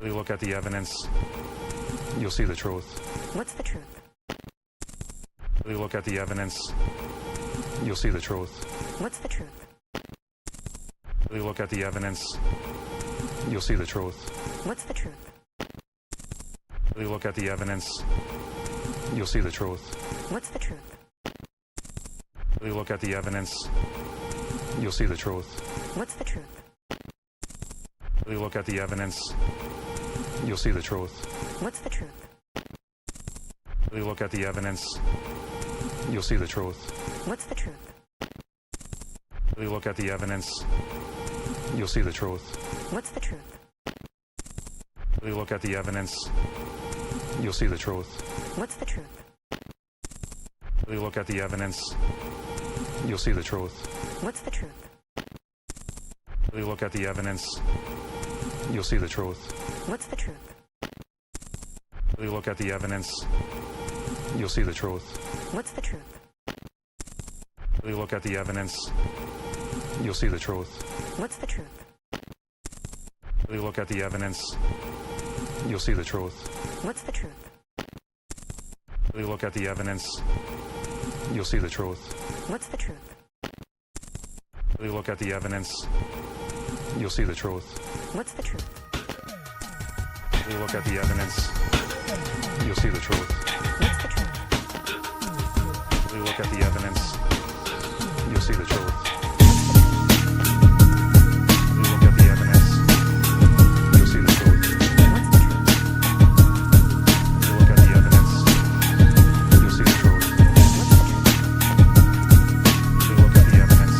Really look at the evidence, you'll see the truth. What's the truth? Really look at the evidence, you'll see the truth. What's the truth? Really look at the evidence, you'll see the truth. What's the truth? Really look at the evidence, you'll see the truth. What's the truth? Really look at the evidence, you'll see the truth. What's the truth? Really look at the evidence, you'll see the truth. What's the truth? Really look at the evidence, you'll see the truth. What's the truth? Really look at the evidence, you'll see the truth. What's the truth? Really look at the evidence, you'll see the truth. What's the truth? Really look at the evidence, you'll see the truth. What's the truth? Really look at the evidence, you'll see the truth. What's the truth? Really look at the evidence, you'll see the truth. What's the truth? Really look at the evidence, you'll see the truth. What's the truth? Really look at the evidence, you'll see the truth. What's the truth? Really look at the evidence, you'll see the truth. What's the truth? Really look at the evidence, you'll see the truth. What's the truth? Really look at the evidence, you'll see the truth. What's the truth? Really look at the evidence, you'll see the truth. Really look at the evidence, you'll see the truth. What's the truth? Really look at the evidence, you'll see the truth. What's the truth? Really look at the evidence.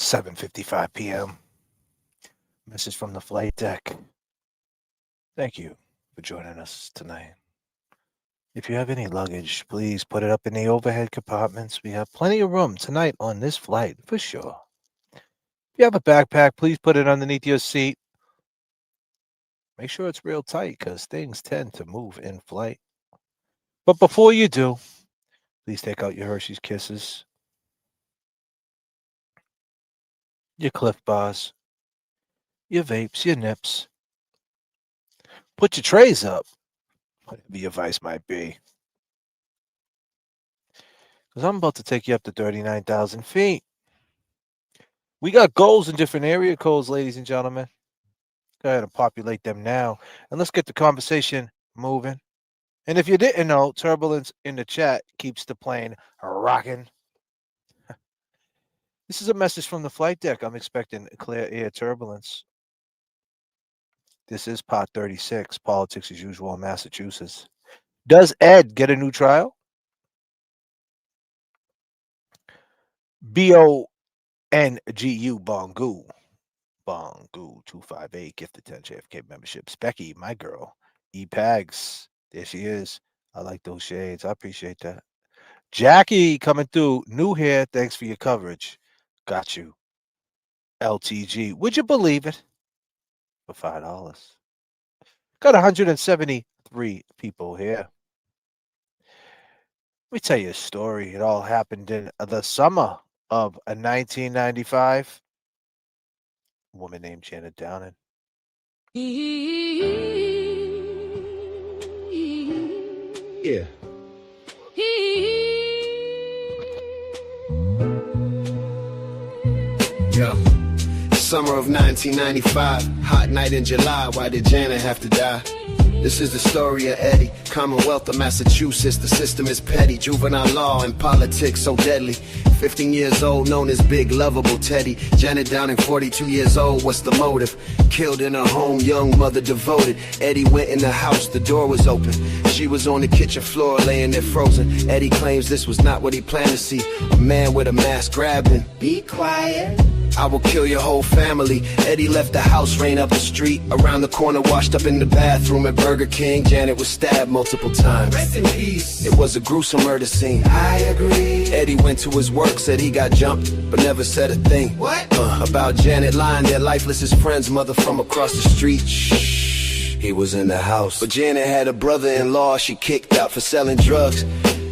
$7:55 p.m. Message from the flight deck. Thank you for joining us tonight. If you have any luggage, please put it up in the overhead compartments. We have plenty of room tonight on this flight, for sure. If you have a backpack, please put it underneath your seat. Make sure it's real tight because things tend to move in flight. But before you do, please take out your Hershey's Kisses, your Cliff Bars, your vapes, your nips. Put your trays up, whatever your vice might be. Because I'm about to take you up to 39,000 feet. We got goals in different area codes, ladies and gentlemen. Go ahead and populate them now. And let's get the conversation moving. And if you didn't know, turbulence in the chat keeps the plane rocking. This is a message from the flight deck. I'm expecting clear air turbulence. This is Part 36, politics as usual in Massachusetts. Does Ed get a new trial? BONGU, Bongu. Bongu 258, gifted 10 J.F.K memberships. Becky, my girl. E-Pags, there she is. I like those shades. I appreciate that. Jackie coming through. New here. Thanks for your coverage. Got you. LTG. Would you believe it? for $5. Got 173 people here. Let me tell you a story. It all happened in the summer of 1995. A woman named Janet Downing. Yeah. Yeah. Summer of 1995, hot night in July. Why did Janet have to die? This is the story of Eddie, Commonwealth of Massachusetts. The system is petty, juvenile law and politics so deadly. 15 years old, known as Big Lovable Teddy. Janet Downing, 42 years old, what's the motive? Killed in her home, young mother devoted. Eddie went in the house, the door was open. She was on the kitchen floor, laying there frozen. Eddie claims this was not what he planned to see. A man with a mask grabbed him. Be quiet. I will kill your whole family. Eddie left the house, ran up the street. Around the corner, washed up in the bathroom at Burger King. Janet was stabbed multiple times. Rest in peace. It was a gruesome murder scene. I agree. Eddie went to his work, said he got jumped, but never said a thing. What? About Janet lying there lifeless. His friend's mother from across the street. Shh. He was in the house. But Janet had a brother-in-law she kicked out for selling drugs.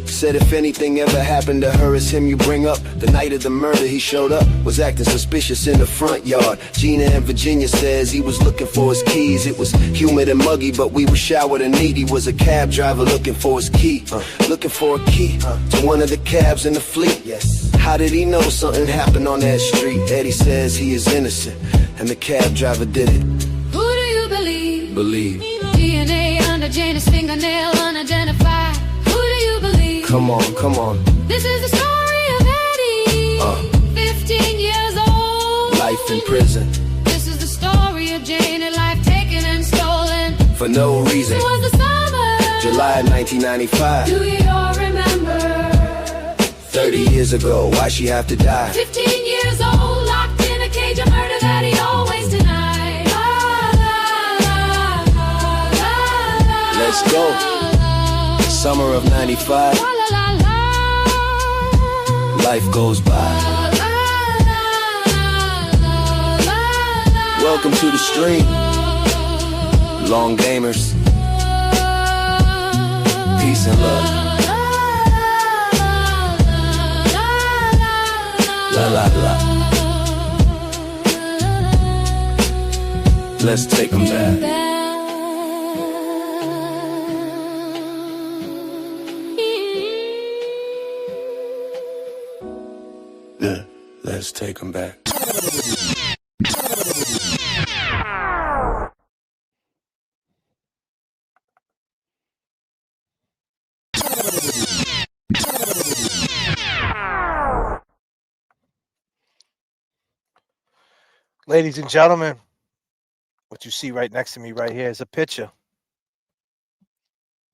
Said if anything ever happened to her, it's him you bring up. The night of the murder he showed up, was acting suspicious in the front yard. Gina in Virginia says he was looking for his keys. It was humid and muggy, but we were showered and neat. He was a cab driver looking for his key. Looking for a key to one of the cabs in the fleet. Yes. How did he know something happened on that street? Eddie says he is innocent, and the cab driver did it. Who do you believe? Believe. DNA under Janet's fingernail unidentified. Who do you believe? Come on, come on. This is the story of Eddie, 15 years old. Life in prison. This is the story of Janet, life taken and stolen. For no reason. It was the summer, July 1995. do you all remember? 30 years ago, why she have to die? 15 years old, locked in a cage of murder that he always denied. Let's go. Summer of 95. Life goes by. Welcome to the stream, long gamers. Peace and love. La la la. Let's take them back. Yeah, let's take them back. Ladies and gentlemen, what you see right next to me right here is a picture.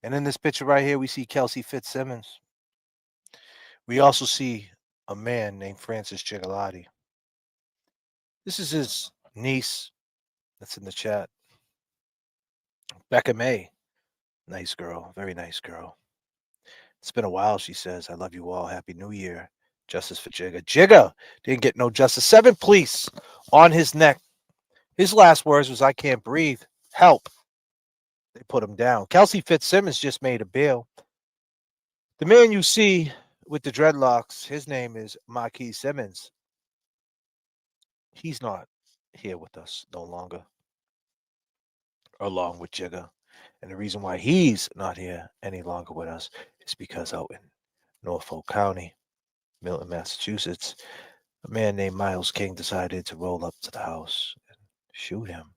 And in this picture right here, we see Kelsey Fitzsimmons. We also see a man named Francis Gigalotti. This is his niece that's in the chat. Becca May. Nice girl. Very nice girl. It's been a while, she says. I love you all. Happy New Year. Justice for Jigga. Jigga didn't get no justice. 7 police on his neck. His last words was, I can't breathe. Help. They put him down. Kelsey Fitzsimmons just made a bail. The man you see with the dreadlocks, his name is Marquis Simmons. He's not here with us no longer, along with Jigga. And the reason why he's not here any longer with us is because out in Norfolk County, Milton, Massachusetts, a man named Miles King decided to roll up to the house and shoot him.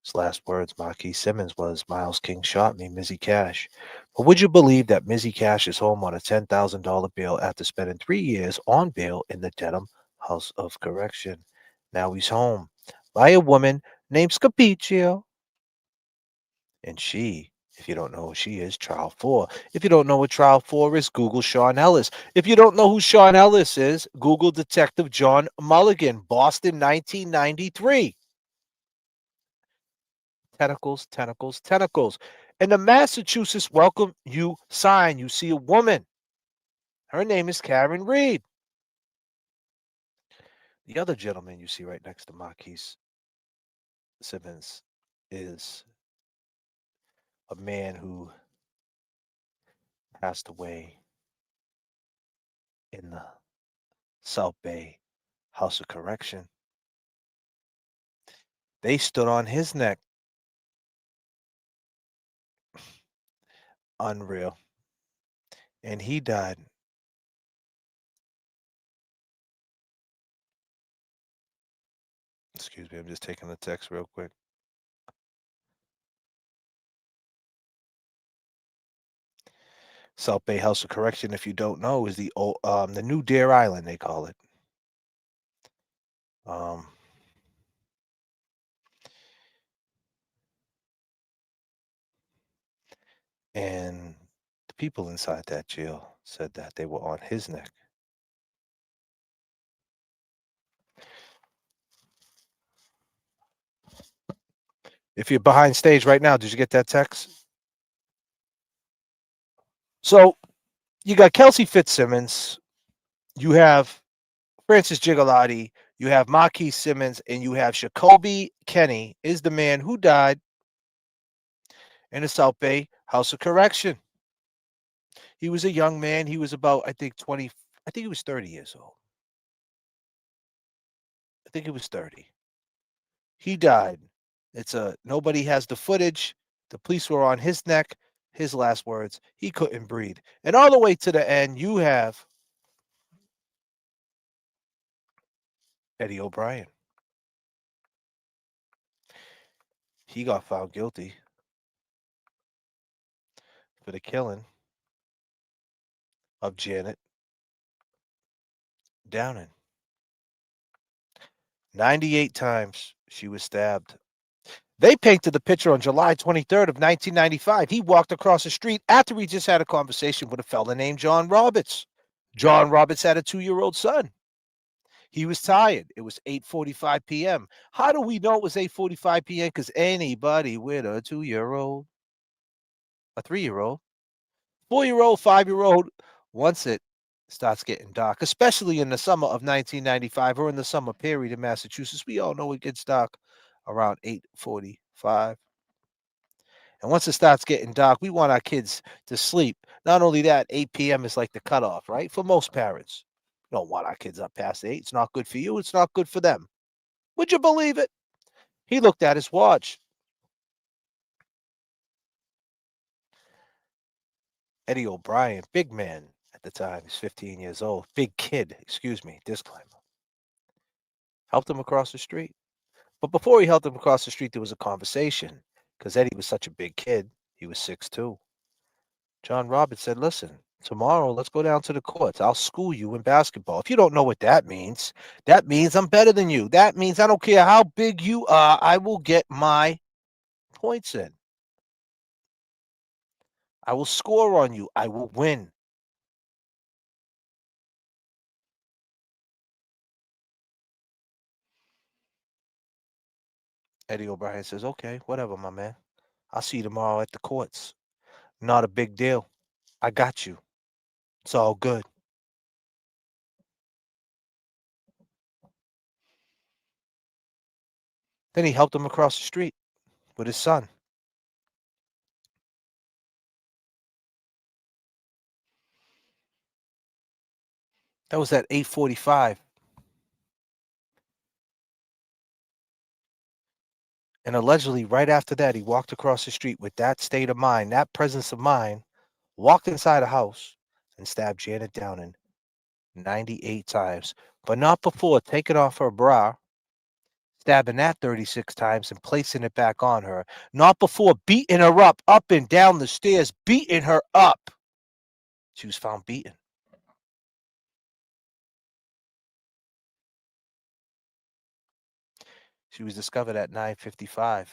His last words, Marquis Simmons, was, Miles King shot me, Mizzy Cash. But would you believe that Mizzy Cash is home on a $10,000 bail after spending 3 years on bail in the Dedham House of Correction? Now he's home by a woman named Scapiccio. And she, if you don't know who she is, Trial 4. If you don't know what Trial 4 is, Google Sean Ellis. If you don't know who Sean Ellis is, Google Detective John Mulligan, Boston, 1993. Tentacles, tentacles, tentacles. And the Massachusetts Welcome You sign, you see a woman. Her name is Karen Reed. The other gentleman you see right next to Marquis Simmons is a man who passed away in the South Bay House of Correction. They stood on his neck. Unreal. And he died. Excuse me, I'm just taking the text real quick. South Bay House of Correction, if you don't know, is the new Dare Island, they call it. Um, and the people inside that jail said that they were on his neck. If you're behind stage right now, did you get that text? So you got Kelsey Fitzsimmons, you have Francis Gigalotti, you have Marquis Simmons, and you have Jacoby Kenny is the man who died in the South Bay House of Correction. He was a young man. He was about, I think, 20. I think he was 30 years old. I think he was 30. He died. Nobody has the footage. The police were on his neck. His last words, he couldn't breathe. And all the way to the end, you have Eddie O'Brien. He got found guilty for the killing of Janet Downing. 98 times she was stabbed. They painted the picture on July 23rd of 1995. He walked across the street after he just had a conversation with a fella named John Roberts. John Roberts had a 2-year-old son. He was tired. It was 8:45 p.m. How do we know it was 8:45 p.m.? Because anybody with a 2-year-old, a 3-year-old, 4-year-old, 5-year-old, once it starts getting dark, especially in the summer of 1995 or in the summer period in Massachusetts, we all know it gets dark around 8:45. And once it starts getting dark, we want our kids to sleep. Not only that, 8 p.m. is like the cutoff, right? For most parents. We don't want our kids up past 8. It's not good for you. It's not good for them. Would you believe it? He looked at his watch. Eddie O'Brien, big man at the time, he's 15 years old. Big kid, excuse me, disclaimer. Helped him across the street. But before he helped him across the street, there was a conversation because Eddie was such a big kid. He was 6'2". John Roberts said, listen, tomorrow let's go down to the courts. I'll school you in basketball. If you don't know what that means I'm better than you. That means I don't care how big you are, I will get my points in. I will score on you. I will win. Eddie O'Brien says, okay, whatever, my man. I'll see you tomorrow at the courts. Not a big deal. I got you. It's all good. Then he helped him across the street with his son. That was at 8:45. And allegedly, right after that, he walked across the street with that state of mind, that presence of mind, walked inside a house and stabbed Janet Downing 98 times, but not before taking off her bra, stabbing that 36 times and placing it back on her, not before beating her up and down the stairs, beating her up. She was found beaten. She was discovered at 9:55.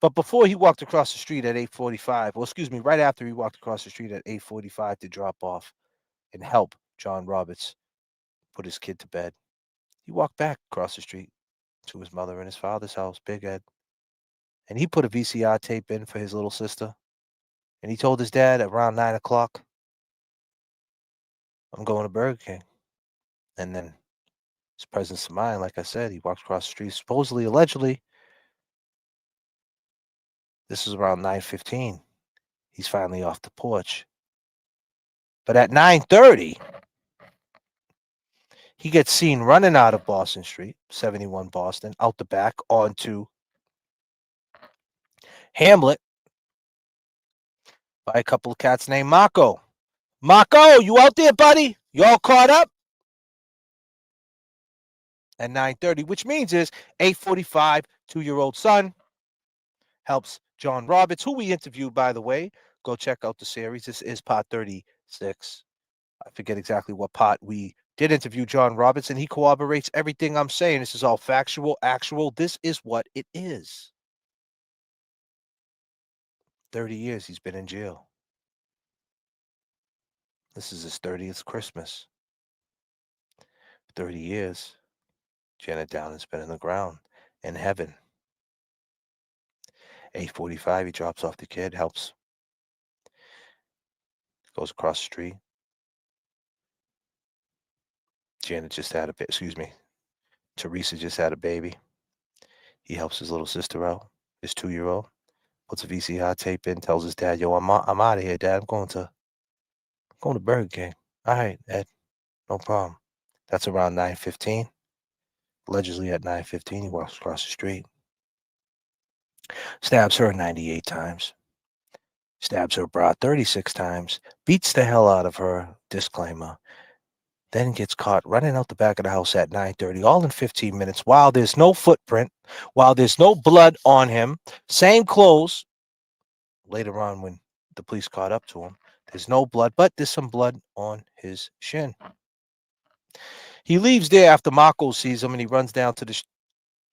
But before he walked across the street at 8:45, well, excuse me, right after he walked across the street at 8:45 to drop off and help John Roberts put his kid to bed, he walked back across the street to his mother and his father's house, Big Ed. And he put a VCR tape in for his little sister. And he told his dad around 9 o'clock, I'm going to Burger King. And then his presence of mind, like I said, he walked across the street, supposedly, allegedly, This is around 9:15. He's finally off the porch. But at 9:30, he gets seen running out of Boston Street, 71 Boston, out the back onto Hamlet by a couple of cats named Mako. Mako, you out there, buddy? You all caught up? At 9:30, which means is 8:45, 2-year-old son helps John Roberts, who we interviewed, by the way. Go check out the series. This is part 36. I forget exactly what part we did interview John Roberts, and he corroborates everything I'm saying. This is all factual, actual. This is what it is. 30 years he's been in jail. This is his 30th Christmas. 30 years. Janet Downey's been in the ground in heaven. 8:45, he drops off the kid, helps. Goes across the street. Janet just had Teresa just had a baby. He helps his little sister out, his 2-year-old. Puts a VCR tape in, tells his dad, "Yo, I'm out of here, Dad. I'm going to Burger King." "All right, Ed, no problem." That's around 9:15. Allegedly at 9:15, he walks across the street. Stabs her 98 times. Stabs her bra 36 times. Beats the hell out of her. Disclaimer. Then gets caught running out the back of the house at 9:30, all in 15 minutes, while there's no footprint, while there's no blood on him. Same clothes. Later on, when the police caught up to him, there's no blood, but there's some blood on his shin. He leaves there after Mako sees him, and he runs down to the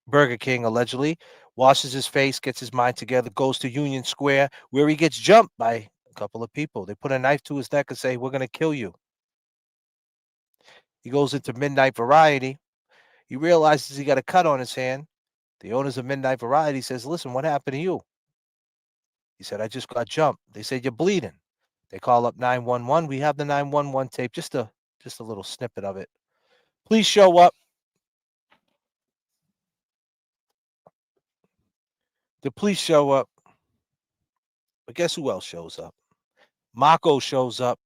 Burger King, allegedly, washes his face, gets his mind together, goes to Union Square, where he gets jumped by a couple of people. They put a knife to his neck and say, "We're going to kill you." He goes into Midnight Variety. He realizes he got a cut on his hand. The owners of Midnight Variety says, "Listen, what happened to you?" He said, "I just got jumped." They said, "You're bleeding." They call up 911. We have the 911 tape, just a little snippet of it. Police show up. The police show up. But guess who else shows up? Mako shows up.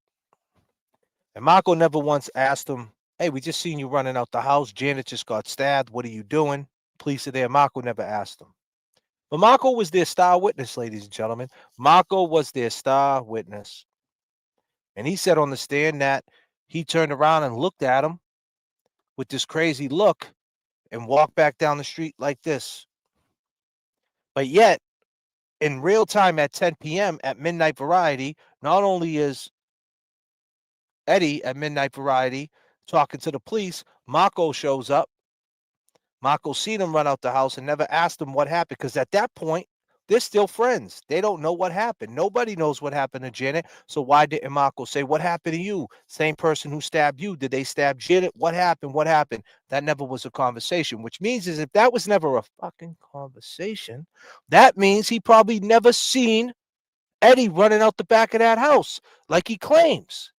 And Mako never once asked him, "Hey, we just seen you running out the house. Janet just got stabbed. What are you doing?" Police are there. Mako never asked him. But Mako was their star witness, ladies and gentlemen. Mako was their star witness. And he said on the stand that he turned around and looked at him with this crazy look and walked back down the street like this. But yet, in real time at 10 p.m. at Midnight Variety, not only is Eddie at Midnight Variety talking to the police, Mako shows up. Mako seen him run out the house and never asked him what happened, because at that point, they're still friends. They don't know what happened. Nobody knows what happened to Janet. So why didn't Mako say, "What happened to you? Same person who stabbed you. Did they stab Janet? What happened? What happened?" That never was a conversation, which means is if that was never a fucking conversation, that means he probably never seen Eddie running out the back of that house like he claims.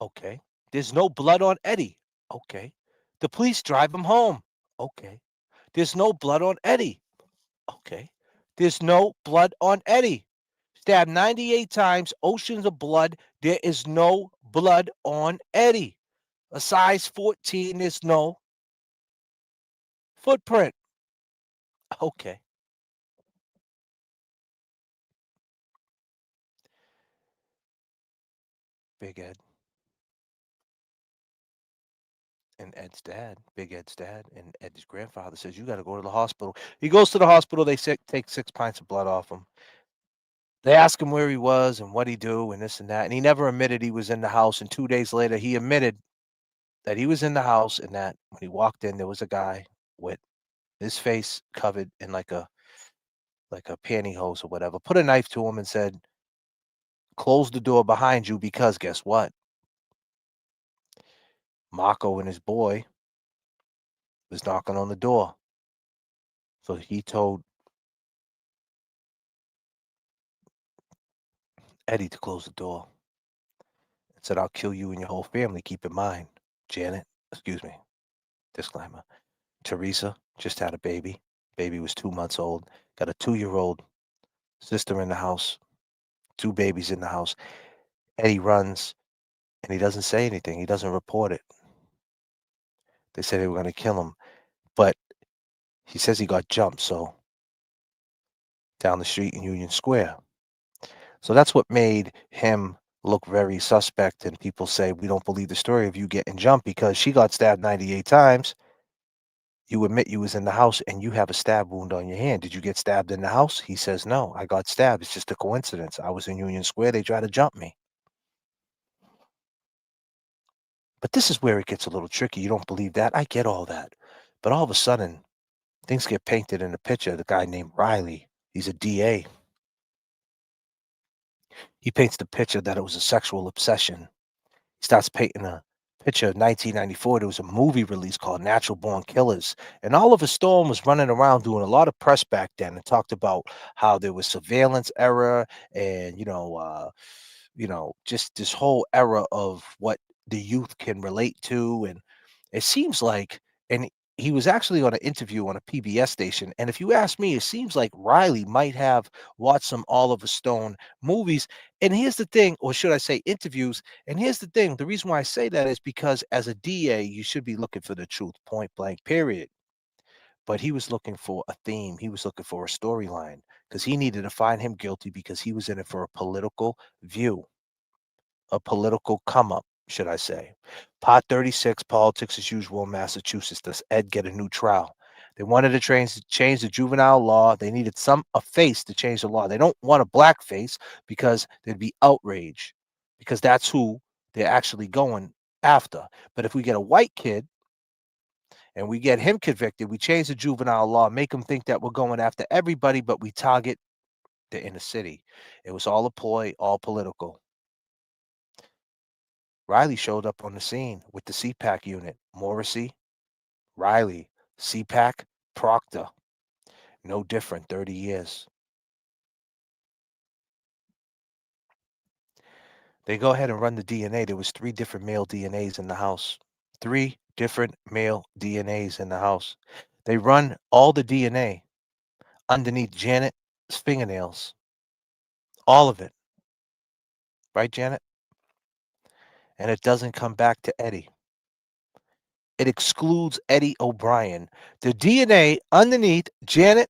Okay. There's no blood on Eddie. Okay. The police drive him home. Okay. There's no blood on Eddie. Okay. There's no blood on Eddie. Stabbed 98 times, oceans of blood. There is no blood on Eddie. A size 14, there's no footprint. Okay. Big Ed and Ed's dad, Big Ed's dad, and Ed's grandfather says, "You got to go to the hospital." He goes to the hospital. They take 6 pints of blood off him. They ask him where he was and what he do and this and that. And he never admitted he was in the house. And 2 days later, he admitted that he was in the house and that when he walked in, there was a guy with his face covered in like a pantyhose or whatever, put a knife to him and said, "Close the door behind you, because guess what? Mako and his boy was knocking on the door." So he told Eddie to close the door and said, "I'll kill you and your whole family. Keep in mind, Janet," disclaimer, "Teresa just had a baby. Baby was 2 months old. Got a 2-year-old sister in the house, 2 babies in the house. Eddie runs and he doesn't say anything. He doesn't report it. They said they were going to kill him, but he says he got jumped, so down the street in Union Square. So that's what made him look very suspect, and people say, we don't believe the story of you getting jumped because she got stabbed 98 times. You admit you was in the house and you have a stab wound on your hand. Did you get stabbed in the house? He says, no, I got stabbed. It's just a coincidence. I was in Union Square. They tried to jump me. But this is where it gets a little tricky. You don't believe that? I get all that. But all of a sudden, things get painted in a picture. The guy named Riley, he's a DA. He paints the picture that it was a sexual obsession. He starts painting a picture of 1994. There was a movie release called Natural Born Killers. And Oliver Stone was running around doing a lot of press back then and talked about how there was surveillance error and, just this whole era of what the youth can relate to. And it seems like, and he was actually on an interview on a PBS station. And if you ask me, it seems like Riley might have watched some Oliver Stone movies. And here's the thing, or should I say interviews? And here's the thing, the reason why I say that is because as a DA, you should be looking for the truth, point blank, period. But he was looking for a theme. He was looking for a storyline because he needed to find him guilty because he was in it for a political view, a political come up, should I say. Pot 36, politics as usual in Massachusetts. Does Ed get a new trial? They wanted to change the juvenile law. They needed a face to change the law. They don't want a black face because there'd be outrage, because that's who they're actually going after. But if we get a white kid and we get him convicted, we change the juvenile law, make him think that we're going after everybody, but we target the inner city. It was all a ploy, all political. Riley showed up on the scene with the CPAC unit. Morrissey, Riley, CPAC, Proctor. No different, 30 years. They go ahead and run the DNA. There was 3 different male DNAs in the house. 3 different male DNAs in the house. They run all the DNA underneath Janet's fingernails. All of it. Right, Janet? And it doesn't come back to Eddie. It excludes Eddie O'Brien. The DNA underneath Janet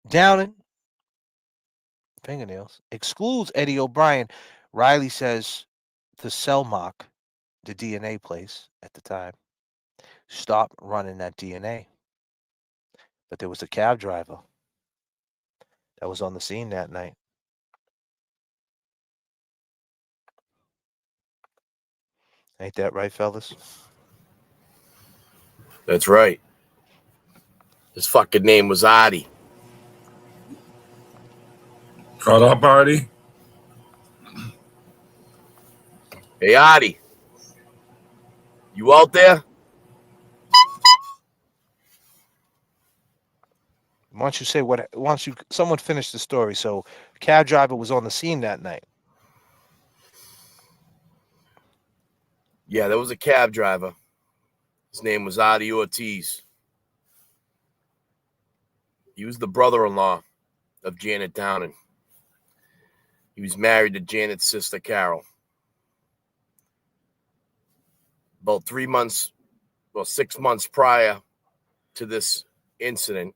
Downing fingernails excludes Eddie O'Brien. Riley says the Cellmark, the DNA place at the time, stopped running that DNA. But there was a cab driver that was on the scene that night. Ain't that right, fellas? That's right. His fucking name was Adi. Caught up, Artie? Hey, Adi. You out there? Why don't you say what? Once you someone finish the story. So, cab driver was on the scene that night. Yeah, there was a cab driver. His name was Adi Ortiz. He was the brother-in-law of Janet Downing. He was married to Janet's sister, Carol. About 6 months prior to this incident,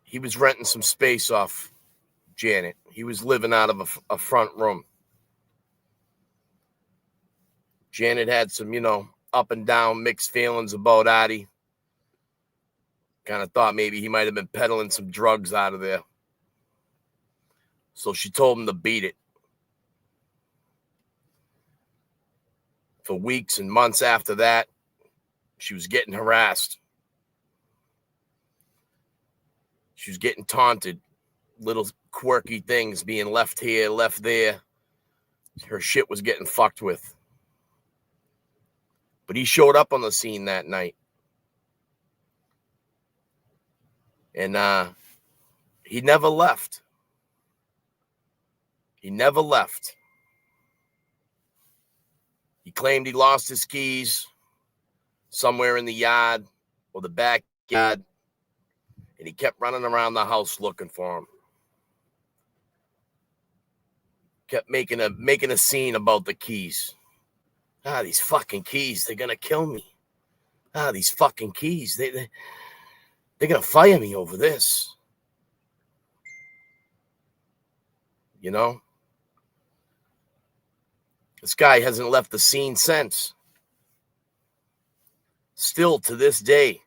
he was renting some space off Janet. He was living out of a front room. Janet had some, up and down mixed feelings about Adi. Kind of thought maybe he might have been peddling some drugs out of there. So she told him to beat it. For weeks and months after that, she was getting harassed. She was getting taunted. Little quirky things being left here, left there. Her shit was getting fucked with. But he showed up on the scene that night. And he never left. He never left. He claimed he lost his keys somewhere in the yard or the backyard, and he kept running around the house looking for him. Kept making a scene about the keys. These fucking keys, they're gonna kill me. These fucking keys, they're gonna fire me over this. You know? This guy hasn't left the scene since. Still to this day,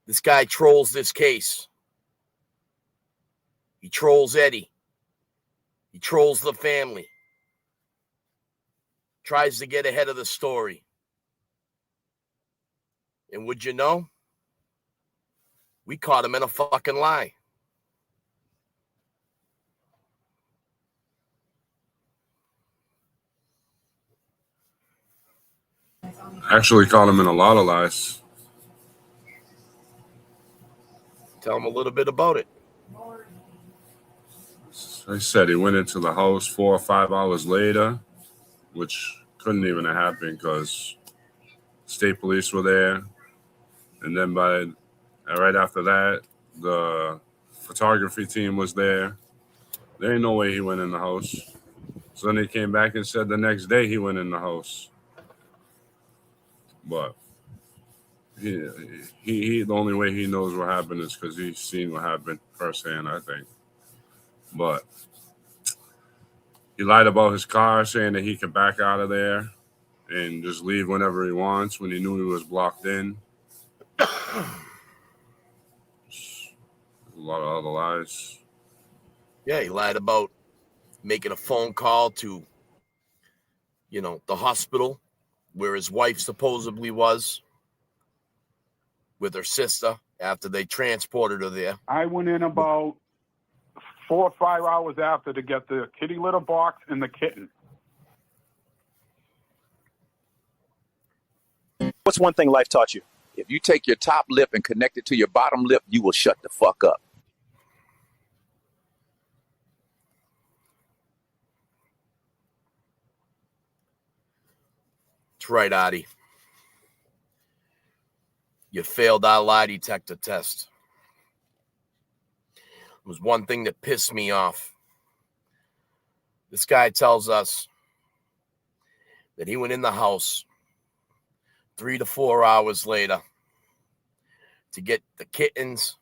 this guy trolls this case. He trolls Eddie. He trolls the family. Tries to get ahead of the story. And would you know? We caught him in a fucking lie. Actually caught him in a lot of lies. Tell him a little bit about it. They said he went into the house 4 or 5 hours later, which couldn't even have happened because state police were there. And then right after that, the photography team was there. There ain't no way he went in the house. So then they came back and said the next day he went in the house. But he the only way he knows what happened is because he's seen what happened firsthand, I think. But he lied about his car, saying that he could back out of there and just leave whenever he wants when he knew he was blocked in. A lot of other lies. Yeah, he lied about making a phone call to, the hospital where his wife supposedly was with her sister after they transported her there. I went in about 4 or 5 hours after to get the kitty litter box and the kitten. What's one thing life taught you? If you take your top lip and connect it to your bottom lip, you will shut the fuck up. That's right, Adi. You failed our lie detector test. It was one thing that pissed me off. This guy tells us that he went in the house 3 to 4 hours later to get the kittens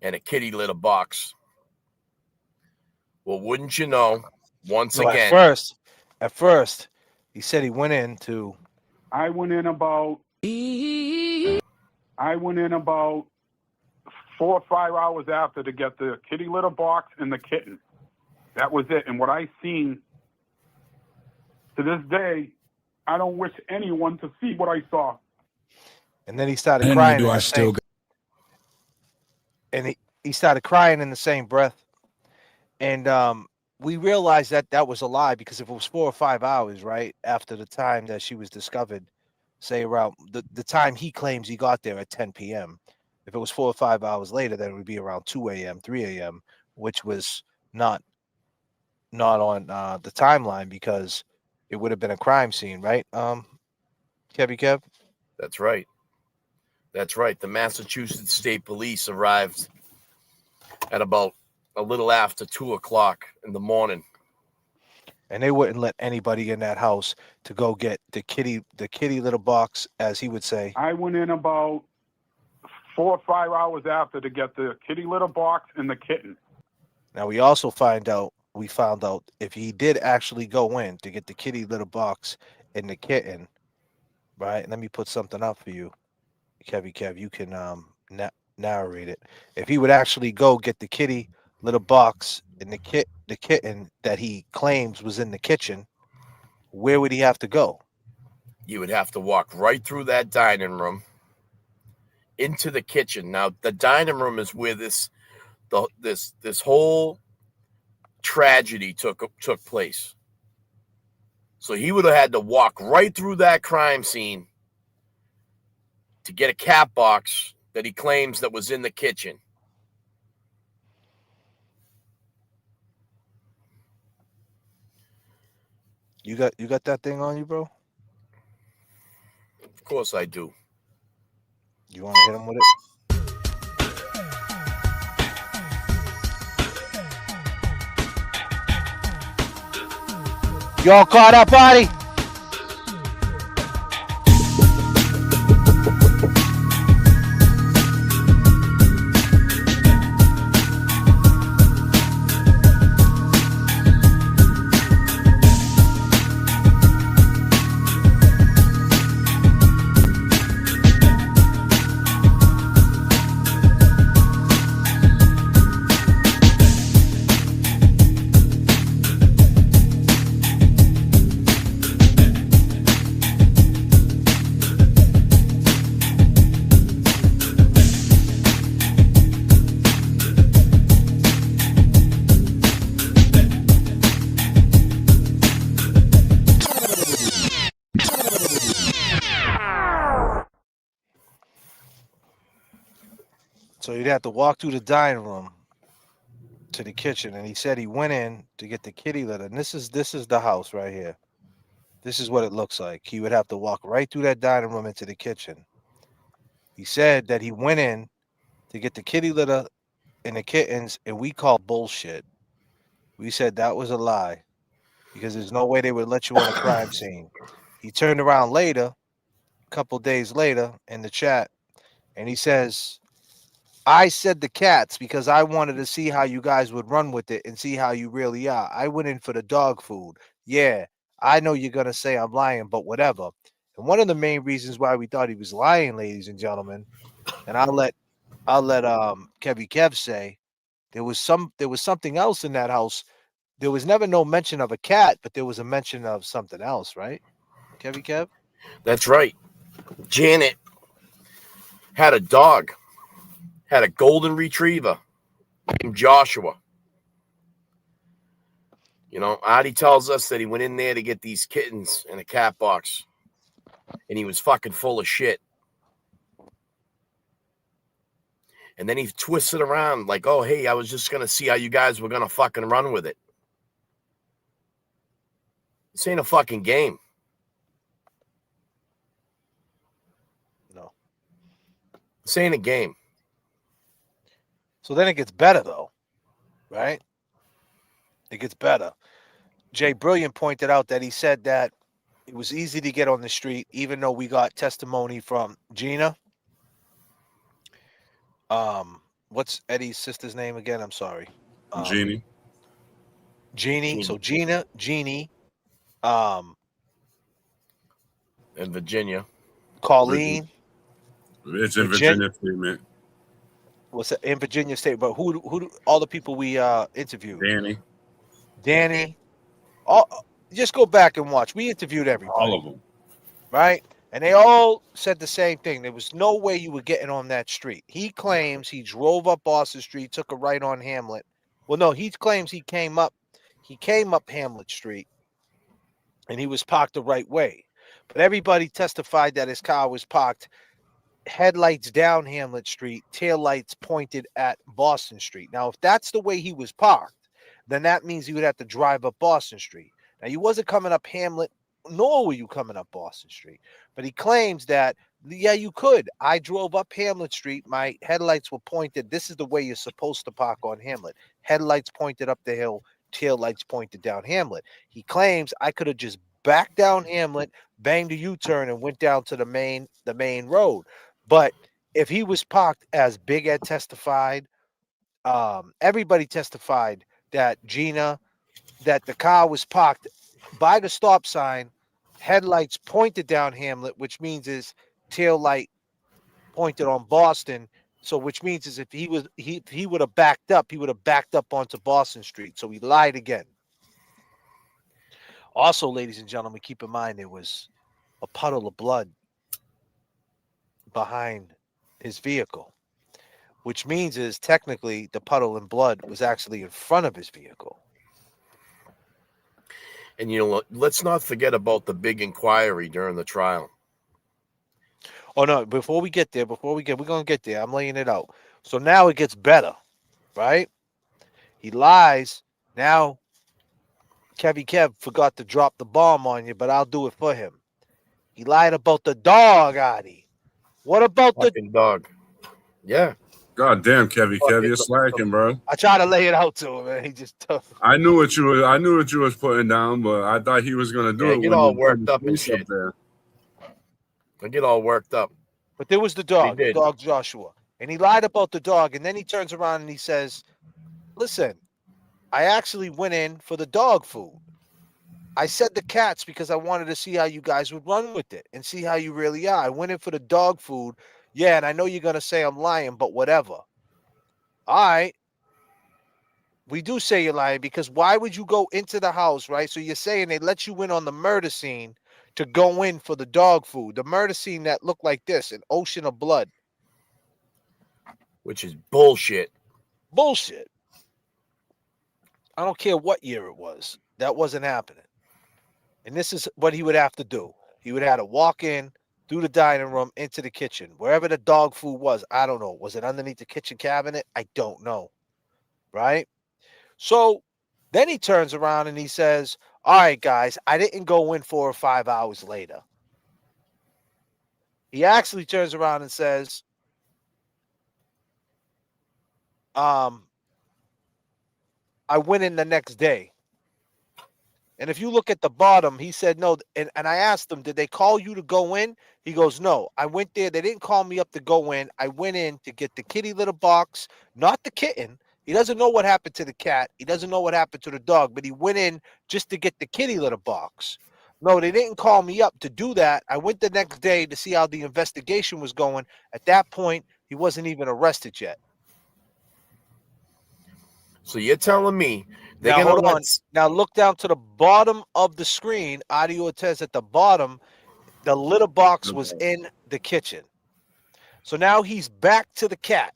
and a kitty litter box. Well, wouldn't you know, once again. At first, he said he went in to. I went in about 4 or 5 hours after to get the kitty litter box and the kitten. That was it. And what I seen, to this day, I don't wish anyone to see what I saw. And then he started crying. And he started crying in the same breath. And we realized that was a lie, because if it was 4 or 5 hours, right, after the time that she was discovered, say around the time he claims he got there at 10 p.m., if it was 4 or 5 hours later, then it would be around 2 a.m., 3 a.m., which was not on the timeline, because it would have been a crime scene, right? Kev? That's right. That's right. The Massachusetts State Police arrived at about a little after 2 o'clock in the morning. And they wouldn't let anybody in that house to go get the kitty litter box, as he would say. I went in about 4 or 5 hours after to get the kitty litter box and the kitten. Now we also found out if he did actually go in to get the kitty litter box and the kitten, right? Let me put something up for you, Kev. You can narrate it. If he would actually go get the kitty litter box and the kitten that he claims was in the kitchen, where would he have to go? You would have to walk right through that dining room into the kitchen. Now, the dining room is where this whole tragedy took place. So he would have had to walk right through that crime scene to get a cat box that he claims that was in the kitchen. You got that thing on you, bro? Of course I do. You want to hit him with it? Y'all caught up, Artie? So you'd have to walk through the dining room to the kitchen, and he said he went in to get the kitty litter. And this is the house right here. This is what it looks like. He would have to walk right through that dining room into the kitchen. He said that he went in to get the kitty litter and the kittens, and we called bullshit. We said that was a lie because there's no way they would let you on a crime scene. He turned around later, a couple days later, in the chat, and he says, I said the cats because I wanted to see how you guys would run with it and see how you really are. I went in for the dog food. Yeah, I know you're going to say I'm lying, but whatever. And one of the main reasons why we thought he was lying, ladies and gentlemen, and I'll let Kevy Kev say, there was something else in that house. There was never no mention of a cat, but there was a mention of something else, right? Kevy Kev? That's right. Janet had a dog, had a golden retriever named Joshua. You know, Artie tells us that he went in there to get these kittens in a cat box, and he was fucking full of shit. And then he twisted around like, oh, hey, I was just going to see how you guys were going to fucking run with it. This ain't a fucking game. No. This ain't a game. So then it gets better, though, right? It gets better. Jay Brilliant pointed out that he said that it was easy to get on the street, even though we got testimony from Gina. What's Eddie's sister's name again? I'm sorry. Jeannie. Jeannie. So Gina, Jeannie, in Virginia. Colleen. It's in Virginia State, man. What's that? In Virginia State? But who all the people we interviewed? Danny. Just go back and watch. We interviewed everybody. All of them. Right? And they all said the same thing. There was no way you were getting on that street. He claims he drove up Boston Street, took a right on Hamlet. Well, no, he claims he came up Hamlet Street, and he was parked the right way. But everybody testified that his car was parked headlights down Hamlet Street, taillights pointed at Boston Street. Now, if that's the way he was parked, then that means he would have to drive up Boston Street. Now, he wasn't coming up Hamlet, nor were you coming up Boston Street. But he claims that, yeah, you could. I drove up Hamlet Street. My headlights were pointed. This is the way you're supposed to park on Hamlet. Headlights pointed up the hill, taillights pointed down Hamlet. He claims I could have just backed down Hamlet, banged a U-turn, and went down to the main road. But if he was parked as Big Ed testified, everybody testified that Gina, that the car was parked by the stop sign, headlights pointed down Hamlet, which means his tail light pointed on Boston. So which means is if he would have backed up, he would have backed up onto Boston Street. So he lied again. Also, ladies and gentlemen, keep in mind there was a puddle of blood behind his vehicle, which means is technically the puddle in blood was actually in front of his vehicle. And, you know, let's not forget about the big inquiry during the trial. Oh, no, before we get there, we're going to get there. I'm laying it out. So now it gets better, right? He lies. Now, Kevy Kev forgot to drop the bomb on you, but I'll do it for him. He lied about the dog, Adi. What about the? Fucking dog. Yeah. God damn, Kevy, Fuck, Kev, you're it's a- slacking, bro. I try to lay it out to him, man. He just tough. I knew what you was putting down, but I thought he was gonna do Yeah, it get when all you put worked his up and face up shit. there. I get all worked up. But there was the He dog, the did. dog Joshua, and he lied about the dog, and then he turns around and he says, "Listen, I actually went in for the dog food. I said the cats because I wanted to see how you guys would run with it and see how you really are. I went in for the dog food. Yeah, and I know you're gonna say I'm lying, but whatever. All right." We do say you're lying because why would you go into the house, right? So you're saying they let you in on the murder scene to go in for the dog food. The murder scene that looked like this, an ocean of blood. Which is bullshit. Bullshit. I don't care what year it was. That wasn't happening. And this is what he would have to do. He would have to walk in through the dining room into the kitchen. Wherever the dog food was, I don't know. Was it underneath the kitchen cabinet? I don't know. Right? So then he turns around and he says, all right, guys, I didn't go in 4 or 5 hours later. He actually turns around and says, I went in the next day. And if you look at the bottom, he said no. And I asked him, did they call you to go in? He goes, no. I went there. They didn't call me up to go in. I went in to get the kitty litter box, not the kitten. He doesn't know what happened to the cat. He doesn't know what happened to the dog, but he went in just to get the kitty litter box. No, they didn't call me up to do that. I went the next day to see how the investigation was going. At that point, he wasn't even arrested yet. So you're telling me they're Now, gonna hold let on. Now, look down to the bottom of the screen. Audio says at the bottom, the litter box was in the kitchen. So now he's back to the cat.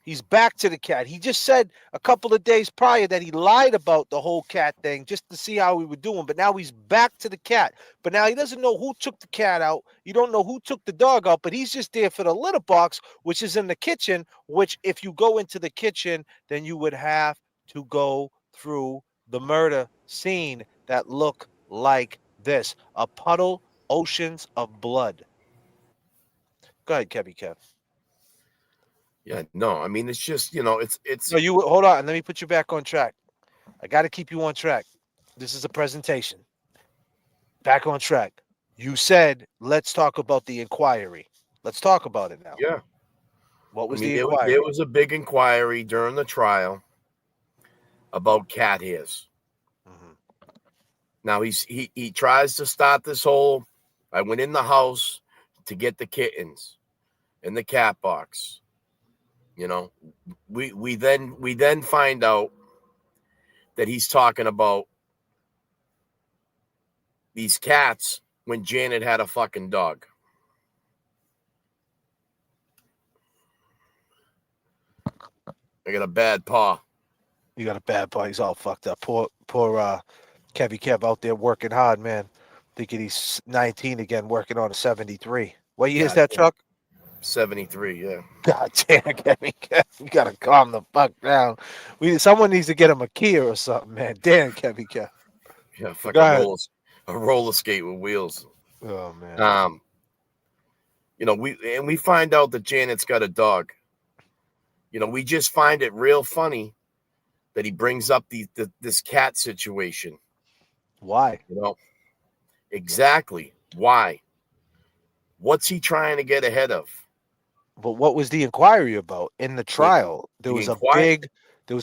He's back to the cat. He just said a couple of days prior that he lied about the whole cat thing just to see how we were doing. But now he's back to the cat. But now he doesn't know who took the cat out. You don't know who took the dog out, but he's just there for the litter box, which is in the kitchen, which if you go into the kitchen, then you would have to go through the murder scene that look like this. A puddle, oceans of blood. Go ahead, Kevy Kev. Yeah, no, I mean it's just it's No, you hold on. Let me put you back on track. I got to keep you on track. This is a presentation. Back on track. You said let's talk about the inquiry. Let's talk about it now. yeah. What I was mean the there inquiry? was a big inquiry during the trial about cat hairs. Mhm. Now he tries to start this whole. I went in the house to get the kittens in the cat box. We then find out that he's talking about these cats when Janet had a fucking dog. I got a bad paw. You got a bad boy. He's all fucked up. Poor Kevy Kev out there working hard, man. Thinking he's 19 again, working on a 73. What year is God that damn. truck? 73, yeah. God damn, Kevy Kev. You gotta calm the fuck down. Someone needs to get him a Kia or something, man. Damn, Kevy Kev. Yeah, fucking Go ahead. a roller skate with wheels. Oh man. We find out that Janet's got a dog. We just find it real funny that he brings up this cat situation. Why? Exactly why. What's he trying to get ahead of? But what was the inquiry about in the trial? There the was inquiry-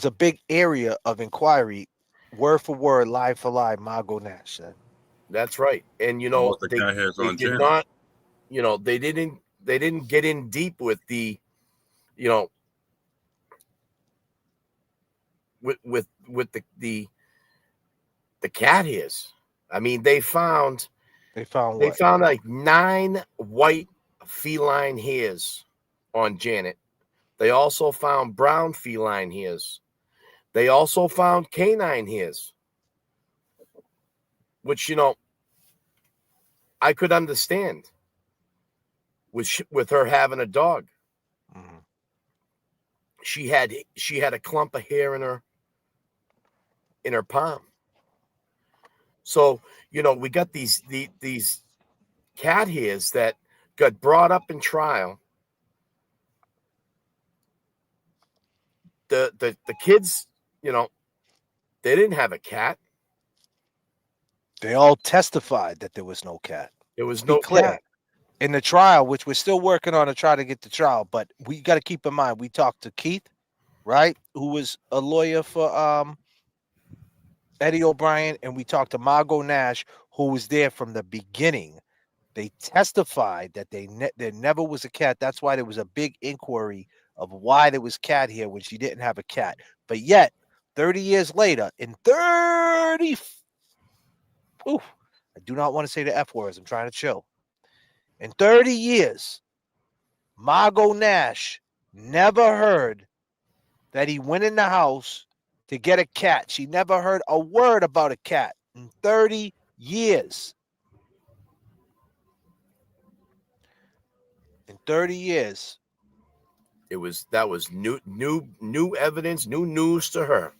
a big area of inquiry, word for word, lie for lie. Margot Nash said. That's right. And What the cat has they on did Janet. not, they didn't get in deep with the, with the cat hairs. I mean, they found what? like 9 white feline hairs on Janet. They also found brown feline hairs. They also found canine hairs, which I could understand with her having a dog. Mhm. She had a clump of hair in her palm. So we got these cat hairs that got brought up in trial. The kids, you know, they didn't have a cat. They all testified that there was no cat. There was Be no clear. cat. In the trial, which we're still working on to try to get the trial, but we got to keep in mind we talked to Keith, right, who was a lawyer for Eddie O'Brien, and we talked to Margot Nash, who was there from the beginning. They testified that there never was a cat. That's why there was a big inquiry of why there was cat here when she didn't have a cat. But yet, 30 years later, in 30, oof, I do not want to say the F words. I'm trying to chill. In 30 years, Margot Nash never heard that he went in the house to get a cat. She never heard a word about a cat in 30 years. In 30 years. That was new evidence, new news to her.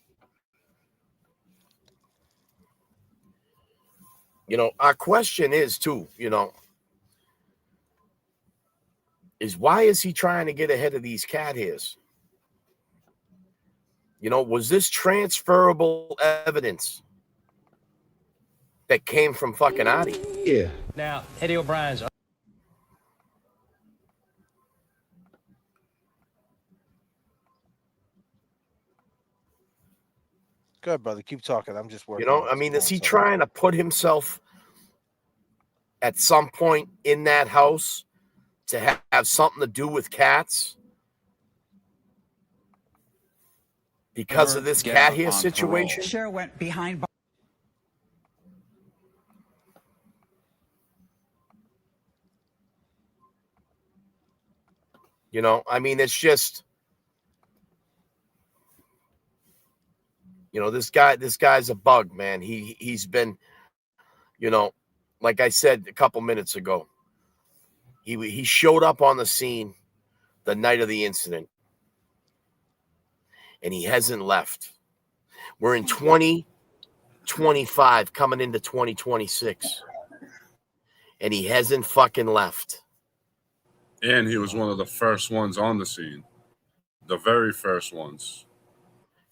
You know, our question is too, you know, is why is he trying to get ahead of these cat hairs? You know, was this transferable evidence that came from fucking Adi? Yeah. Now, Eddie O'Brien's. Good, brother. Keep talking. I'm just working. You know, I mean, is he trying to put himself at some point in that house to have something to do with cats? Because of this cat hair situation? Sure went behind. You know, I mean, it's just, you know, this guy's a bug, man. He's been, you know, like I said a couple minutes ago, he showed up on the scene the night of the incident, and he hasn't left. We're in 2025, coming into 2026, and he hasn't fucking left. And he was one of the first ones on the scene. The very first ones.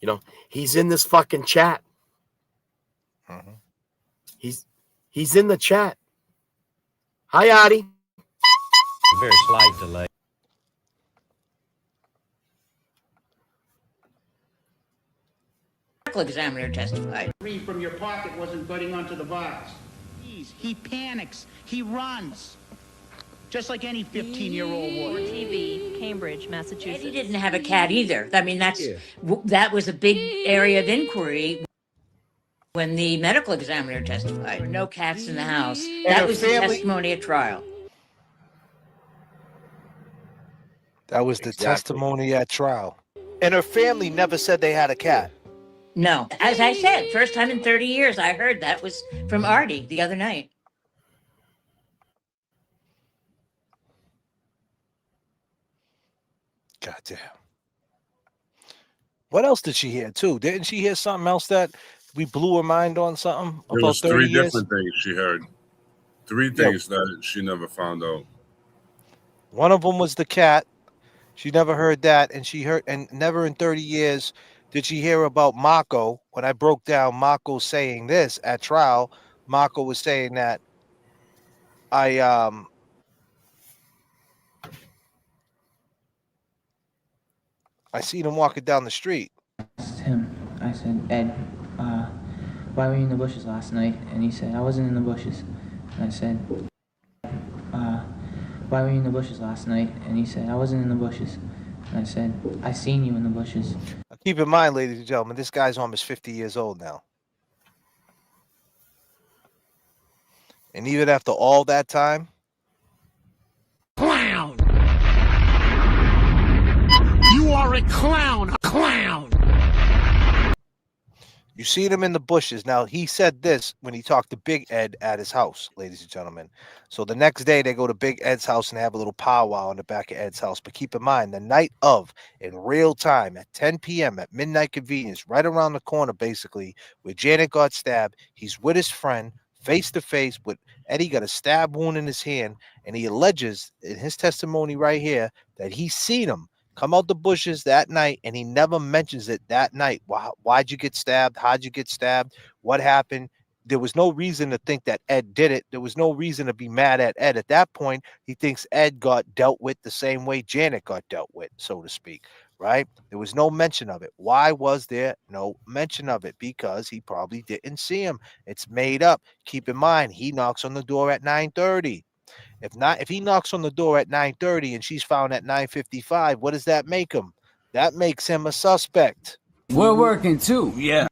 You know, he's in this fucking chat. Mm-hmm. He's in the chat. Hi, Adi. Very slight delay. Medical examiner testified. From your pocket wasn't butting onto the vase. He panics. He runs. Just like any 15-year-old would. TV, Cambridge, Massachusetts. Eddie didn't have a cat either. I mean, that was a big area of inquiry when the medical examiner testified. There were no cats in the house. That was the testimony at trial. That was the testimony at trial. And her family never said they had a cat. No. As I said, first time in 30 years I heard that was from Artie the other night. Goddamn. What else did she hear too? Didn't she hear something else that we blew her mind on something There about was 30 three years? different things she heard. Three things that she never found out. One of them was the cat. She never heard that, and she heard, and never in 30 years did she hear about Mako. When I broke down Mako saying this at trial, Mako was saying that I seen him walking down the street. Asked him, I said, Ed, why were you in the bushes last night? And he said, I wasn't in the bushes. And I said, why were you in the bushes last night? And he said, I wasn't in the bushes. And I said, I seen you in the bushes. Keep in mind, ladies and gentlemen, this guy's almost 50 years old now. And even after all that time, Clown! You are a clown! A clown! you seen him in the bushes. Now, he said this when he talked to Big Ed at his house, ladies and gentlemen. So the next day, they go to Big Ed's house and have a little powwow in the back of Ed's house. But keep in mind, the night of, in real time, at 10 p.m., at Midnight Convenience, right around the corner, basically, where Janet got stabbed, he's with his friend, face to face with Eddie, got a stab wound in his hand, and he alleges in his testimony right here that he seen him come out the bushes that night, and he never mentions it that night. Why'd you get stabbed? How'd you get stabbed? What happened? There was no reason to think that Ed did it. There was no reason to be mad at Ed. At that point, he thinks Ed got dealt with the same way Janet got dealt with, so to speak, right? There was no mention of it. Why was there no mention of it? Because he probably didn't see him. It's made up. Keep in mind, he knocks on the door at 9:30. If he knocks on the door at 9:30 and she's found at 9:55, what does that make him? That makes him a suspect. We're working too, yeah.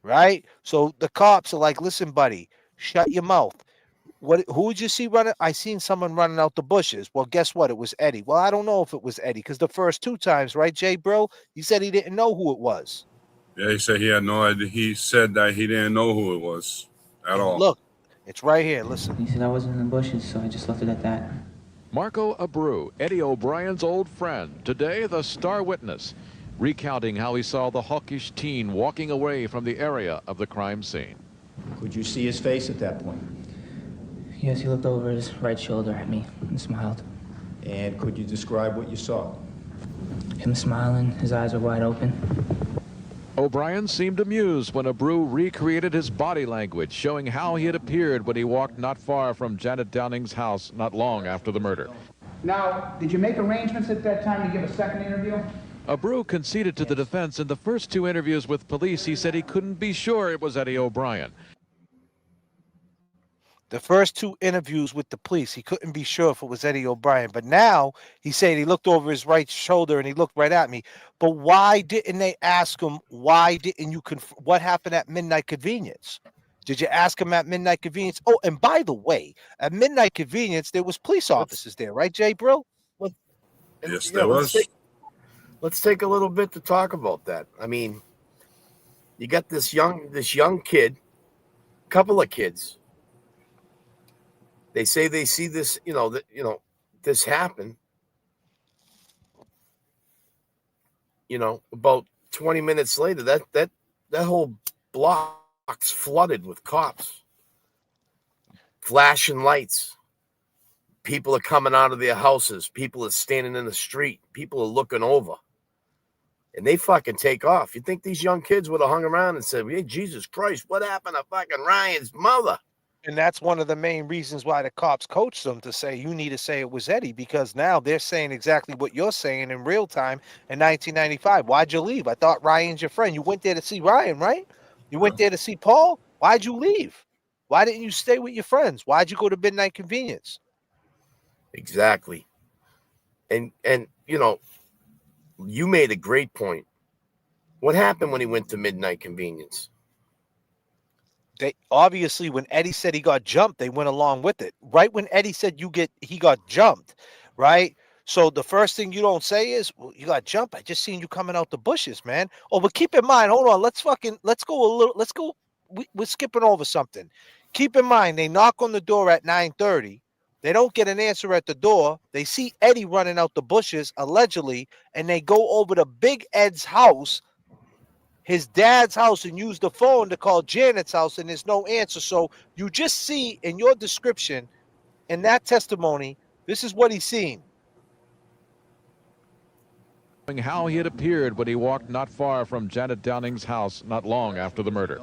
Right? So the cops are like, listen, buddy, shut your mouth. Who would you see running? I seen someone running out the bushes. Well, guess what? It was Eddie. Well, I don't know if it was Eddie, because the first 2 times, right, Jay Bro? He said he didn't know who it was. Yeah, he said he had no idea. He said that he didn't know who it was at all. Look, it's right here. Listen. He said I wasn't in the bushes, so I just left it at that. Marco Abreu, Eddie O'Brien's old friend, today the star witness, recounting how he saw the hawkish teen walking away from the area of the crime scene. Could you see his face at that point? Yes, he looked over his right shoulder at me and smiled. And could you describe what you saw? Him smiling, his eyes were wide open. O'Brien seemed amused when Abreu recreated his body language, showing how he had appeared when he walked not far from Janet Downing's house not long after the murder. Now, did you make arrangements at that time to give a second interview? Abreu conceded to the defense in the first 2 interviews with police. He said he couldn't be sure it was Eddie O'Brien. The first 2 interviews with the police, he couldn't be sure if it was Eddie O'Brien. But now he said he looked over his right shoulder and he looked right at me. But why didn't they ask him, why didn't you what happened at Midnight Convenience? Did you ask him at Midnight Convenience? Oh, and by the way, at Midnight Convenience, there was police officers there, right, Jay Bro? Yes, there was. Let's take a little bit to talk about that. I mean, you got this young kid, couple of kids. They say they see this, this happen. About 20 minutes later, that whole block's flooded with cops, flashing lights. People are coming out of their houses. People are standing in the street. People are looking over. And they fucking take off. You think these young kids would have hung around and said, hey, Jesus Christ, what happened to fucking Ryan's mother? And that's one of the main reasons why the cops coached them to say, you need to say it was Eddie, because now they're saying exactly what you're saying in real time in 1995. Why'd you leave? I thought Ryan's your friend. You went there to see Ryan, right? You went there to see Paul. Why'd you leave? Why didn't you stay with your friends? Why'd you go to Midnight Convenience? Exactly. And you made a great point. What happened when he went to Midnight Convenience? They obviously, when Eddie said he got jumped, they went along with it. Right when Eddie said he got jumped, right? So the first thing you don't say is, well, you got jumped. I just seen you coming out the bushes, man. Oh, but keep in mind, hold on, we're skipping over something. Keep in mind, they knock on the door at 9:30. They don't get an answer at the door. They see Eddie running out the bushes, allegedly, and they go over to Big Ed's house, his dad's house, and use the phone to call Janet's house, and there's no answer. So you just see in your description, in that testimony, this is what he's seen. How he had appeared when he walked not far from Janet Downing's house not long after the murder.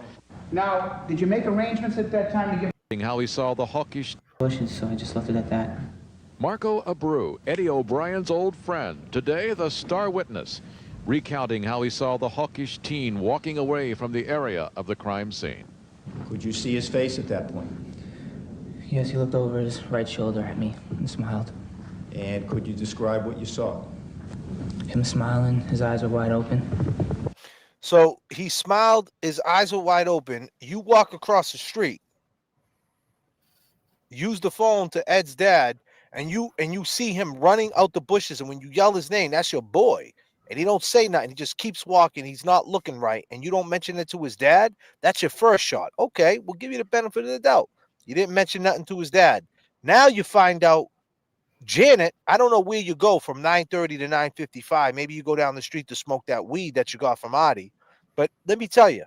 Now, did you make arrangements at that time to give... How he saw the hawkish bushes, so I just left it at that. Marco Abreu, Eddie O'Brien's old friend, today the star witness, recounting how he saw the hawkish teen walking away from the area of the crime scene. Could you see his face at that point? Yes, he looked over his right shoulder at me and smiled. And could you describe what you saw? Him smiling, his eyes were wide open. So he smiled, his eyes were wide open. You walk across the street, use the phone to Ed's dad, and you see him running out the bushes, and when you yell his name, that's your boy. And he don't say nothing. He just keeps walking. He's not looking right. And you don't mention it to his dad. That's your first shot. Okay, we'll give you the benefit of the doubt. You didn't mention nothing to his dad. Now you find out Janet, I don't know where you go from 9:30 to 9:55. Maybe you go down the street to smoke that weed that you got from Adi. But let me tell you,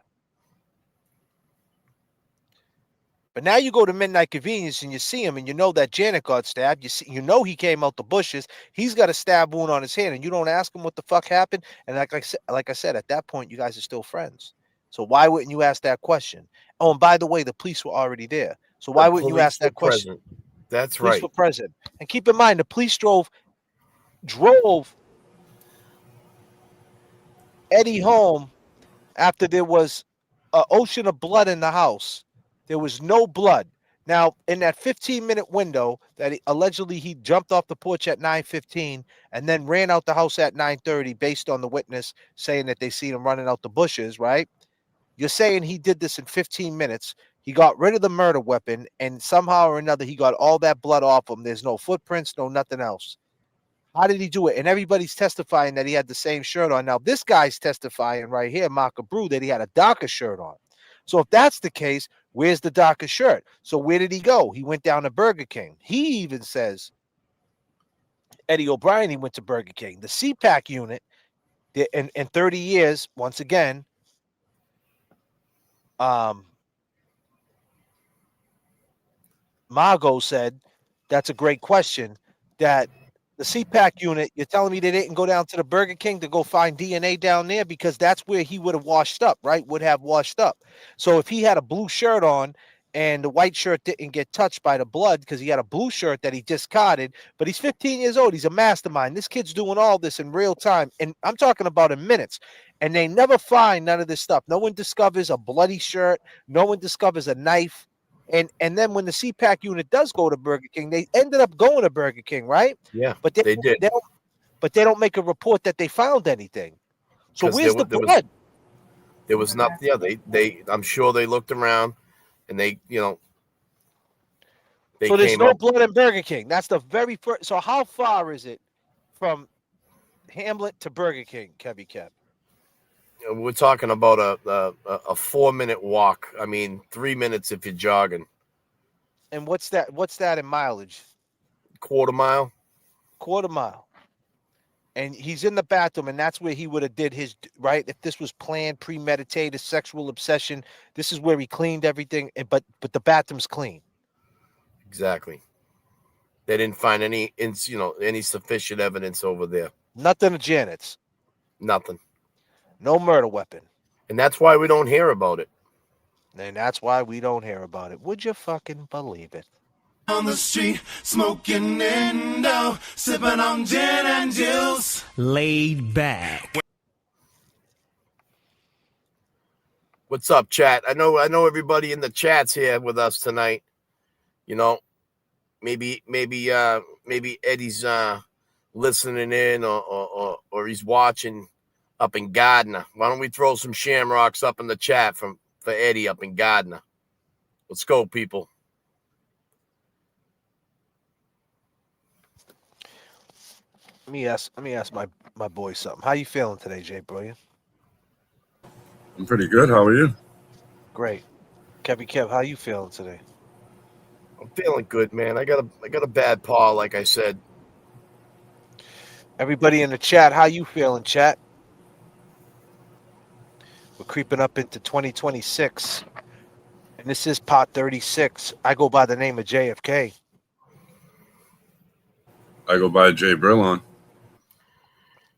But now you go to Midnight Convenience and you see him, and you know that Janet got stabbed. You know he came out the bushes. He's got a stab wound on his hand, and you don't ask him what the fuck happened. And like I said, at that point, you guys are still friends. So why wouldn't you ask that question? Oh, and by the way, the police were already there. So why wouldn't you ask that question? Present. That's Police right. were present. And keep in mind, the police drove Eddie home after there was an ocean of blood in the house. There was no blood. Now, in that 15-minute window that allegedly he jumped off the porch at 9:15 and then ran out the house at 9:30 based on the witness saying that they seen him running out the bushes, right? You're saying he did this in 15 minutes. He got rid of the murder weapon, and somehow or another he got all that blood off him. There's no footprints, no nothing else. How did he do it? And everybody's testifying that he had the same shirt on. Now, this guy's testifying right here, Mark Brew, that he had a darker shirt on. So if that's the case, where's the darker shirt? So where did he go? He went down to Burger King. He even says, Eddie O'Brien, he went to Burger King. The CPAC unit, in 30 years, once again, Margot said, that's a great question, that the CPAC unit, you're telling me they didn't go down to the Burger King to go find DNA down there, because that's where he would have washed up, right? Would have washed up. So if he had a blue shirt on and the white shirt didn't get touched by the blood because he had a blue shirt that he discarded, but he's 15 years old. He's a mastermind. This kid's doing all this in real time. And I'm talking about in minutes. And they never find none of this stuff. No one discovers a bloody shirt. No one discovers a knife. And then when the CPAC unit does go to Burger King, they ended up going to Burger King, right? Yeah, but they did. But they don't make a report that they found anything. So where's the blood? There was nothing. Yeah, they. I'm sure they looked around, and they, so there's no blood in Burger King. That's the very first. So how far is it from Hamlet to Burger King, Kevy Kev? We're talking about a 4-minute walk. I mean, 3 minutes if you're jogging. And what's that? What's that in mileage? Quarter mile. Quarter mile. And he's in the bathroom, and that's where he would have did his, right? If this was planned, premeditated, sexual obsession, this is where he cleaned everything. But the bathroom's clean. Exactly. They didn't find any sufficient evidence over there. Nothing of Janet's. Nothing. No murder weapon. And that's why we don't hear about it. And that's why we don't hear about it. Would you fucking believe it? On the street, smoking Indo, sipping on gin and juice. Laid back. What's up, chat? I know everybody in the chat's here with us tonight. You know, maybe Eddie's listening in or he's watching up in Gardner. Why don't we throw some shamrocks up in the chat for Eddie up in Gardner? Let's go, people. Let me ask my boy something. How you feeling today, Jay Brilliant? I'm pretty good. How are you? Great. Kevy Kev, how you feeling today? I'm feeling good, man. I got a bad paw, like I said. Everybody in the chat, how you feeling, chat? We're creeping up into 2026, and this is part 36. I go by the name of J.F.K. I go by Jay Brillon.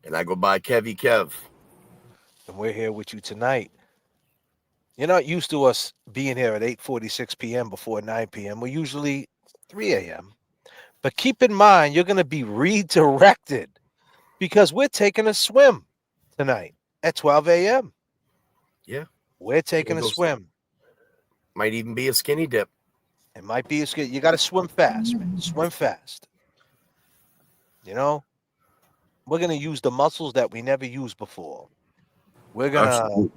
And I go by Kevy Kev. And we're here with you tonight. You're not used to us being here at 8:46 p.m. before 9 p.m. We're usually 3 a.m. But keep in mind, you're going to be redirected because we're taking a swim tonight at 12 a.m. Yeah. We're taking a swim. Might even be a skinny dip. It might be a skinny. You got to swim fast, man. Swim fast. You know, we're going to use the muscles that we never used before. We're going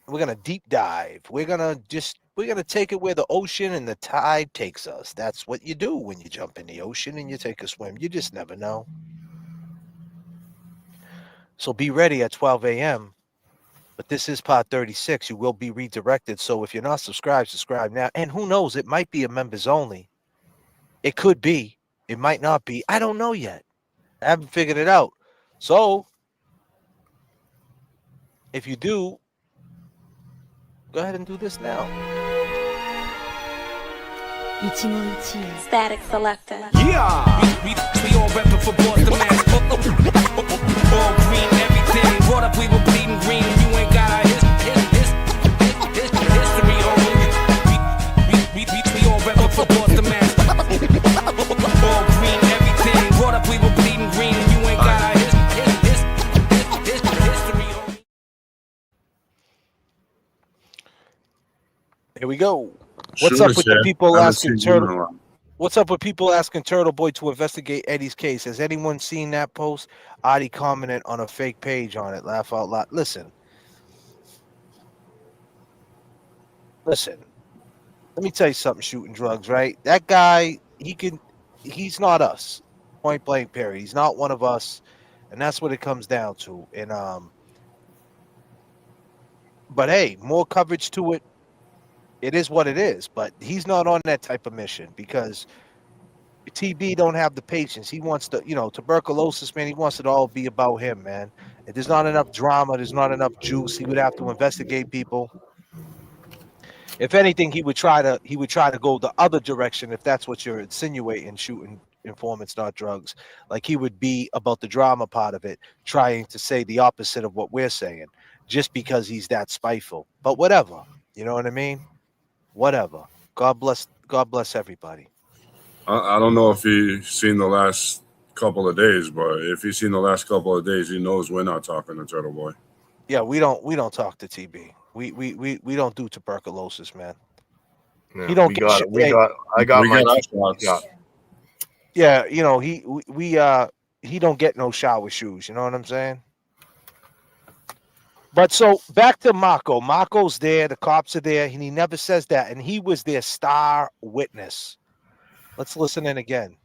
to deep dive. We're going to take it where the ocean and the tide takes us. That's what you do when you jump in the ocean and you take a swim. You just never know. So be ready at 12 a.m. But this is part 36. You will be redirected. So if you're not subscribed, subscribe now. And who knows, it might be a members only. It could be. It might not be. I don't know yet. I haven't figured it out. So if you do, go ahead and do this now. Static Selector. Yeah! We all reppin' for Boston, man. All green, everything. Brought up, we were bleeding green. You ain't got our history on you. We all reppin' for Boston, man. All green, everything. Brought up, we were bleeding green. You ain't got our history on you. Here we go. What's Shoot up us, with yeah. the people Haven't asking seen you in a Turtle? while. What's up with people asking Turtle Boy to investigate Eddie's case? Has anyone seen that post? Adi commented on a fake page on it. Laugh out loud. Listen. Let me tell you something, shooting drugs, right? That guy, he's not us. Point blank period. He's not one of us. And that's what it comes down to. And but hey, more coverage to it. It is what it is. But he's not on that type of mission because TB don't have the patience. He wants to, tuberculosis, man. He wants it all be about him, man. If there's not enough drama, there's not enough juice. He would have to investigate people. If anything, he would try to go the other direction. If that's what you're insinuating, shooting informants, not drugs. Like he would be about the drama part of it, trying to say the opposite of what we're saying, just because he's that spiteful. But whatever, you know what I mean? Whatever. God bless everybody. I don't know if he's seen the last couple of days, but if he's seen the last couple of days, he knows we're not talking to Turtle Boy. Yeah, we don't talk to TB. We don't do tuberculosis, man. Yeah, He don't we get got shit. it. We got my our shots. shots. Yeah, he don't get no shower shoes. You know what I'm saying? But so back to Mako. Mako's there. The cops are there, and he never says that. And he was their star witness. Let's listen in again.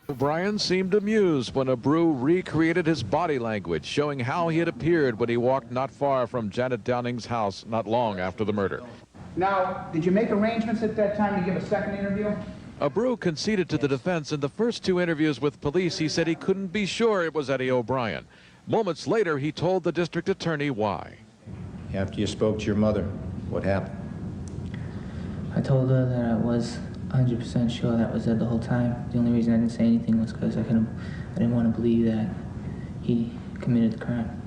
O'Brien seemed amused when Abreu recreated his body language, showing how he had appeared when he walked not far from Janet Downing's house not long after the murder. Now, did you make arrangements at that time to give a second interview? Abreu conceded to the defense in the first two interviews with police. He said he couldn't be sure it was Eddie O'Brien. Moments later, he told the district attorney why. After you spoke to your mother, what happened? I told her that I was 100% sure that was Ed the whole time. The only reason I didn't say anything was because I didn't want to believe that he committed the crime.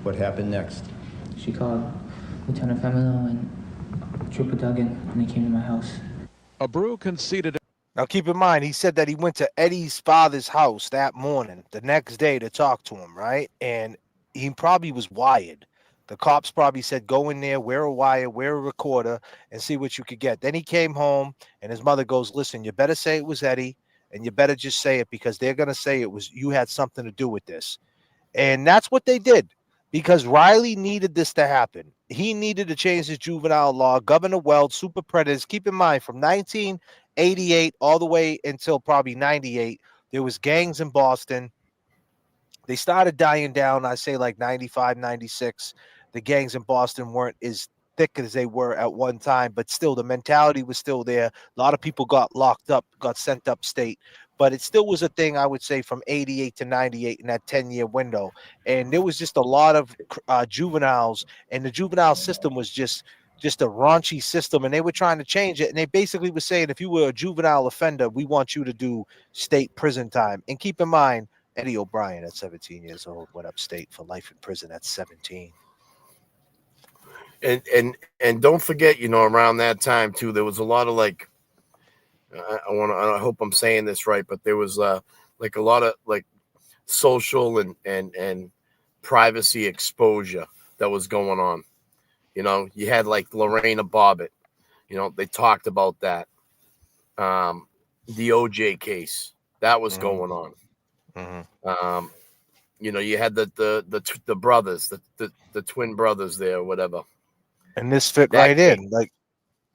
What happened next? She called Lieutenant Femino and Trooper Duggan, and they came to my house. Abreu conceded. Now, keep in mind, he said that he went to Eddie's father's house that morning, the next day, to talk to him, right? And he probably was wired. The cops probably said, go in there, wear a wire, wear a recorder, and see what you could get. Then he came home, and his mother goes, listen, you better say it was Eddie, and you better just say it because they're going to say it was you had something to do with this. And that's what they did because Riley needed this to happen. He needed to change his juvenile law. Governor Weld, super predators. Keep in mind, from 1988 all the way until probably 98, there was gangs in Boston. They started dying down, I say like 95, 96. The gangs in Boston weren't as thick as they were at one time, but still the mentality was still there. A lot of people got locked up, got sent upstate, but it still was a thing, I would say, from 88 to 98 in that 10-year window. And there was just a lot of juveniles, and the juvenile system was just a raunchy system, and they were trying to change it. And they basically were saying, if you were a juvenile offender, we want you to do state prison time. And keep in mind, Eddie O'Brien at 17 years old went upstate for life in prison at 17. And don't forget, around that time too, there was a lot of like, I hope I'm saying this right, but there was like a lot of like social and privacy exposure that was going on. You had like Lorena Bobbitt, they talked about that. The OJ case that was going on. Mm-hmm. You had the brothers, the twin brothers there, or whatever. And this fit That right case- in. Like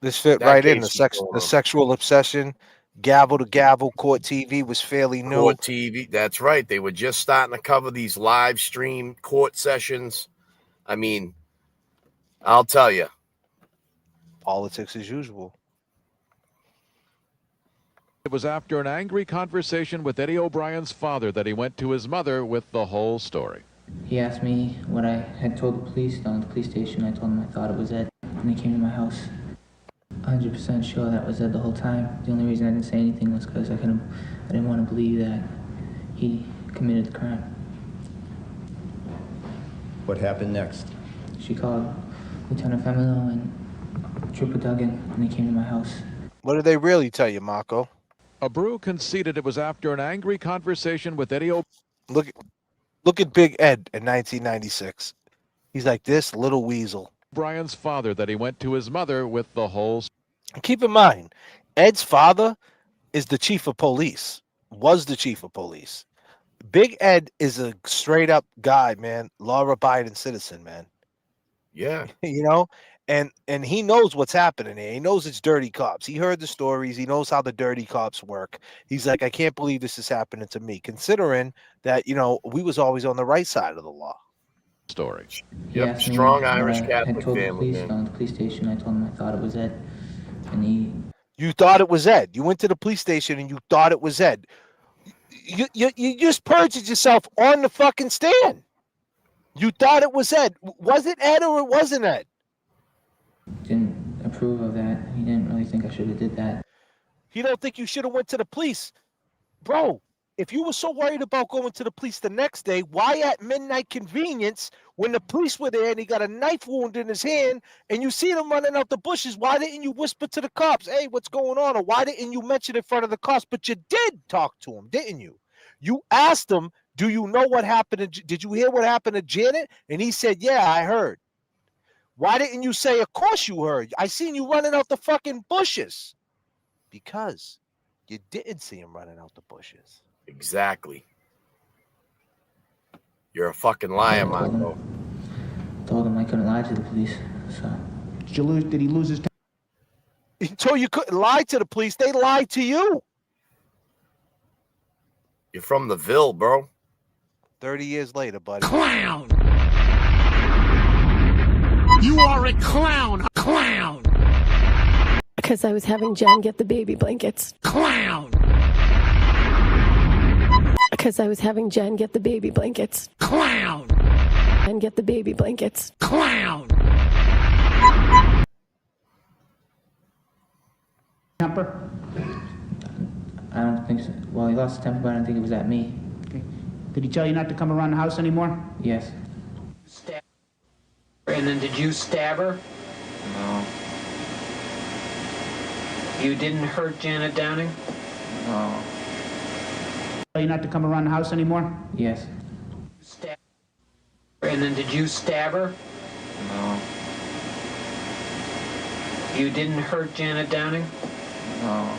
this fit that right in. case The was going on. sexual obsession, gavel to gavel, court TV was fairly new. Court TV, that's right. They were just starting to cover these live stream court sessions. I mean, I'll tell you. Politics as usual. It was after an angry conversation with Eddie O'Brien's father that he went to his mother with the whole story. He asked me what I had told the police down at the police station. I told him I thought it was Ed, and they came to my house. 100% sure that was Ed the whole time. The only reason I didn't say anything was because I didn't want to believe that he committed the crime. What happened next? She called Lieutenant Femino and Trooper Duggan, and they came to my house. What did they really tell you, Marco? Abreu conceded it was after an angry conversation with Eddie Look at Big Ed in 1996. He's like this little weasel. O'Brien's father that he went to his mother with the whole. Keep in mind, Ed's father is the chief of police, was the chief of police. Big Ed is a straight up guy, man. Law-abiding citizen, man. Yeah. You know, and he knows what's happening here. He knows it's dirty cops. He heard the stories. He knows how the dirty cops work. He's like, I can't believe this is happening to me, considering that, you know, we was always on the right side of the law. Story. Yep, strong Irish I Catholic had told the family, police, man. on the police station, I told him I thought it was Ed. And You thought it was Ed. You went to the police station and you thought it was Ed. You just perjured yourself on the fucking stand. You thought it was Ed. Was it Ed or it wasn't Ed? didn't approve of that. He didn't really think I should have did that. You don't think you should have went to the police? Bro, if you were so worried about going to the police the next day, why at midnight convenience when the police were there and he got a knife wound in his hand and you see him running out the bushes, why didn't you whisper to the cops, hey, what's going on? Or why didn't you mention in front of the cops? But you did talk to him, didn't you? You asked him, do you know what happened? Did you hear what happened to Janet? And he said, yeah, I heard. Why didn't you say, of course you heard? I seen you running out the fucking bushes. Because you didn't see him running out the bushes. Exactly. You're a fucking liar, Marco. Told him I couldn't lie to the police. So did he lose his temper? He told you couldn't lie to the police. They lied to you. You're from the Ville, bro. 30 years later, buddy. Clown! You are a clown! A clown! Because I was having Jen get the baby blankets. Clown! Because I was having Jen get the baby blankets. Clown! And get the baby blankets. Clown! temper? I don't think so. Well, he lost his temper, but I don't think it was at me. Okay. Did he tell you not to come around the house anymore? Yes. Stab her, and then did you stab her? No. You didn't hurt Janet Downing? No. Tell you not to come around the house anymore? Yes. Stab her, and then did you stab her? No. You didn't hurt Janet Downing? No.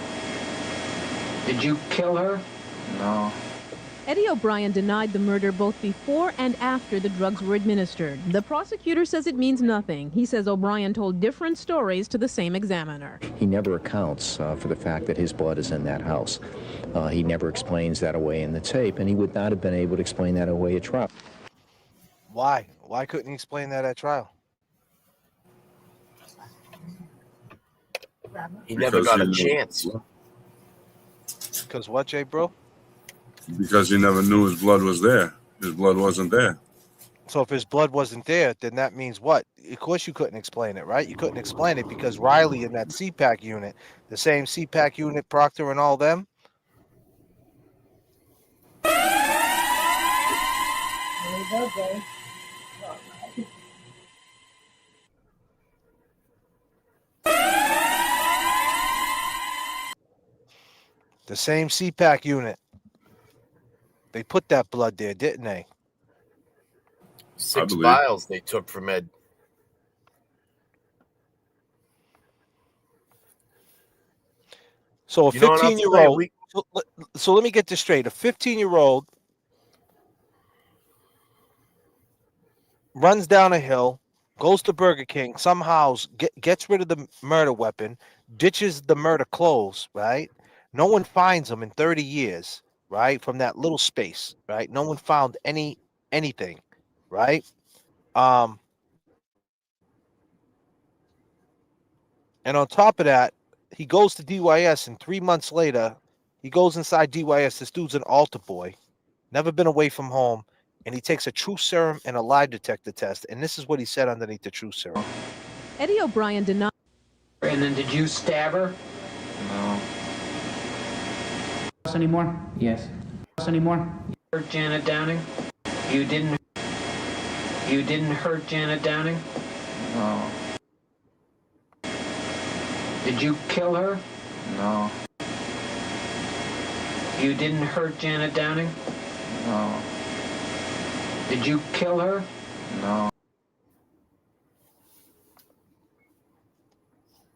Did you kill her? No. Eddie O'Brien denied the murder both before and after the drugs were administered. The prosecutor says it means nothing. He says O'Brien told different stories to the same examiner. He never accounts for the fact that his blood is in that house. He never explains that away in the tape, and he would not have been able to explain that away at trial. Why? Why couldn't he explain that at trial? He never got a chance. Because what, Jay, bro? Because he never knew his blood was there. His blood wasn't there. So if his blood wasn't there, then that means what? Of course you couldn't explain it, right? You couldn't explain it because Riley in that CPAC unit, the same CPAC unit, Proctor and all them. There you go, Jay. The same CPAC unit. They put that blood there, didn't they? 6 vials they took from Ed. So a You know what I'll 15-year-old. tell you, So let me get this straight. A 15-year-old runs down a hill, goes to Burger King, somehow gets rid of the murder weapon, ditches the murder clothes, right? No one finds him in 30 years, right? From that little space, right? No one found anything, right? And on top of that, he goes to DYS, and 3 months later, he goes inside DYS. This dude's an altar boy, never been away from home, and he takes a truth serum and a lie detector test. And this is what he said underneath the truth serum. Eddie O'Brien denied. And then did you stab her? No. Anymore? Yes. Anymore? Hurt Janet Downing? You didn't hurt Janet Downing? No. Did you kill her? No. You didn't hurt Janet Downing? No. Did you kill her? No.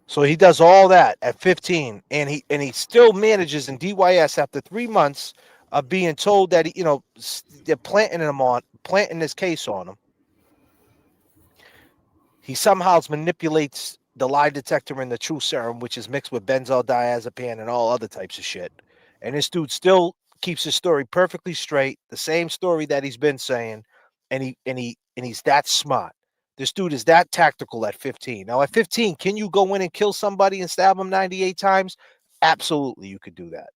So he does all that at 15, and he still manages in DYS after 3 months of being told that they're planting this case on him. He somehow manipulates the lie detector and the truth serum, which is mixed with benzodiazepam and all other types of shit. And this dude still keeps his story perfectly straight, the same story that he's been saying, and he's that smart. This dude is that tactical at 15. Now, at 15, can you go in and kill somebody and stab him 98 times? Absolutely, you could do that.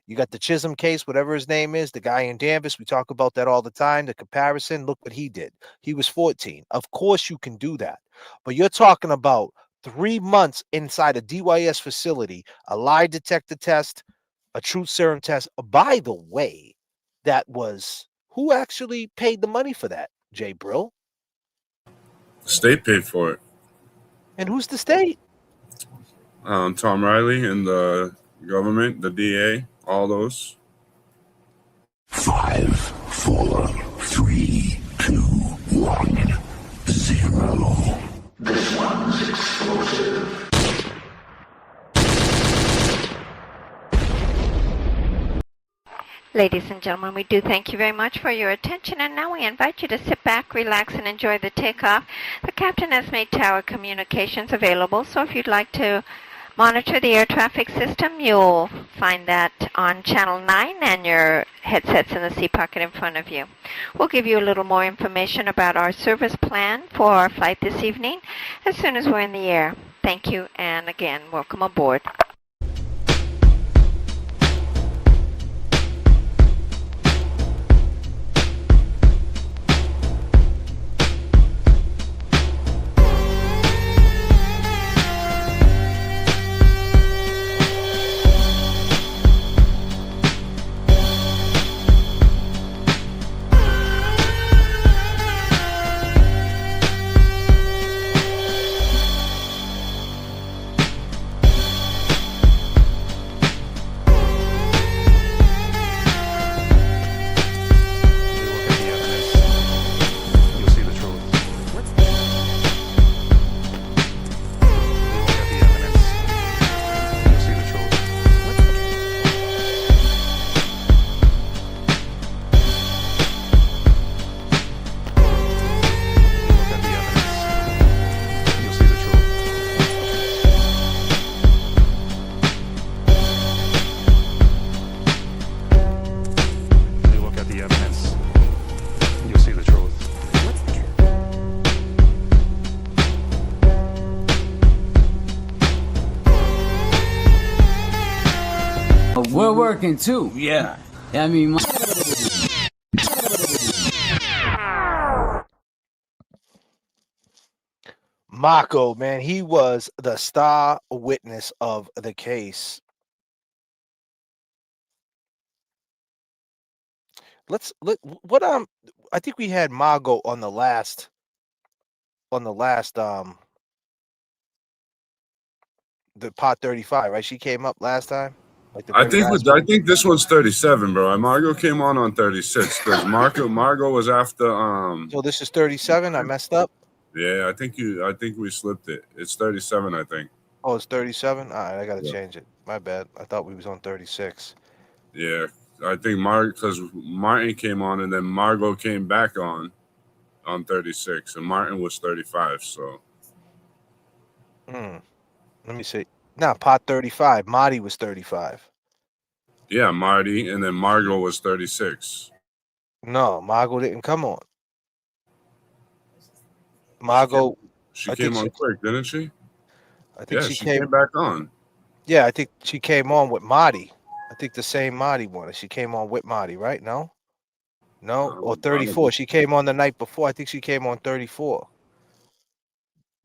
You got the Chisholm case, whatever his name is, the guy in Danvers. We talk about that all the time. The comparison, look what he did. He was 14. Of course, you can do that. But you're talking about 3 months inside a DYS facility, a lie detector test, a truth serum test. By the way, that was who actually paid the money for that, Jay Brill? The state paid for it. And who's the state? Tom Riley and the government, the DA, all those. 5, 4, 3, 2, 1, 0. This one's explosive. Ladies and gentlemen, we do thank you very much for your attention, and now we invite you to sit back, relax, and enjoy the takeoff. The captain has made tower communications available, so if you'd like to monitor the air traffic system, you'll find that on Channel 9 and your headsets in the seat pocket in front of you. We'll give you a little more information about our service plan for our flight this evening as soon as we're in the air. Thank you, and again, welcome aboard. We're working too, yeah. I mean, Mako, man, he was the star witness of the case. I think we had Margot on the last the part 35, right? She came up last time. Like I think this one's 37, bro. Margot came on 36 because Margot was after So this is 37. I messed up. Yeah, I think we slipped it. It's 37, I think. Oh, it's 37. All right, I gotta change it. My bad. I thought we was on 36. Yeah, I think because Martin came on and then Margot came back on 36, and Martin was 35. So. Let me see. Now, pot 35. Marty was 35. Yeah, Marty, and then Margot was 36. No, Margot didn't come on. Margot. She came on quick, didn't she? I think she came back on. Yeah, I think she came on with Marty. I think the same Marty one. She came on with Marty, right? No? Or 34. She came on the night before. I think she came on 34.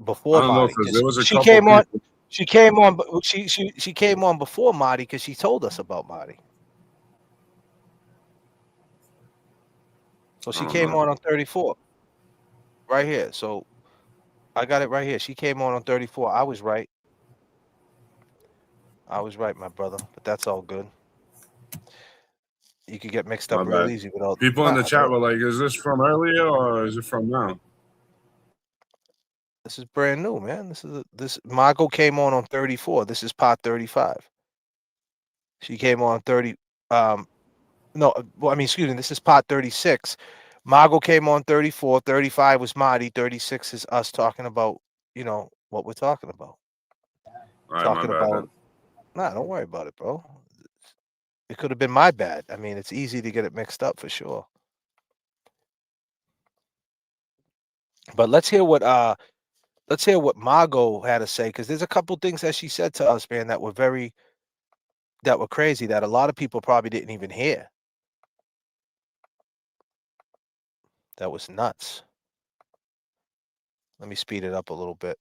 before I don't know Marty. because there was a She couple came on. people. She came on. She came on before Marty because she told us about Marty. So she came on 34, right here. So I got it right here. She came on 34. I was right. I was right, my brother. But that's all good. You could get mixed My up real bad. easy without. People in the Nah, chat bro. were like, "Is this from earlier or is it from now?" This is brand new, man. This Margot came on 34. This is part 35. She came on 30. No, well, I mean, excuse me. This is part 36. Margot came on 34. 35 was Marty. 36 is us talking about, what we're talking about. All right, my Talking bad about. then. Nah, don't worry about it, bro. It could have been my bad. I mean, it's easy to get it mixed up for sure. But let's hear what Margot had to say, because there's a couple things that she said to us, man, that were crazy, that a lot of people probably didn't even hear. That was nuts. Let me speed it up a little bit.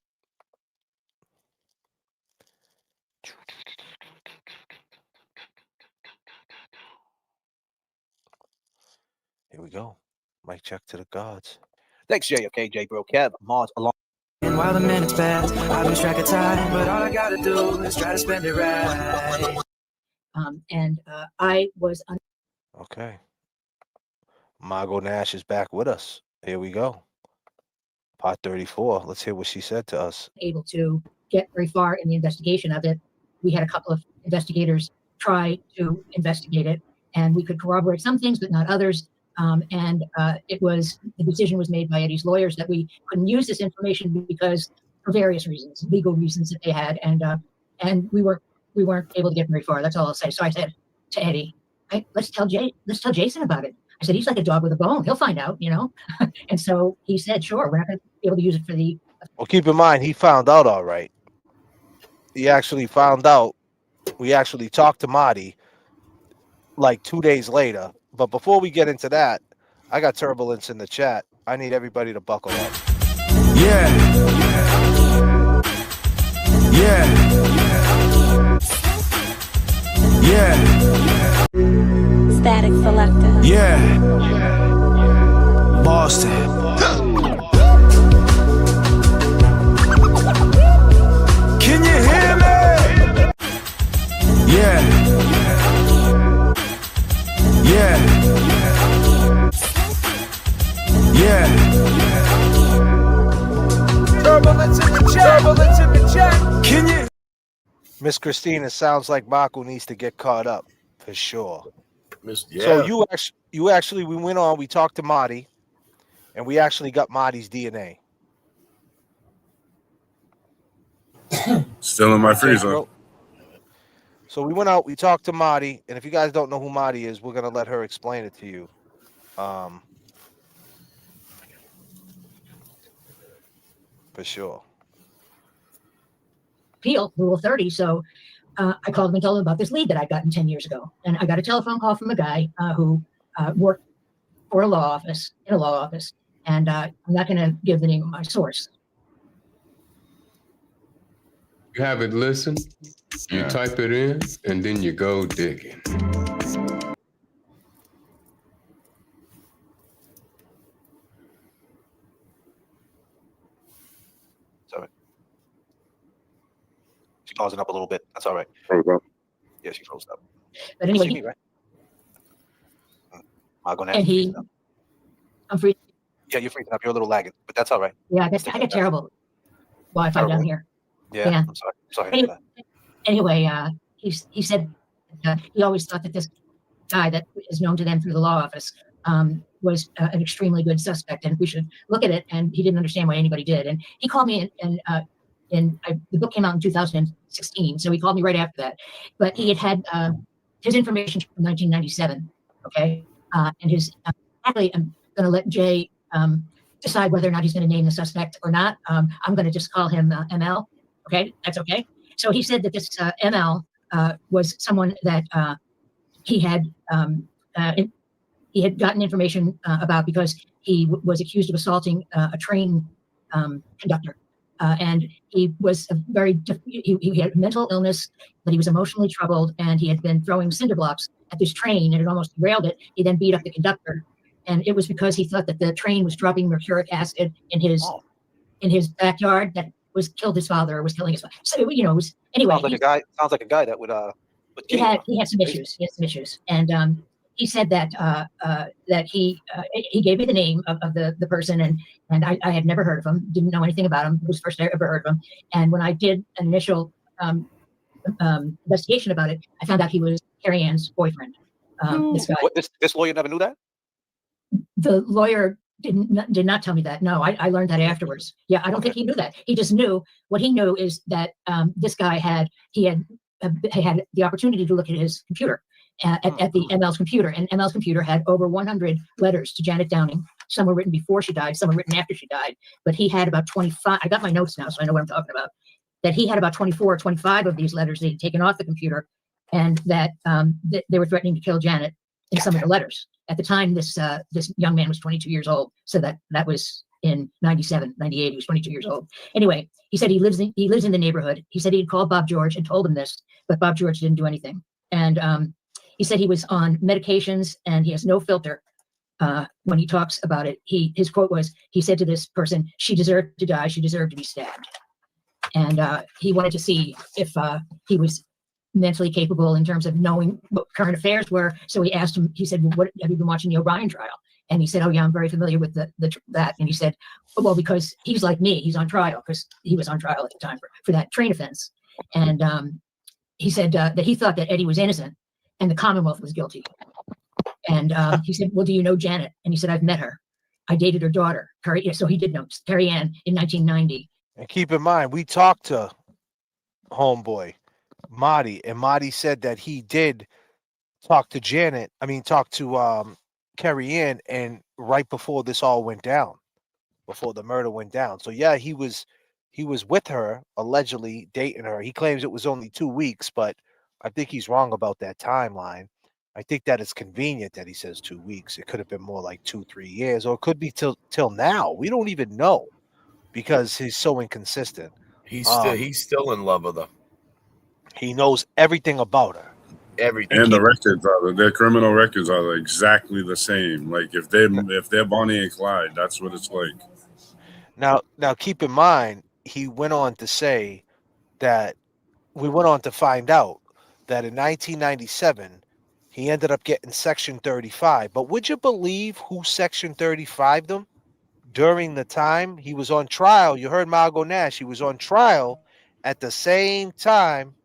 Here we go. Mic check to the gods. Thanks, J.F.K, J. Bro, Kev, Mars, along. And while the minutes pass, I lose track of time, but all I gotta do is try to spend it right. I was Okay. Margot Nash is back with us. Here we go. Part 34. Let's hear what she said to us. able to get very far in the investigation of it. We had a couple of investigators try to investigate it, and we could corroborate some things, but not others. The decision was made by Eddie's lawyers that we couldn't use this information because, for various reasons, legal reasons that they had, and we weren't able to get very far. That's all I'll say. So I said to Eddie, let's tell Jason about it. I said, he's like a dog with a bone. He'll find out, And so he said, sure, we're not going to be able to use it for the. Well, keep in mind, he found out all right. He actually found out. We actually talked to Marty like 2 days later. But before we get into that, I got turbulence in the chat. I need everybody to buckle up. Yeah. Static selector. Yeah. Boston. Can you hear me? Yeah. Turbulence in the chat. Turbulence in the chat. Can you? Miss Christina, sounds like Marco needs to get caught up for sure. Yeah. So you actually, we went on, we talked to Marty, and we actually got Marty's DNA. Still in my freezer. So we went out, we talked to Marty, and if you guys don't know who Marty is, we're gonna let her explain it to you. For sure. Appeal Rule 30. So I called him and told him about this lead that I'd gotten 10 years ago, and I got a telephone call from a guy who worked for in a law office, and I'm not going to give the name of my source. You have it listen, you type it in, and then you go digging. Sorry. She's pausing up a little bit. That's all right. Yeah, she froze up. But anyway, you see me, right? I'll go and I'm free. Yeah, you're freezing up. You're a little lagging, but that's all right. Yeah, I got terrible Wi-Fi down here. Yeah. I'm sorry. Anyway, he said he always thought that this guy that is known to them through the law office was an extremely good suspect, and we should look at it. And he didn't understand why anybody did. And he called me, and the book came out in 2016, so he called me right after that. But he had his information from 1997. Okay, and his actually, I'm going to let Jay decide whether or not he's going to name the suspect or not. I'm going to just call him ML. Okay, that's okay. So he said that this ML was someone that he had gotten information about because he was accused of assaulting a train conductor and he was he had mental illness, but he was emotionally troubled, and he had been throwing cinder blocks at this train, and it almost derailed it. He then beat up the conductor, and it was because he thought that the train was dropping mercuric acid in his backyard that was killed his father or was killing his father. So it was anyway. Sounds like a guy that would He had some issues. He had some issues, and he said that that he gave me the name of the person, and I had never heard of him, didn't know anything about him. It was the first I ever heard of him. And when I did an initial investigation about it, I found out he was Carrie Ann's boyfriend. This guy. This lawyer never knew that? The lawyer did not tell me that. No, I learned that afterwards. Yeah, I don't think he knew that. He just knew what he knew is that this guy had the opportunity to look at his computer at the ML's computer, and ML's computer had over 100 letters to Janet Downing. Some were written before she died, some were written after she died, but he had about 25. I got my notes now, so I know what I'm talking about. That he had about 24 or 25 of these letters that he'd taken off the computer, and that they were threatening to kill Janet in some of the letters. At the time, this young man was 22 years old, so that was in 97, 98. He was 22 years old. Anyway, he said he lives in the neighborhood. He said he had called Bob George and told him this, but Bob George didn't do anything. And he said he was on medications and he has no filter when he talks about it. His quote was, he said to this person, "She deserved to die. She deserved to be stabbed." And he wanted to see if he was mentally capable in terms of knowing what current affairs were. So he asked him, he said, "Well, what have you been watching the O'Brien trial?" And he said, "Oh yeah, I'm very familiar with that." And he said, "Well, because he's like me, he's on trial," because he was on trial at the time for that train offense. And he said that he thought that Eddie was innocent and the Commonwealth was guilty. And he said, "Well, do you know Janet?" And he said, "I've met her. I dated her daughter." So he did know Carrie Ann in 1990. And keep in mind, we talked to homeboy Marty, and Marty said that he did talk to Carrie Ann, and right before this all went down, before the murder went down. So yeah, he was with her, allegedly dating her. He claims it was only 2 weeks, but I think he's wrong about that timeline. I think that it's convenient that he says 2 weeks. It could have been more like 2-3 years, or it could be till now. We don't even know because he's so inconsistent. He's still in love with her. He knows everything about her. Everything. And the records their criminal records are exactly the same. Like if they're Bonnie and Clyde, that's what it's like. Now keep in mind, he went on to say that we went on to find out that in 1997 he ended up getting Section 35. But would you believe who Section 35'd him during the time he was on trial? You heard Margot Nash. He was on trial at the same time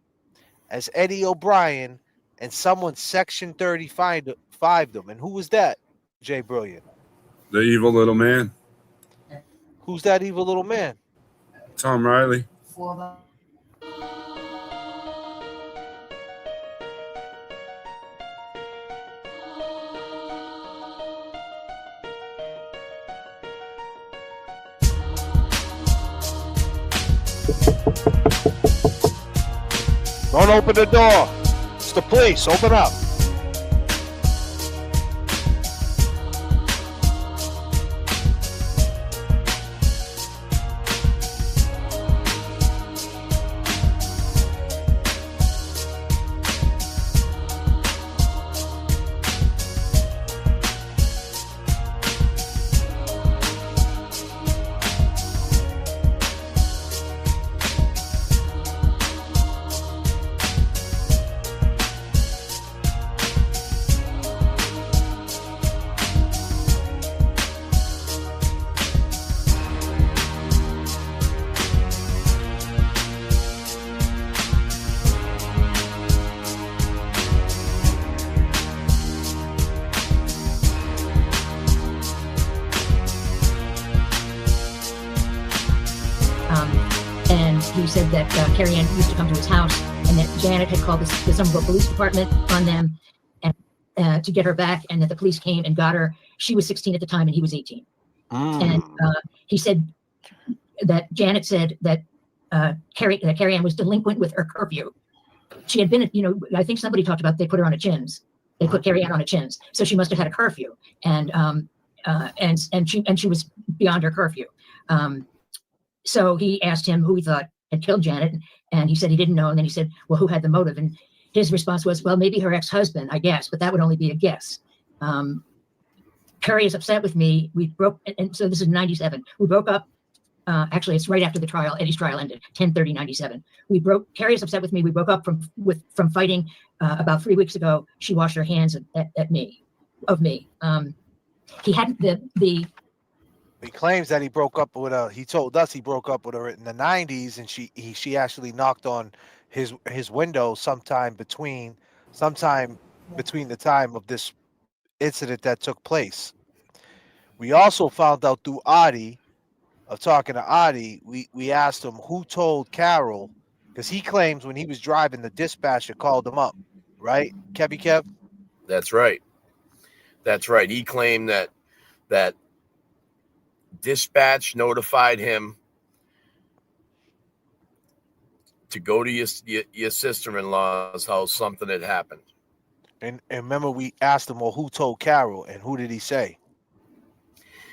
as Eddie O'Brien, and someone Section 35'd him. And who was that, Jay Brilliant? The evil little man. Who's that evil little man? Tom Riley. Don't open the door. It's the police. Open up. And he said that Carrie Ann used to come to his house, and that Janet had called the Somerville Police Department on them and to get her back, and that the police came and got her. She was 16 at the time, and he was 18. And he said that Janet said that Carrie Ann was delinquent with her curfew. She had been, I think somebody talked about they put her on a chins. They put Carrie Ann on a chins, so she must have had a curfew, and she was beyond her curfew. So he asked him who he thought had killed Janet, and he said he didn't know. And then he said, well, who had the motive? And his response was, well, maybe her ex-husband, I guess, but that would only be a guess. Curry is upset with me. We broke, and so this is 97. We broke up. Actually, it's right after the trial. Eddie's trial ended, 10/30/97. Carrie is upset with me. We broke up from fighting about 3 weeks ago. She washed her hands at me, of me. He hadn't the. He claims that he broke up with her. He told us he broke up with her in the 90s, and she actually knocked on his window sometime between the time of this incident that took place. We also found out through Adi, of talking to Adi, we asked him who told Carol, because he claims when he was driving, the dispatcher called him up, right, Kevy Kev? That's right. That's right. He claimed that dispatch notified him to go to your sister-in-law's house. Something had happened. And remember, we asked him, well, who told Carol, and who did he say?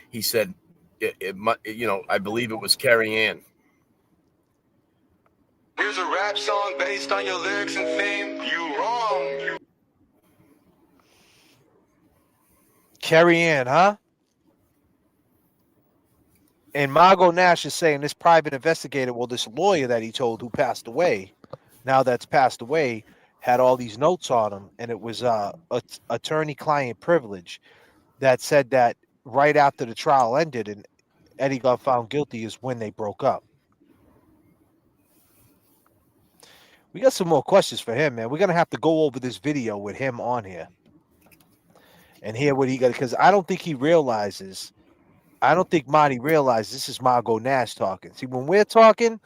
He said, I believe it was Carrie Ann. Here's a rap song based on your lyrics and fame. You wrong. Carrie Ann, huh? And Margot Nash is saying this private investigator, well, this lawyer that he told who passed away, now that's passed away, had all these notes on him, and it was attorney-client privilege that said that right after the trial ended and Eddie got found guilty is when they broke up. We got some more questions for him, man. We're going to have to go over this video with him on here and hear what he got, because I don't think Marty realizes this is Margot Nash talking. See, when we're talking,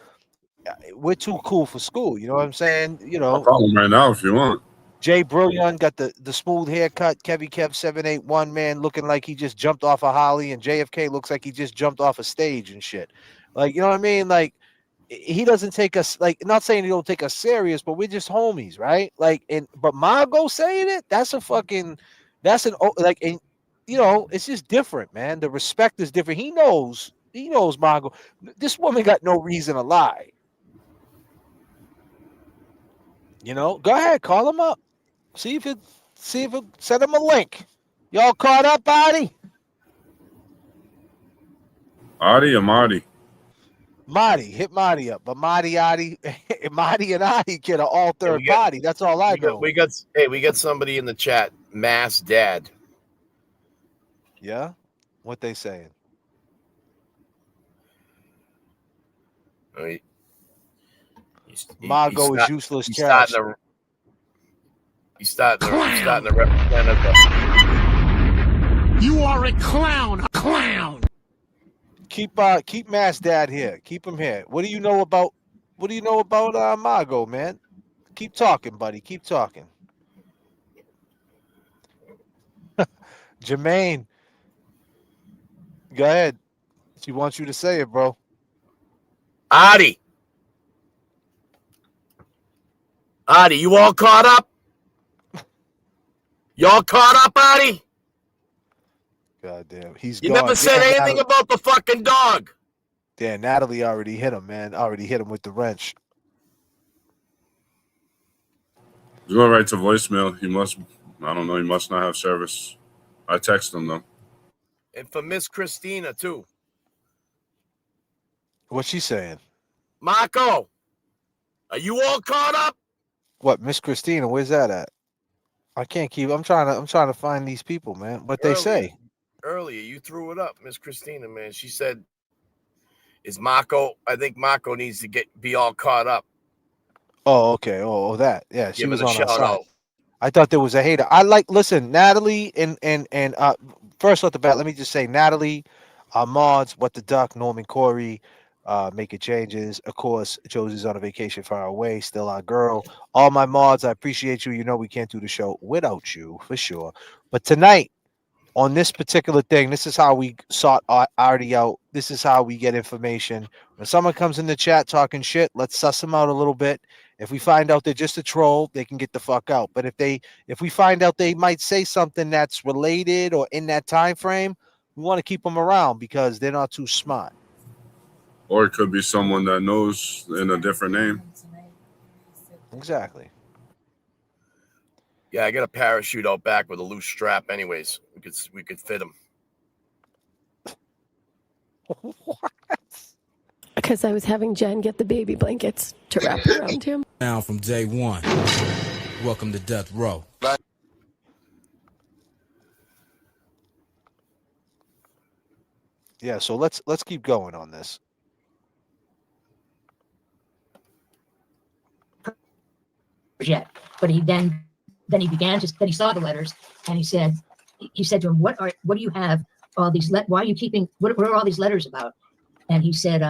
we're too cool for school. You know what I'm saying? You know, I'll call him right now if you want. Jay Brilliant got the smooth haircut. Kevy Kev 781, man, looking like he just jumped off a Holly, and J.F.K. looks like he just jumped off a stage and shit. Like, you know what I mean? Like, he doesn't take us, like, not saying he don't take us serious, but we're just homies, right? Like, but Margot saying it, it's just different, man. The respect is different. He knows Margot. This woman got no reason to lie. You know, go ahead, call him up. See if it send him a link. Y'all caught up, Adi? Adi or Marty? Marty, hit Marty up. But Marty and Adi get an all third party. That's all I know. We got somebody in the chat, Mass Dad. Yeah? What they saying? Margot is useless cash. He's starting to represent it. You are a clown. A clown. Keep Mass Dad here. Keep him here. What do you know about Margot, man? Keep talking, buddy. Keep talking. Jermaine, go ahead. She wants you to say it, bro. Adi, you all caught up? Y'all caught up, Adi? God damn, he's You gone. never said anything about the fucking dog. Yeah, Natalie already hit him, man. Already hit him with the wrench. He's going right to voicemail. He must not have service. I text him, though. And for Miss Christina, too. What's she saying? Marco, are you all caught up? What, Miss Christina? Where's that at? I can't keep. I'm trying to find these people, man. What they say? Earlier, you threw it up, Miss Christina, man. She said, "Is Marco? I think Marco needs to be all caught up." Oh, okay. Oh, that. Yeah, she was on our side. Out. I thought there was a hater. Listen, Natalie and first off the bat, let me just say, Natalie, mods, What the Duck, Norman Corey, Making Changes. Of course, Josie's on a vacation far away, still our girl. All my mods, I appreciate you. You know we can't do the show without you, for sure. But tonight, on this particular thing, this is how we sought Artie out. This is how we get information. When someone comes in the chat talking shit, let's suss them out a little bit. If we find out they're just a troll, they can get the fuck out. But if we find out they might say something that's related or in that time frame, we want to keep them around because they're not too smart. Or it could be someone that knows in a different name. Exactly. Yeah, I got a parachute out back with a loose strap. Anyways, we could fit him. Because I was having Jen get the baby blankets to wrap around him. Down from day one. Welcome to death row. Yeah, so let's keep going on this. Yet, but he then he began to then he saw the letters and he said to him, what do you have all these why are you keeping what are all these letters about? And he said,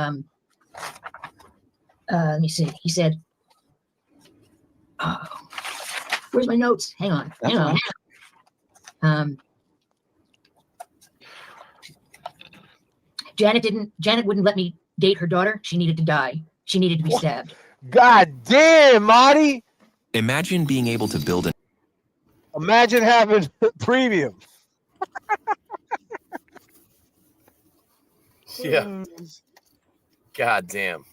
let me see. He said, oh, where's my notes? Hang on. Janet wouldn't let me date her daughter. She needed to die. She needed to be stabbed. God damn, Marty. Imagine being able to build Imagine having premium. Yeah. God damn.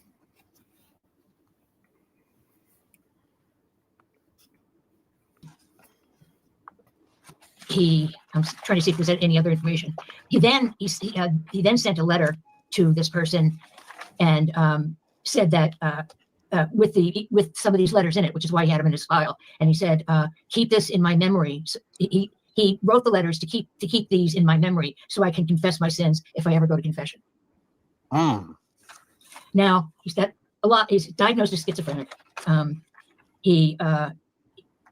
I'm trying to see if there's any other information. He then sent a letter to this person and said that with some of these letters in it, which is why he had them in his file. And he said, keep this in my memory. So he wrote the letters to keep these in my memory so I can confess my sins if I ever go to confession. Now he's got a lot. He's diagnosed as schizophrenic.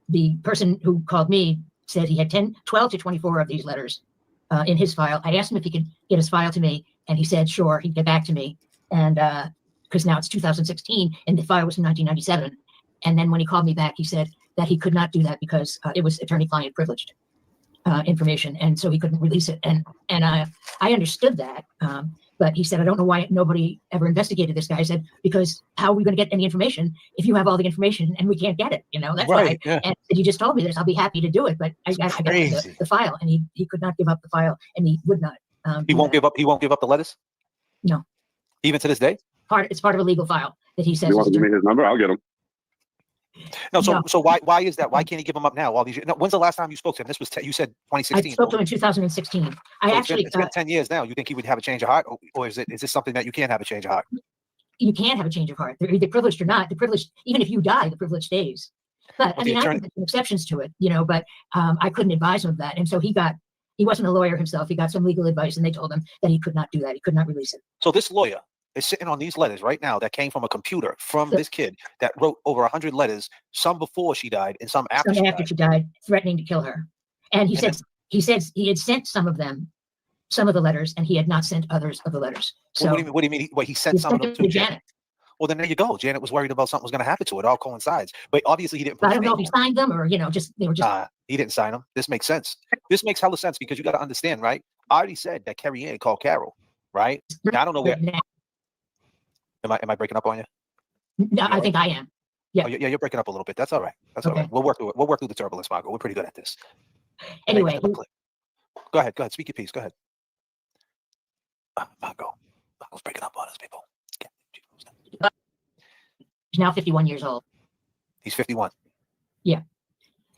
The person who called me said he had 12 to 24 of these letters in his file. I asked him if he could get his file to me, and he said, sure, he'd get back to me. And because now it's 2016, and the file was from 1997. And then when he called me back, he said that he could not do that because it was attorney-client privileged information, and so he couldn't release it. And I understood that, but he said, I don't know why nobody ever investigated this guy. I said, because how are we going to get any information if you have all the information and we can't get it? That's right, why. yeah. And he just told me this. I'll be happy to do it, but I got the file, and he could not give up the file, and he would not. He won't give up. He won't give up the letters. No, even to this day. It's part of a legal file that he says. You want to give me his number? I'll get him. No, so why is that? Why can't he give him up now? All these years? No, when's the last time you spoke to him? This was you said 2016. I spoke to him in 2016. It's been 10 years now. You think he would have a change of heart, or is this something that you can't have a change of heart? You can't have a change of heart. They're either privileged or not. The privilege, even if you die, the privilege stays. But I mean, I think there's some exceptions to it, But I couldn't advise him of that, and so he wasn't a lawyer himself. He got some legal advice, and they told him that he could not do that. He could not release it. So this lawyer is sitting on these letters right now that came from a computer from this kid that wrote over 100 letters, some before she died and some after she died, threatening to kill her. And he said he had sent some of the letters, and he had not sent others of the letters. So what do you mean? He sent some of them to Janet. Well, then there you go. Janet was worried about something was going to happen to it. It all coincides. But obviously he didn't. I don't know if he signed them or, just they were just. He didn't sign them. This makes sense. This makes hella sense because you got to understand, right? I already said that Carrie Ann called Carol, right? Now I don't know where. Am I breaking up on you? No, I think I am. Yeah. Oh, yeah, you're breaking up a little bit. That's all right. That's all right. We'll work through it. We'll work through the turbulence, Margot. We're pretty good at this. Anyway. Go ahead. Speak your piece. Go ahead. Margot's breaking up on us, people. He's now 51 years old. He's 51. Yeah.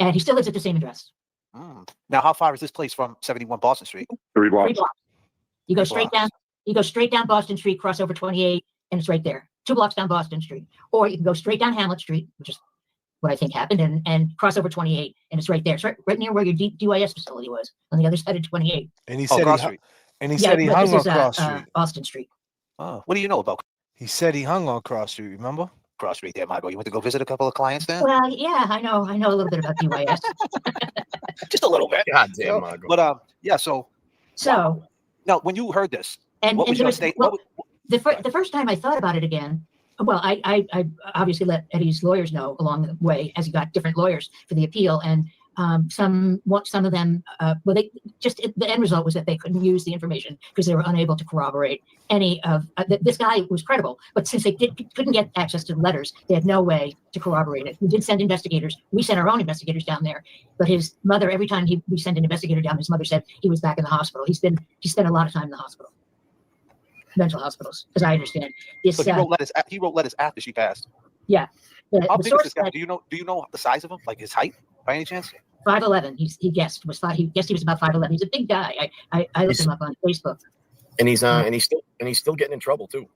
And he still lives at the same address. Now, how far is this place from 71 Boston Street? 3 blocks. 3 blocks. You go straight down. You go straight down Boston Street, cross over 28, and it's right there. 2 blocks down Boston Street. Or you can go straight down Hamlet Street, which is what I think happened, and cross over 28, and it's right there. It's right near where your DYS facility was, on the other side of 28. And he said he hung on Cross Street. Austin Street. Oh, what do you know about? He said he hung on Cross Street. Remember? Cross Street there, Margot. You went to go visit a couple of clients there? Well, yeah, I know a little bit about DYS. Just a little bit. God damn, Margot. But yeah, so now when you heard this, what was your state? The first time I thought about it again, well, I obviously let Eddie's lawyers know along the way as he got different lawyers for the appeal, and some of them, the end result was that they couldn't use the information because they were unable to corroborate any of this guy was credible, but since they couldn't get access to the letters, they had no way to corroborate it. We did send investigators. We sent our own investigators down there, but his mother, every time we sent an investigator down, his mother said he was back in the hospital. He spent a lot of time in the hospital. mental hospitals, as I understand. This, So he wrote letters. He wrote letters after she passed. Yeah. How The big is source this guy? said Do you know the size of him? Like his height, by any chance? 5'11". He guessed he guessed he was about 5'11". He's a big guy. I looked him up on Facebook. And he's still getting in trouble too.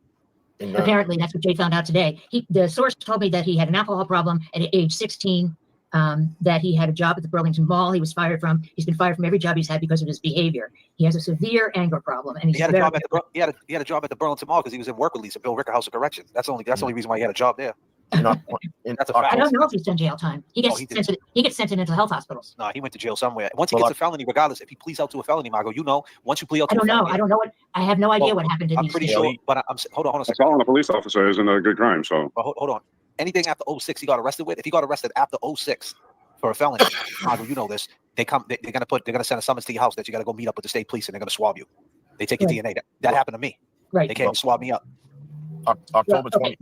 And, apparently, that's what Jay found out today. The source told me that he had an alcohol problem at age 16. That he had a job at the Burlington Mall. He was fired from. He's been fired from every job he's had because of his behavior. He has a severe anger problem, and he had a job at the Burlington Mall because he was in work release at Bill Ricker House of Corrections. That's the only reason why he had a job there. That's a fact. I don't know if he's done jail time. He gets sent to mental health hospitals. No, he went to jail somewhere. Once he gets a felony, regardless, if he pleads out to a felony, Margo, once you plead out to a felony. I don't know what. I have no idea what happened to these. I'm pretty sure, but hold on a second. Assaulting a police officer isn't a good crime, so. Hold on. Anything after 06 he got arrested with, if he got arrested after 06 for a felony, Margo, you know this, they're gonna send a summons to your house that you gotta go meet up with the state police and they're gonna swab you. They take your DNA. That happened to me. Right. They came and swab me up. October 20.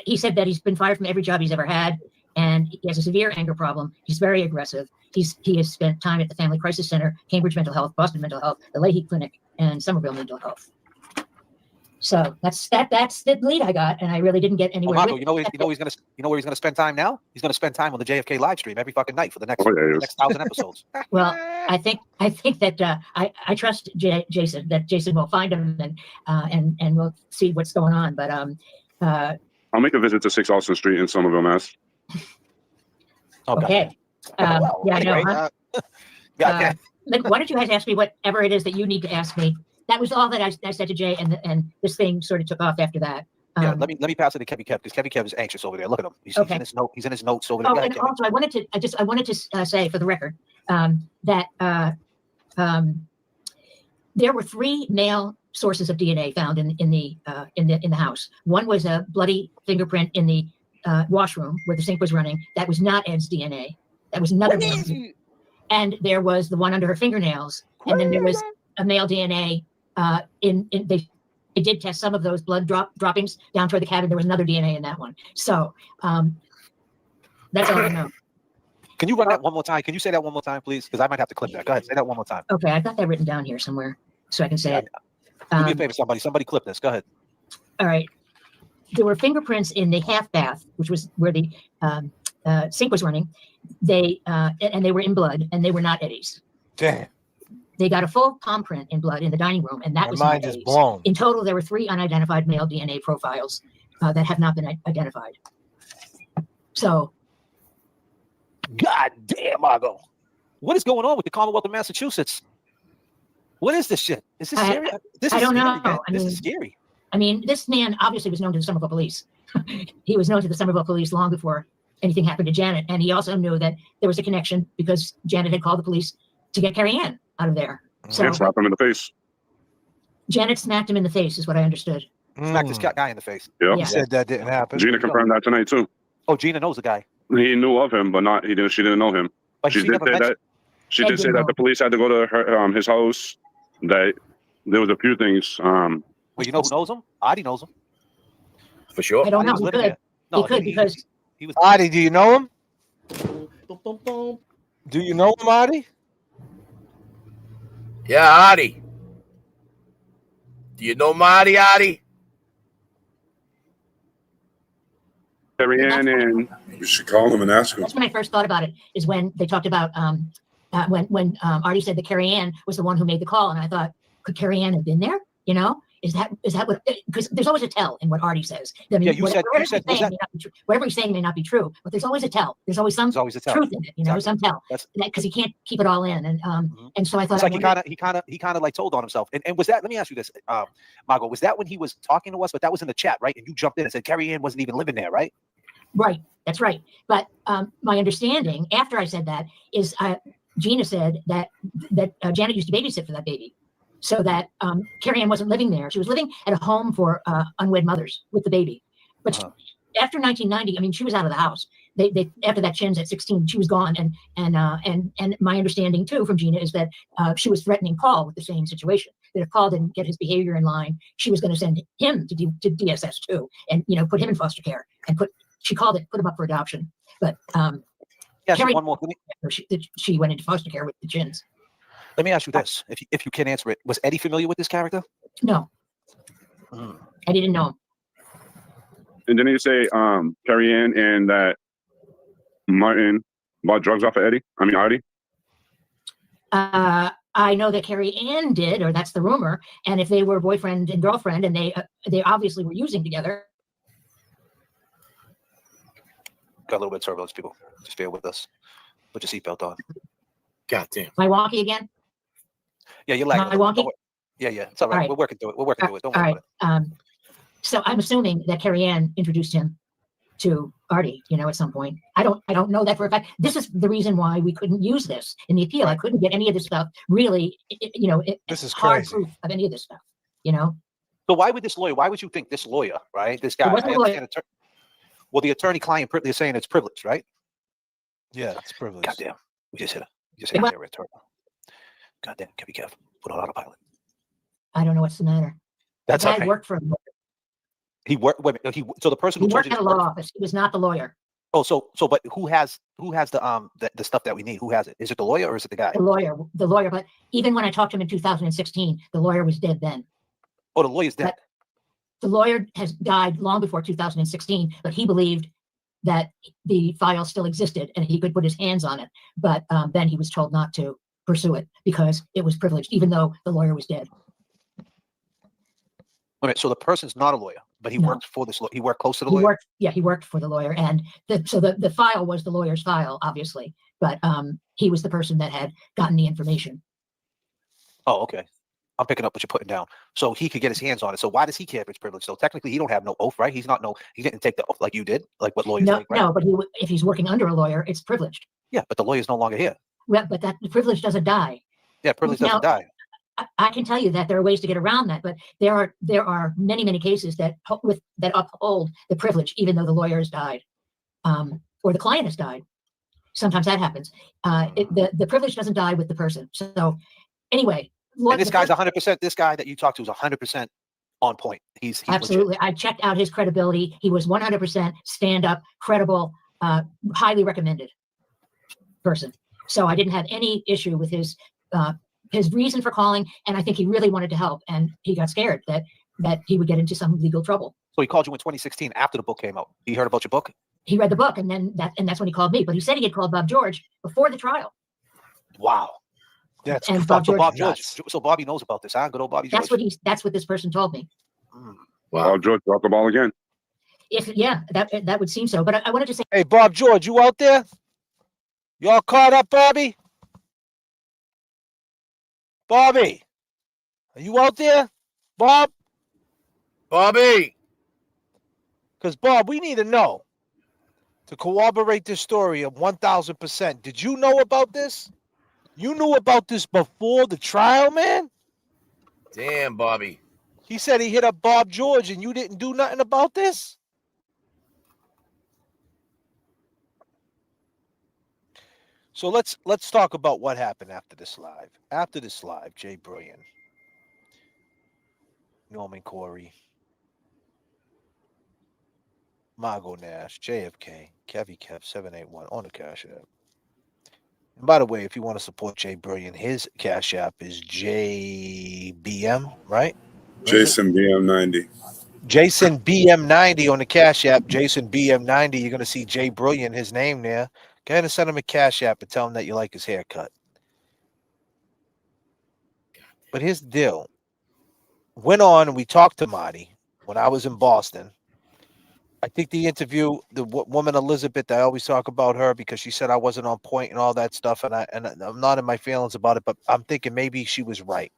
He said that he's been fired from every job he's ever had, and he has a severe anger problem. He's very aggressive. He has spent time at the Family Crisis Center, Cambridge Mental Health, Boston Mental Health, the Leahy Clinic, and Somerville Mental Health. So that's the lead I got, and I really didn't get anywhere. Margo, you know where he's gonna spend time now? He's gonna spend time on the J.F.K. live stream every fucking night for the next 1,000 episodes. Well, I think that I trust Jason that Jason will find him and we'll see what's going on. But I'll make a visit to 6 Austin Street in Somerville, Mass. Okay. Anyway, why don't you guys ask me whatever it is that you need to ask me? That was all that I said to Jay, and this thing sort of took off after that. Let me pass it to Kevy Kev because Kevy Kev is anxious over there. Look at him. He's in his notes over there. Oh, and also I wanted to say for the record that there were 3 male sources of DNA found in the house. One was a bloody fingerprint in the washroom where the sink was running. That was not Ed's DNA. That was another one. And there was the one under her fingernails, and then there was a male DNA. They did test some of those blood droppings down toward the cabin. There was another DNA in that one. So that's all I know. Can you run that one more time? Can you say that one more time, please? Because I might have to clip that. Go ahead, say that one more time. Okay, I've got that written down here somewhere so I can say it. Do me a favor, somebody clip this. Go ahead. All right. There were fingerprints in the half bath, which was where the sink was running. They were in blood, and they were not Eddie's. Damn. They got a full palm print in blood in the dining room, and that was mind is blown. In total, there were 3 unidentified male DNA profiles that have not been identified. So, God damn, Margo, what is going on with the Commonwealth of Massachusetts? What is this shit? Is this scary? I don't know. This is scary. I mean, this man obviously was known to the Somerville police. He was known to the Somerville police long before anything happened to Janet, and he also knew that there was a connection because Janet had called the police to get Carrie Ann out of there. So And slap him in the face. Janet smacked him in the face, is what I understood. Smacked this guy in the face. Yep. He said that didn't happen. Gina confirmed that tonight too. Oh, Gina knows the guy. He knew of him, but not he didn't. She didn't know him. But She did say that. She did say that the police had to go to her his house. That there was a few things. Well, you know who knows him? Adi knows him. For sure. I don't know. He could. No, he could because he was. Adi, do you know him? Do you know him, Adi? Yeah, Adi. Do you know Marty, Adi? Carrie Ann and you should call him and ask him. that's when I first thought about it. Is when they talked about when Artie said that Carrie Ann was the one who made the call, and I thought, could Carrie Ann have been there? You know, is that what? Because there's always a tell in what Artie says. I mean, whatever he's saying may not be true, but there's always a tell. There's always some truth in it. You know, some tell. Because he can't keep it all in, and so I thought it's like he kind of like told on himself. And was that? Let me ask you this, Margo. Was that when he was talking to us? But that was in the chat, right? And you jumped in and said Carrie Ann wasn't even living there, right? Right. That's right. But my understanding after I said that is Gina said that Janet used to babysit for that baby. So that Carrie Ann wasn't living there. She was living at a home for unwed mothers with the baby. But after 1990, I mean, she was out of the house. They after that Chins at 16, she was gone. And my understanding too from Gina is that she was threatening Paul with the same situation. That if Paul didn't get his behavior in line, she was going to send him to DSS too, and put him in foster care and put him up for adoption. But Carrie, one more. She went into foster care with the Chins. Let me ask you this, if you can answer it. Was Eddie familiar with this character? No. And he didn't know him. And didn't you say Carrie Ann and that Martin bought drugs off of Artie? I know that Carrie Ann did, or that's the rumor. And if they were boyfriend and girlfriend, and they obviously were using together. Got a little bit of turbulence, people. Just bear with us. Put your seatbelt on. Goddamn. Am I wonky again? Yeah, you're lagging. Am I wonky? Yeah. It's all right. All right. We're working through it. Don't worry about it. So I'm assuming that Carrie Ann introduced him to Artie, at some point. I don't know that for a fact. This is the reason why we couldn't use this in the appeal. I couldn't get any of this stuff. Really, this is hard crazy. proof of any of this stuff. So why would you think this lawyer, right? This guy, wasn't a lawyer. Well, the attorney-client privilege is saying it's privileged, right? Yeah, it's privileged. Goddamn, we just hit it. Goddamn, can be careful. Put on autopilot. I don't know what's the matter. That's the guy okay. worked for him. So the person who he worked at a law office. He was not the lawyer. Oh, but who has the stuff that we need? Who has it? Is it the lawyer or is it the guy? The lawyer. But even when I talked to him in 2016, the lawyer was dead then. Oh, the lawyer's dead. But the lawyer has died long before 2016, but he believed that the file still existed and he could put his hands on it. But then he was told not to pursue it because it was privileged, even though the lawyer was dead. All right, so the person's not a lawyer, but he worked for this. He worked close to the He lawyer. he worked for the lawyer, and the file was the lawyer's file, obviously. But he was the person that had gotten the information. Oh, okay. I'm picking up what you're putting down. So he could get his hands on it. So why does he care if it's privileged? So technically, he don't have no oath, right? He didn't take the oath like you did, like what lawyers take, right? No, but if he's working under a lawyer, it's privileged. Yeah, but the lawyer's no longer here. Well, but the privilege doesn't die. Yeah, privilege doesn't die. I can tell you that there are ways to get around that, but there are many cases that uphold the privilege, even though the lawyer has died, or the client has died. Sometimes that happens. The privilege doesn't die with the person. So anyway, and this guy's 100%. This guy that you talked to is 100% on point. He's absolutely. legit. I checked out his credibility. He was 100% stand-up, credible, highly recommended person. So I didn't have any issue with his reason for calling, and I think he really wanted to help, and he got scared that he would get into some legal trouble. So he called you in 2016 after the book came out. He heard about your book? He read the book, and that's when he called me. But he said he had called Bob George before the trial. Wow. That's and Bob George. So Bobby knows about this, huh? Good old Bobby George. That's what this person told me. Wow. Bob George dropped the ball again. That would seem so. But I wanted to say, hey, Bob George, you out there? Y'all caught up, Bobby? Bobby, are you out there? Bob? Bobby! Because, Bob, we need to know to corroborate this story of 1,000%. Did you know about this? You knew about this before the trial, man? Damn, Bobby. He said he hit up Bob George and you didn't do nothing about this? So let's talk about what happened after this live. After this live, Jay Brilliant, Norman Corey, Margot Nash, J.F.K, Kev 781 on the Cash App. And by the way, if you want to support Jay Brilliant, his Cash App is JBM, right? Jason BM90. Jason BM90 on the Cash App. Jason BM90. You're going to see Jay Brilliant, his name there. Go ahead and send him a Cash App and tell him that you like his haircut. But here's the deal. Went on and we talked to Marty when I was in Boston. I think the interview, the woman Elizabeth, I always talk about her because she said I wasn't on point and all that stuff, and I'm not in my feelings about it, but I'm thinking maybe she was right.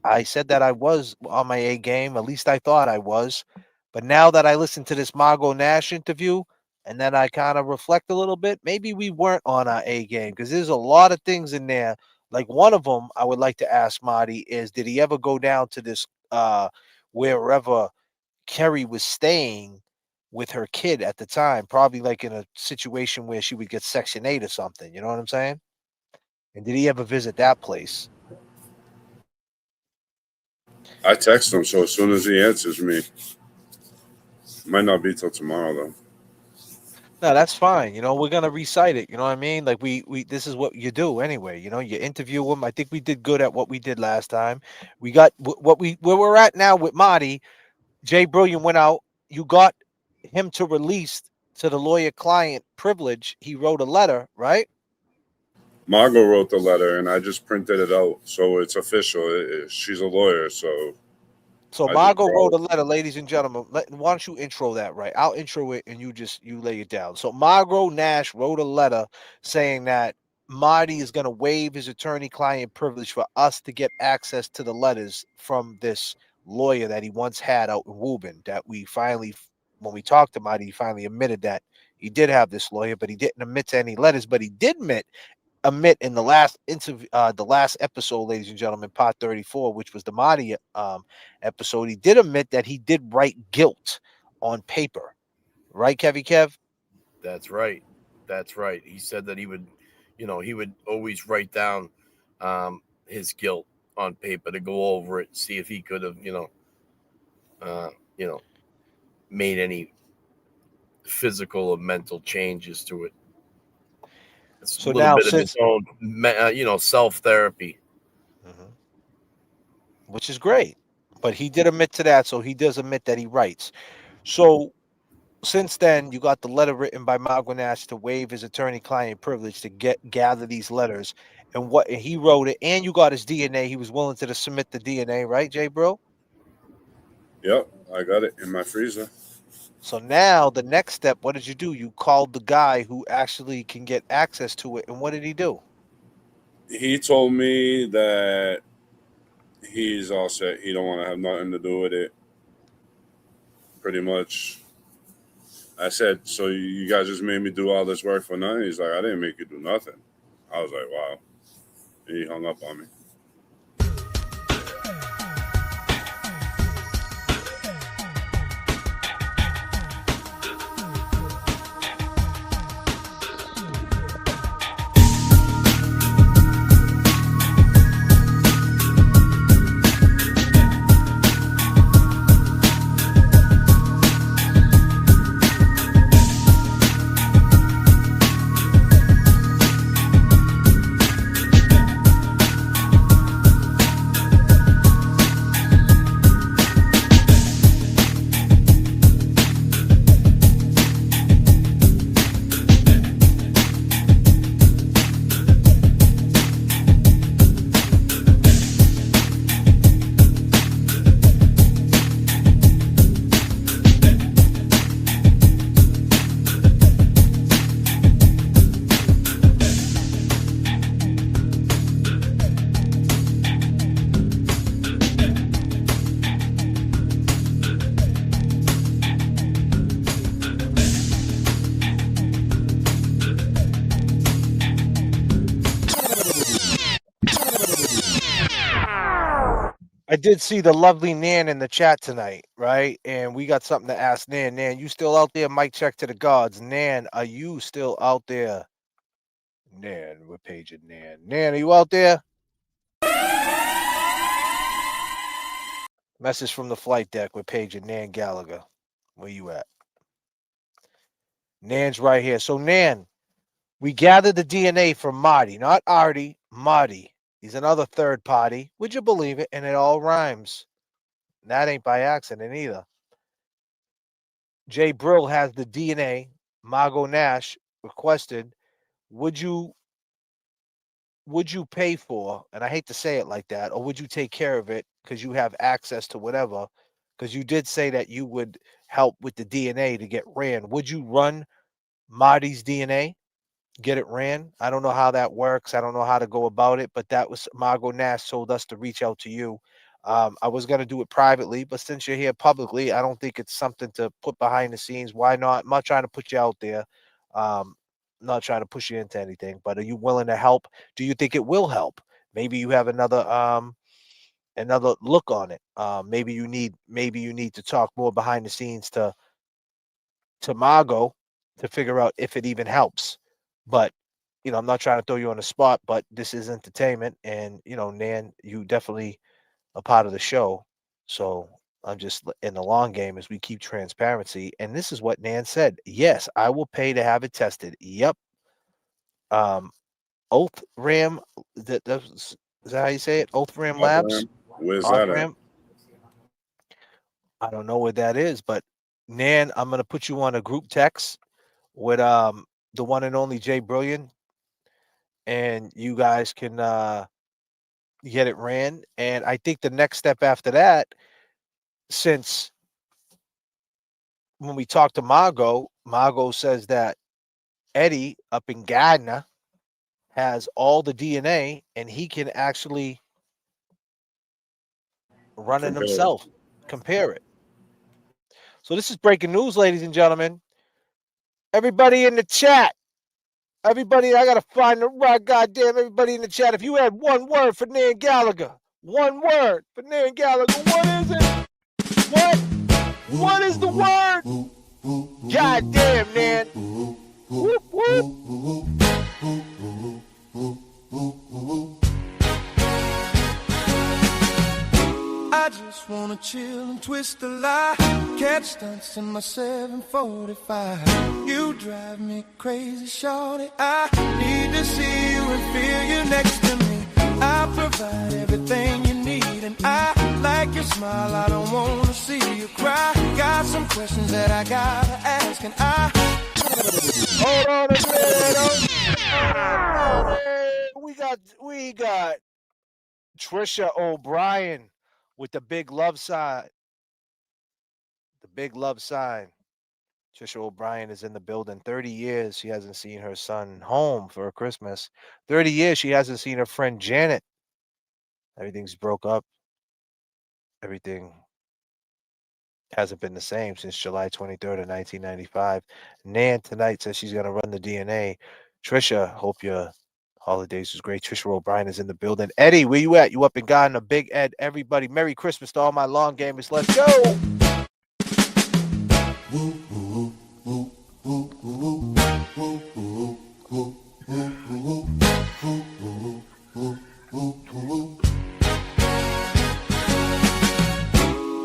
I said that I was on my A game, at least I thought I was, but now that I listened to this Margot Nash interview and then I kind of reflect a little bit, maybe we weren't on our A game because there's a lot of things in there. Like one of them I would like to ask Marty is, did he ever go down to this wherever Kerry was staying with her kid at the time, probably like in a situation where she would get Section 8 or something, you know what I'm saying? And did he ever visit that place? I text him, so as soon as he answers me, might not be till tomorrow though. No, that's fine. We're gonna recite it. You know what I mean? Like we this is what you do anyway. You interview them. I think we did good at what we did last time. We got where we're at now with Marty. Jay Brilliant went out. You got him to release to the lawyer-client privilege. He wrote a letter, right? Margot wrote the letter, and I just printed it out, so it's official. She's a lawyer, so So I just Margot brought wrote it. a letter, ladies and gentlemen. Why don't you intro that right? I'll intro it and you lay it down. So Margot Nash wrote a letter saying that Marty is going to waive his attorney-client privilege for us to get access to the letters from this lawyer that he once had out in Woburn. That we finally, when we talked to Marty, he finally admitted that he did have this lawyer, but he didn't admit to any letters. But he did admit in the last interview, the last episode, ladies and gentlemen, part 34, which was the Marty episode, he did admit that he did write guilt on paper. Right, Kevy Kev? That's right. That's right. He said that he would, he would always write down his guilt on paper to go over it, see if he could have, uh, you know, made any physical or mental changes to it. It's a So little now, bit of his since own, self therapy. which is great, but he did admit to that, so he does admit that he writes. So since then, you got the letter written by Margot Nash to waive his attorney-client privilege to gather these letters, and he wrote it, and you got his DNA. He was willing to submit the DNA, right, Jay Bro? Yep, I got it in my freezer. So now the next step, what did you do? You called the guy who actually can get access to it, and what did he do? He told me that he's all set. He don't want to have nothing to do with it. Pretty much. I said, so you guys just made me do all this work for nothing? He's like, I didn't make you do nothing. I was like, wow. And he hung up on me. I did see the lovely Nan in the chat tonight, right? And we got something to ask Nan. Nan, you still out there? Mic check to the gods. Nan, are you still out there? Nan, we're paging Nan. Nan, are you out there? Message from the flight deck. We're paging Nan Gallagher. Where you at? Nan's right here. So Nan, we gathered the DNA from Marty, not Artie, Marty. He's another third party. Would you believe it? And it all rhymes. That ain't by accident either. Jay Brill has the DNA. Margot Nash requested. Would you pay for, and I hate to say it like that, or would you take care of it because you have access to whatever? Because you did say that you would help with the DNA to get ran. Would you run Marty's DNA? Get it ran? I don't know how that works. I don't know how to go about it, but that was Margot Nash told us to reach out to you. I was going to do it privately, but since you're here publicly, I don't think it's something to put behind the scenes. Why not? I'm not trying to put you out there. Not trying to push you into anything, but are you willing to help? Do you think it will help? Maybe you have another look on it. Maybe you need to talk more behind the scenes to Margot to figure out if it even helps. But I'm not trying to throw you on the spot, but this is entertainment, and Nan, you definitely a part of the show. So I'm just in the long game as we keep transparency. And this is what Nan said. Yes, I will pay to have it tested. Yep. Oath Ram. Is that how you say it? Oath Ram Labs. Where's that at? I don't know what that is, but Nan, I'm gonna put you on a group text with the one and only Jay Brilliant, and you guys can get it ran. And I think the next step after that, since when we talked to Margot says that Eddie up in Gardner has all the DNA and he can actually run it himself, compare it. So this is breaking news, ladies and gentlemen. Everybody in the chat. Everybody, I gotta find the right goddamn everybody in the chat. If you had one word for Nan Gallagher, one word for Nan Gallagher, what is it? What is the word? Goddamn, Nan. Whoop, whoop. I just wanna chill and twist the lie, catch stunts in my 745. You drive me crazy, shorty. I need to see you and feel you next to me. I provide everything you need, and I like your smile. I don't wanna see you cry. Got some questions that I gotta ask, and I hold on a minute. We got Trisha O'Brien with the big love sign. The big love sign. Trisha O'Brien is in the building. 30 years she hasn't seen her son home for Christmas. 30 years she hasn't seen her friend Janet. Everything's broke up. Everything hasn't been the same since July 23rd of 1995. Nan tonight says she's going to run the DNA. Trisha, hope your holidays was great. Trisha O'Brien is in the building. Eddie, where you at? You up and Gardner? Big Ed, everybody. Merry Christmas to all my long gamers. Let's go.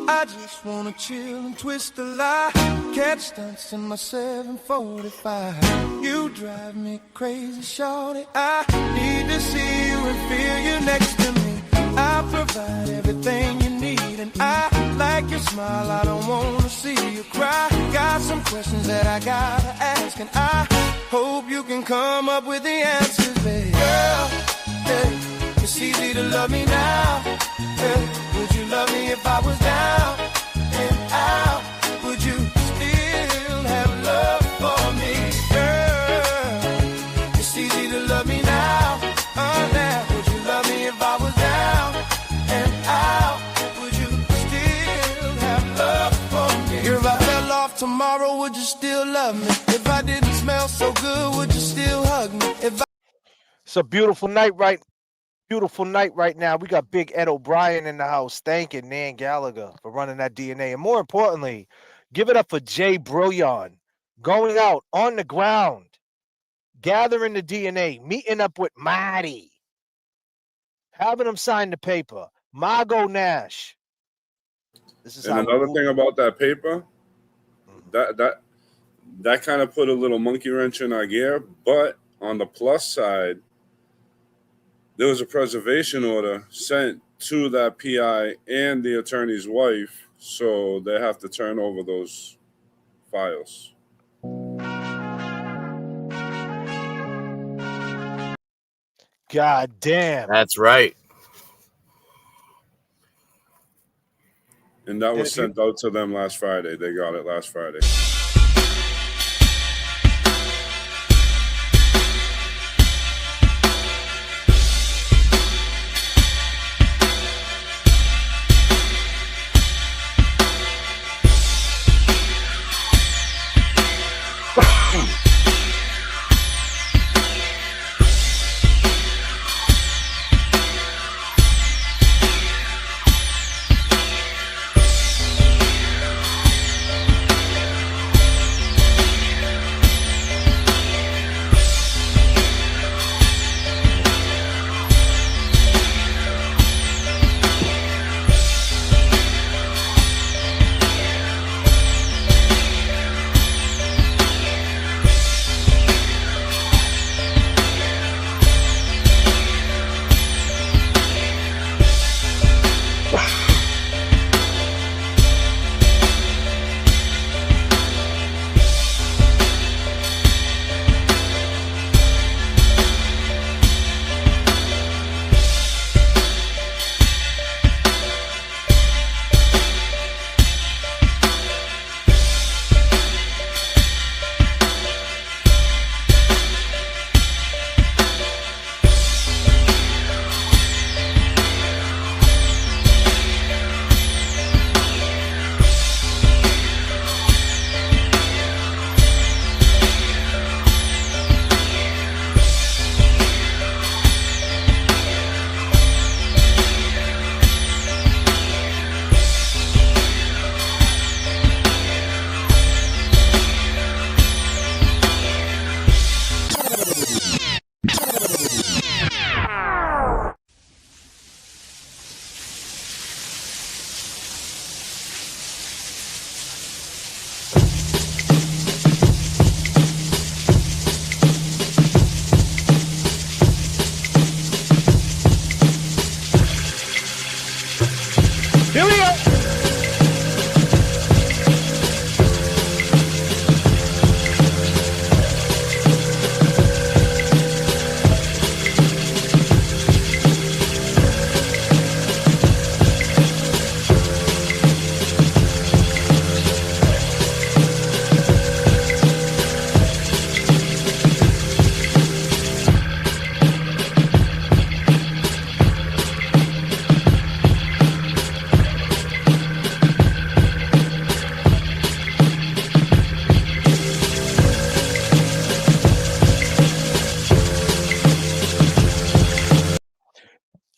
I just wanna chill and twist the lie, catch stunts in my 745. You drive me crazy, shorty. I need to see you and feel you next to me. I provide everything you need, and I like your smile. I don't wanna see you cry. Got some questions that I gotta ask, and I hope you can come up with the answers, baby. Girl, hey, it's easy to love me now. Hey, would you love me if I was down and out? Would you still have love for me? Girl, it's easy to love me now. Now, would you love me if I was down and out? Would you still have love for me? If I fell off tomorrow, would you still love me? If I didn't smell so good, would you still hug me? It's a beautiful night right now. We got Big Ed O'Brien in the house. Thanking Nan Gallagher for running that DNA. And more importantly, give it up for Jay Brilliant going out on the ground, gathering the DNA, meeting up with Marty, having him sign the paper. Margot Nash. This is and another thing about that paper, that kind of put a little monkey wrench in our gear. But on the plus side, there was a preservation order sent to that PI and the attorney's wife, so they have to turn over those files. God damn. That's right. And that was sent out to them last Friday. They got it last Friday.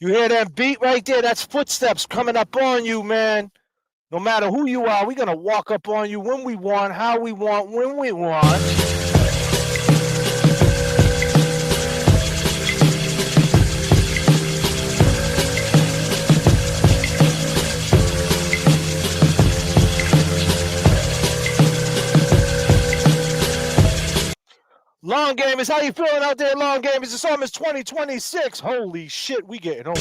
You hear that beat right there? That's footsteps coming up on you, man. No matter who you are, we're going to walk up on you when we want, how we want, when we want. Long gamers, how you feeling out there, long gamers? It's almost 2026. Holy shit, we getting old.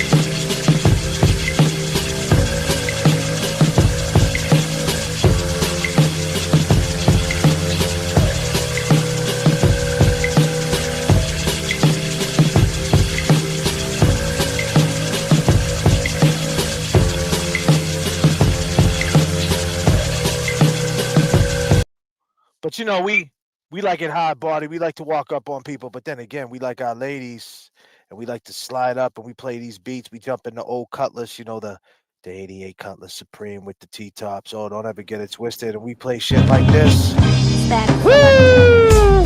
But you know, we like it hard body. We like to walk up on people, but then again, we like our ladies and we like to slide up and we play these beats. We jump in the old Cutlass, you know, the 88 Cutlass Supreme with the T-tops. Oh, don't ever get it twisted. And we play shit like this. Woo!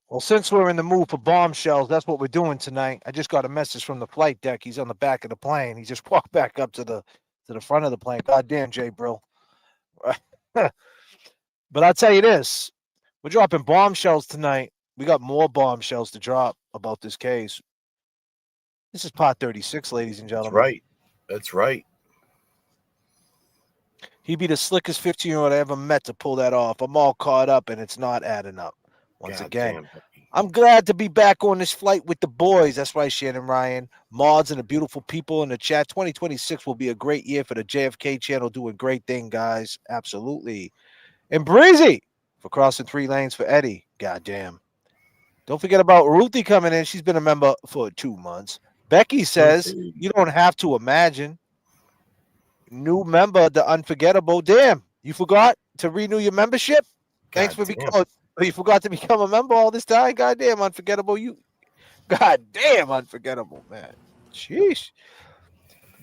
Well, since we're in the mood for bombshells, that's what we're doing tonight. I just got a message from the flight deck. He's on the back of the plane. He just walked back up to the front of the plane. Goddamn, Jay, bro. But I'll tell you this. We're dropping bombshells tonight. We got more bombshells to drop about this case. This is part 36, ladies and gentlemen. That's right. That's right. He'd be the slickest 15-year-old I ever met to pull that off. I'm all caught up, and it's not adding up. Once again, I'm glad to be back on this flight with the boys. That's right, Shannon Ryan, mods, and the beautiful people in the chat. 2026 will be a great year for the JFK channel, doing great thing, guys. Absolutely. And Breezy for crossing 3 lanes for Eddie. Goddamn. Don't forget about Ruthie coming in. She's been a member for 2 months. Becky says, you don't have to imagine. New member, the unforgettable. Damn, you forgot to renew your membership? Thanks for becoming. You forgot to become a member all this time? Goddamn, unforgettable. Goddamn, unforgettable, man. Sheesh.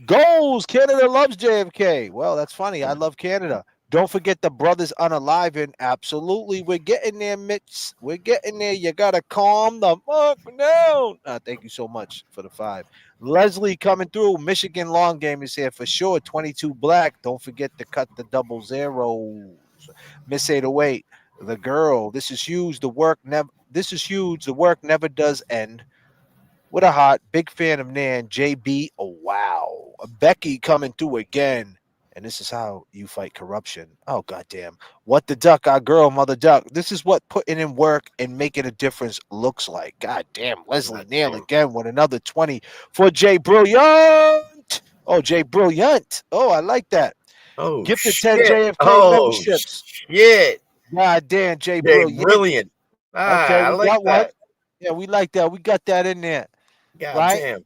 Goals. Canada loves JFK. Well, that's funny. I love Canada. Don't forget the brothers unaliving. Absolutely. We're getting there, Mitch. We're getting there. You got to calm the fuck down. Thank you so much for the 5. Leslie coming through. Michigan long game is here for sure. 22 black. Don't forget to cut the 00s. Miss 808. The girl. This is huge. The work never. This is huge. The work never does end. What a hot. Big fan of Nan. JB. Oh, wow. Becky coming through again. And this is how you fight corruption. Oh, goddamn. What the duck, our girl, Mother Duck. This is what putting in work and making a difference looks like. Goddamn. Leslie Nail again with another 20 for Jay Brilliant. Oh, Jay Brilliant. Oh, I like that. Oh, Gifted shit. 10 JFK memberships. Shit. Goddamn, Jay Brilliant. Brilliant. Okay, I we like got that. one. Yeah, we like that. We got that in there. God right? damn.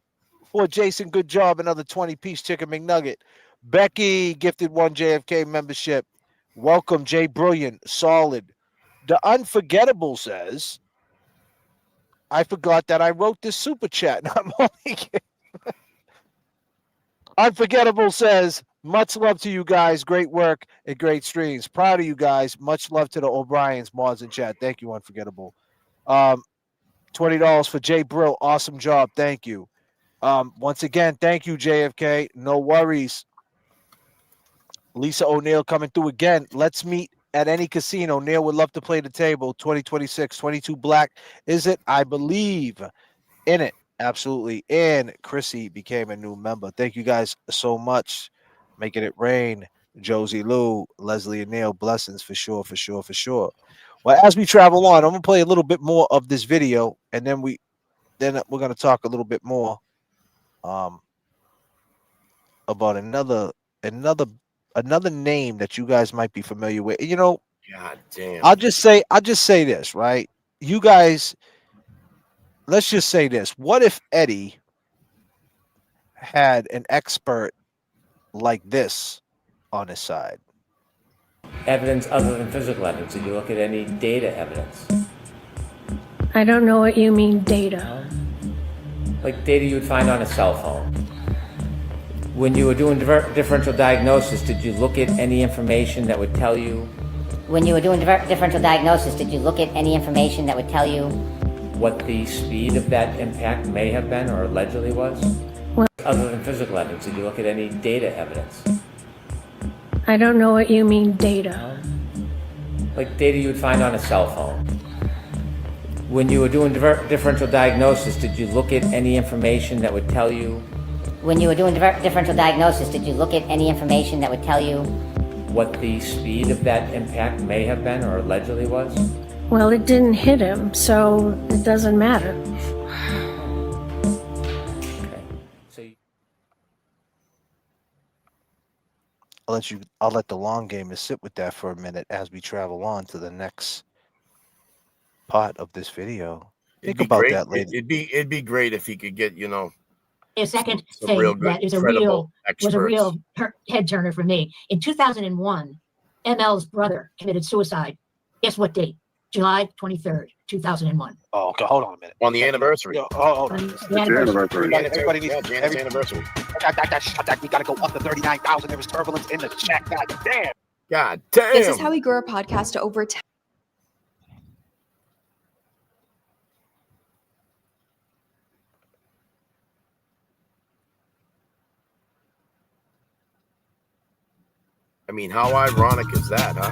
For Jason, good job. Another 20-piece chicken McNugget. Becky gifted 1 JFK membership. Welcome, Jay Brilliant. Solid. The Unforgettable says, I forgot that I wrote this super chat. I'm only kidding. Unforgettable says, much love to you guys. Great work and great streams. Proud of you guys. Much love to the O'Briens, mods, and chat. Thank you, Unforgettable. $20 for Jay Brill. Awesome job. Thank you. Once again, thank you, JFK. No worries. Lisa O'Neill coming through again. Let's meet at any casino. Neil would love to play the table. 2026, 22 black. Is it? I believe in it. Absolutely. And Chrissy became a new member. Thank you guys so much. Making it rain. Josie Lou, Leslie and Neil, blessings for sure, for sure, for sure. Well, as we travel on, I'm gonna play a little bit more of this video, and then we're gonna talk a little bit more about another name that you guys might be familiar with. You know, God damn. I'll just say this, right? You guys, let's just say this. What if Eddie had an expert like this on his side? Evidence other than physical evidence? Did you look at any data evidence? I don't know what you mean, data. Like data you would find on a cell phone. When you were doing differential diagnosis, did you look at any information that would tell you? When you were doing differential diagnosis, did you look at any information that would tell you what the speed of that impact may have been or allegedly was? Well, other than physical evidence, did you look at any data evidence? I don't know what you mean, data. Like data you would find on a cell phone. When you were doing differential diagnosis, did you look at any information that would tell you? When you were doing differential diagnosis, did you look at any information that would tell you what the speed of that impact may have been or allegedly was? Well, it didn't hit him, so it doesn't matter. Okay. So I'll let the long gamers sit with that for a minute as we travel on to the next part of this video. Think about great. that, lady. It'd be great if he could get, you know, a second some thing real good, that is credible was a experts. real head turner for me. In 2001, ML's brother committed suicide. Guess what date? July 23rd, 2001. Oh, okay. Hold on a minute. On the anniversary. Hold on. The anniversary. Everybody needs Janet's anniversary. We gotta go up to 39,000. There was turbulence in the chat. God damn. God damn. This is how we grew our podcast to over 10. I mean, how ironic is that, huh?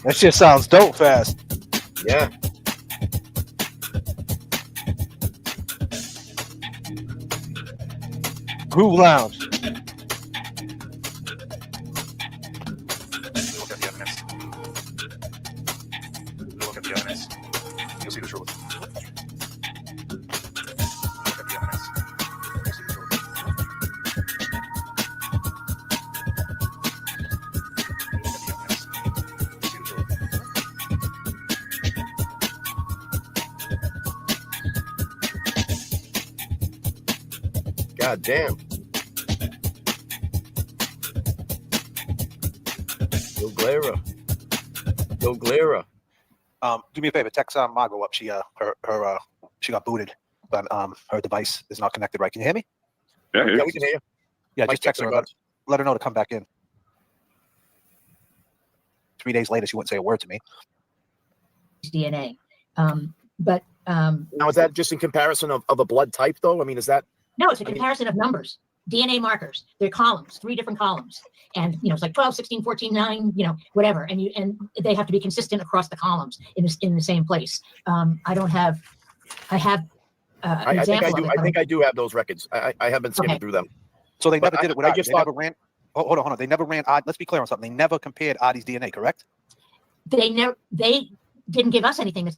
That shit sounds dope fast. Yeah. Groove Lounge. Look at the evidence. Look at the evidence. You'll see the truth. Look at the evidence. You'll see the truth. God damn. Yo Glera. Do me a favor. Text Margot up. She she got booted, but her device is not connected right. Can you hear me? Yeah, we can hear you. Yeah, Mike, just text her. Let her know to come back in. 3 days later, she wouldn't say a word to me. DNA. But now is that just in comparison of a blood type, though? I mean, is that? No, it's a comparison of numbers, DNA markers. They're columns, 3 different columns, and it's like 12, 16, 14, 9, whatever, and they have to be consistent across the columns in the same place. I have. I think I do have those records. I have been skimming through them. So they never did it without. They thought, never ran. Hold on. They never ran. Let's be clear on something. They never compared Adi's DNA, correct? They didn't give us anything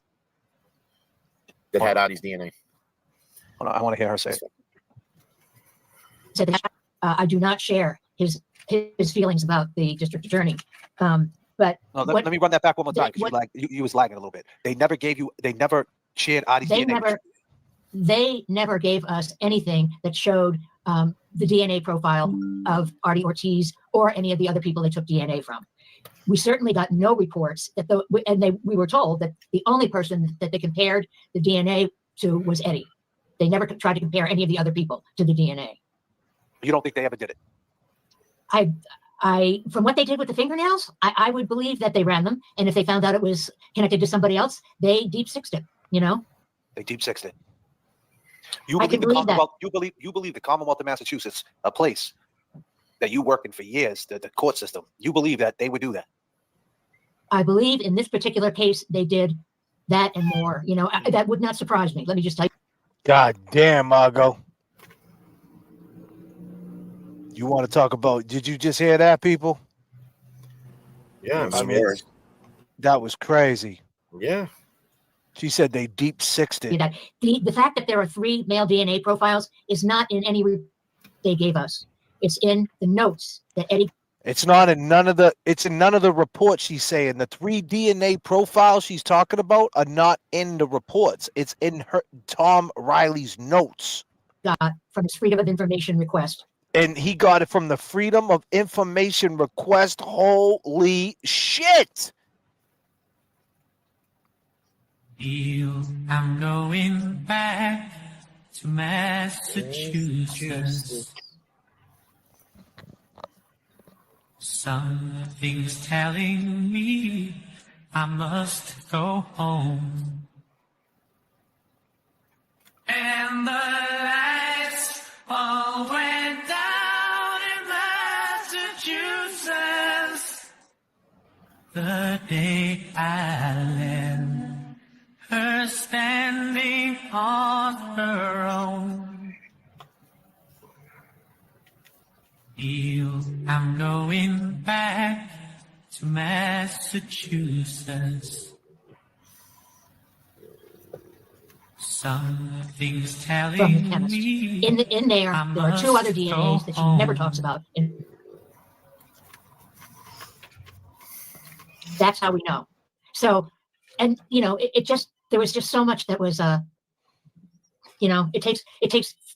that had Adi's DNA. Hold on, I want to hear her say it. Said that I do not share his feelings about the district attorney. But let me run that back one more time because you was lagging a little bit. They never shared Adi's DNA. They never gave us anything that showed the DNA profile of Artie Ortiz or any of the other people they took DNA from. We certainly got no reports that we were told that the only person that they compared the DNA to was Eddie. They never tried to compare any of the other people to the DNA. You don't think they ever did it? I from what they did with the fingernails, I would believe that they ran them, and if they found out it was connected to somebody else, they deep sixed it. They deep sixed it. You I believe can the believe that. Commonwealth? You believe the Commonwealth of Massachusetts, a place that you worked in for years, the court system. You believe that they would do that? I believe in this particular case they did that and more. You know, that would not surprise me. Let me just tell you. God damn, Margot. You want to talk about? Did you just hear that, people? Yeah, I mean, that was crazy. Yeah. She said they deep sixed it. That the fact that there are 3 male DNA profiles is not in any they gave us. It's in the notes that Eddie. It's not in none of the. It's in none of the reports. She's saying the 3 DNA profiles she's talking about are not in the reports. It's in her Tom Riley's notes. Got from his Freedom of Information request. And he got it from the Freedom of Information request. Holy shit! I'm going back to Massachusetts. Something's telling me I must go home. And the lights all went down in Massachusetts the day I left her standing on her own. I'm going back to Massachusetts. Something's From the telling chemist. me In there are 2 other DNAs that she never talks about. And that's how we know. So, and you know, it just, there was just so much that was, you know, it takes,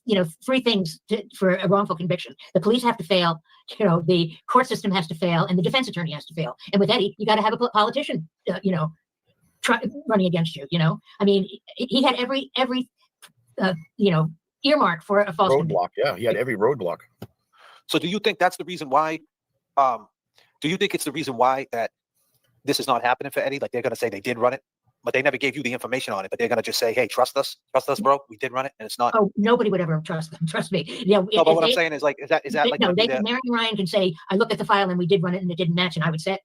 you know, 3 things for a wrongful conviction. The police have to fail, you know, the court system has to fail, and the defense attorney has to fail. And with Eddie, you got to have a politician, you know, running against you. You know, I mean, he had every you know, earmark for a false roadblock. Yeah, he had every roadblock. So, do you think that's the reason why? Do you think it's the reason why that this is not happening for Eddie? Like they're going to say they did run it, but they never gave you the information on it. But they're going to just say, "Hey, trust us, bro. We did run it, and it's not." Oh, nobody would ever trust them. Trust me. You know, no, but what I'm saying is, like, is that like no? Mary Ryan can say, "I looked at the file and we did run it, and it didn't match." And I would say,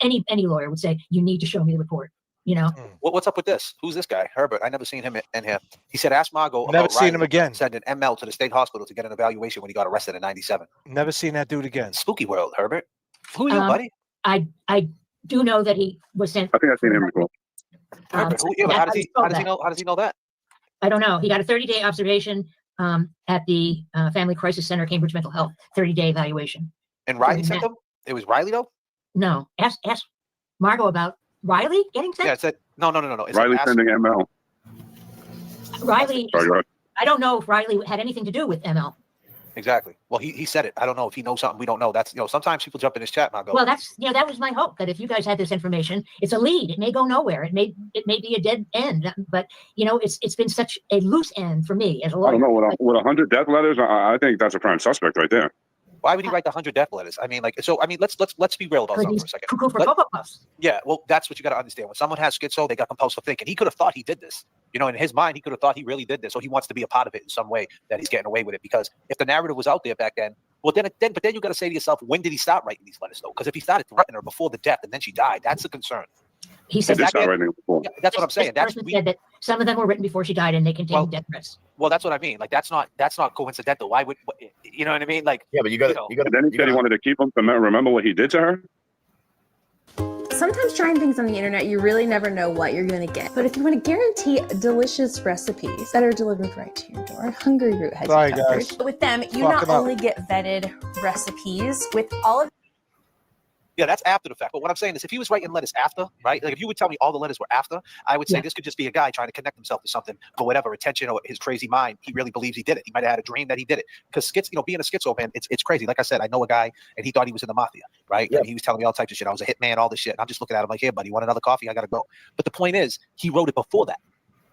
any lawyer would say, "You need to show me the report." You know. What's up with this? Who's this guy, Herbert? I never seen him in here. He said, "Ask Margot." Never seen him again. Send an ML to the state hospital to get an evaluation when he got arrested in '97. Never seen that dude again. Spooky world, Herbert. Who are you, buddy? I do know that he was sent. I think I've seen him before. How does he know that? I don't know. He got a 30-day observation at the Family Crisis Center, Cambridge Mental Health, 30-day evaluation. And Riley sent him? It was Riley though? No. Ask Margot about Riley getting sent? Yeah, it said no. It's Riley sending ML. Riley. Sorry, I don't know if Riley had anything to do with ML. Exactly. Well, he said it. I don't know if he knows something we don't know. That's, you know, sometimes people jump in his chat, Margot. Well, that's, you know, that was my hope, that if you guys had this information, it's a lead. It may go nowhere. It may be a dead end. But you know, it's been such a loose end for me as a lawyer. I don't know. With 100 death letters, I think that's a prime suspect right there. Why would he write the 100 death letters? I mean, like, so I mean, let's be real about something for a second. Yeah, well, that's what you got to understand. When someone has schizo, they got compulsive thinking. He could have thought he did this. You know, in his mind, he could have thought he really did this. So he wants to be a part of it in some way, that he's getting away with it. Because if the narrative was out there back then, well, then you got to say to yourself, when did he start writing these letters, though? Because if he started threatening her before the death and then she died, that's a concern. He said Yeah, that's what I'm saying. This person said that some of them were written before she died and they contained death threats. Well, that's what I mean. Like, that's not coincidental. Why would, you know what I mean? Like, yeah, but you got to. Then he said he wanted to keep him to remember what he did to her. Sometimes trying things on the internet, you really never know what you're going to get. But if you want to guarantee delicious recipes that are delivered right to your door, Hungry Root has you covered. With them, you not only get vetted recipes with all of. Yeah, that's after the fact. But what I'm saying is, if he was writing letters after, right? Like, if you would tell me all the letters were after, I would say this could just be a guy trying to connect himself to something for whatever attention or his crazy mind. He really believes he did it. He might have had a dream that he did it. Because being a schizo, man, it's crazy. Like I said, I know a guy, and he thought he was in the mafia, right? Yeah. And he was telling me all types of shit. I was a hitman, all this shit. And I'm just looking at him like, here, buddy, you want another coffee? I gotta go. But the point is, he wrote it before that.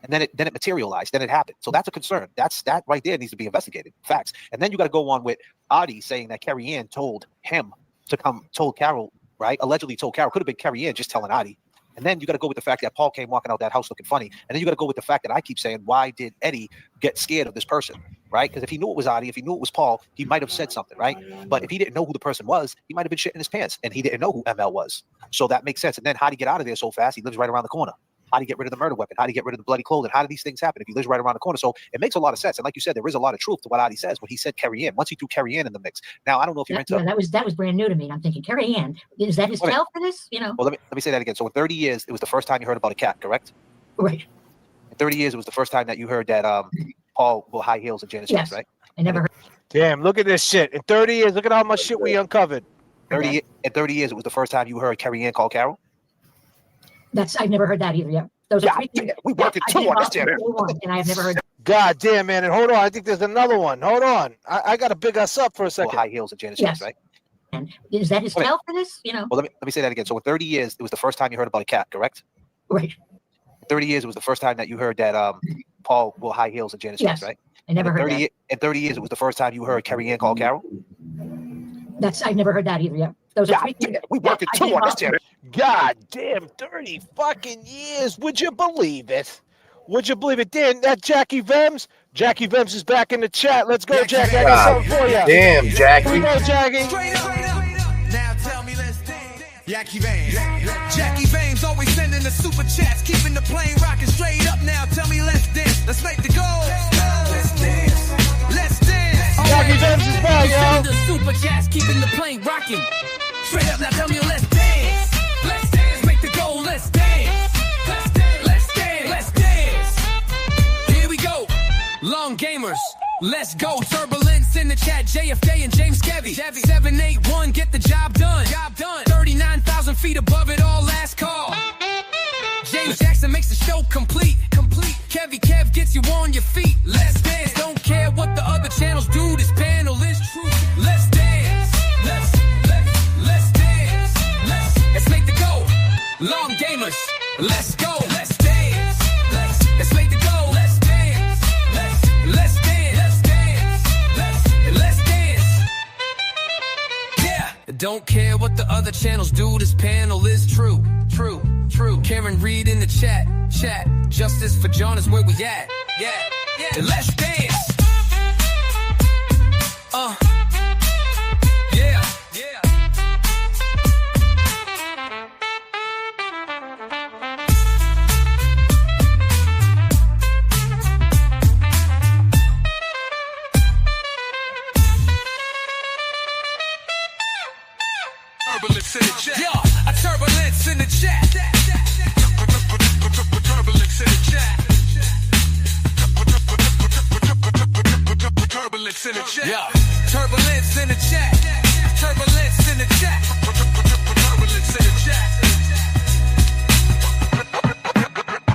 And then it materialized. Then it happened. So that's a concern. That right there needs to be investigated. Facts. And then you got to go on with Adi saying that Carrie Ann told him to come, told Carol, right? Allegedly told Carol. Could have been Carrie Ann just telling Adi. And then you got to go with the fact that Paul came walking out that house looking funny. And then you got to go with the fact that I keep saying, why did Eddie get scared of this person, right? Because if he knew it was Adi, if he knew it was Paul, he might have said something, right? But if he didn't know who the person was, he might have been shitting his pants, and he didn't know who ML was. So that makes sense. And then how did he get out of there so fast? He lives right around the corner. How do you get rid of the murder weapon? How do you get rid of the bloody clothing? How do these things happen if he lives right around the corner? So it makes a lot of sense. And like you said, there is a lot of truth to what Adi says when he said Carrie Ann. Once he threw Carrie Ann in the mix. Now I don't know if you're into that was brand new to me. And I'm thinking, Carrie Ann, is that his tell for this? You know. Well, let me say that again. So in 30 years, it was the first time you heard about a cat, correct? Right. In 30 years, it was the first time that you heard that Paul wore high heels and Janice Jones, right? I never heard. Damn, look at this shit. In 30 years, look at how much shit we uncovered. In 30 years, it was the first time you heard Carrie Ann call Carol. I've never heard that either. Yeah. Those are we worked it two on this channel. And I've never heard that. God damn, man. And hold on. I think there's another one. Hold on. I got to big us up for a second. High heels and Janice Jones, right? And is that his tell for this? You know. Well, let me say that again. So in 30 years, it was the first time you heard about a cat, correct? Right. In 30 years, it was the first time that you heard that Paul wore high heels and Janice Jones, right? I never heard that. In 30 years, it was the first time you heard Carrie Ann call Carol. I've never heard that either. Yeah. Those are we worked it two on this channel. God damn, 30 fucking years. Would you believe it? Would you believe it? Dan, that Jackie Vems? Jackie Vems is back in the chat. Let's go, Jackie. I got something for you. Damn, Jackie. Here we go, Jackie. Now tell me, let's dance. Jackie Vems. Jackie Vems always sending the super chats, keeping the plane rocking straight up. Now tell me, let's dance. Let's make the goal. Let's dance. Let's dance. Jackie Vems is back, yo. The super chats, keeping the plane rocking straight up. Now tell me, let's dance. Let's dance. Make the goal. Let's dance. Let's dance. Let's dance. Let's dance. Here we go. Long gamers. Let's go. Turbulence in the chat. J.F.K. and James Kevy. 781, get the job done. 39,000 feet above it all, last call. James Jackson makes the show complete. Kevy Kev gets you on your feet. Let's dance. Don't care what the other channels do. This panel is true. Let's dance. Let's dance. Let's make the go. Long gamers. Let's go. Let's dance. Let's make the go. Let's dance. Let's dance. Let's dance. Yeah. Don't care what the other channels do. This panel is true. Karen Reed in the chat. Justice for John is where we at. Yeah. Let's dance. Yeah. Turbulence in the chat. A turbulence in the chat. Turbulence in the chat. Turbulence in the chat. Turbulence in the chat. Turbulence in the chat. Turbulence in the chat.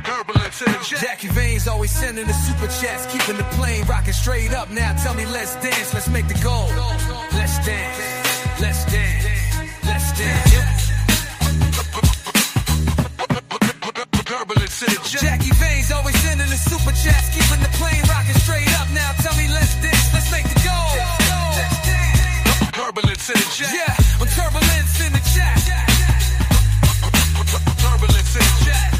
Turbulence in the chat. Jackie Veins always sending the super chats, keeping the plane rocking straight up. Now tell me, let's dance. Let's make the goal. Let's dance. Let's dance. Let's dance. Jackie Veins always sending the super chats, keeping the plane rocking straight up. Now tell me, let's dance. Let's make the goal. Turbulence in the chat. Yeah, on turbulence in the chat. Turbulence in the chat.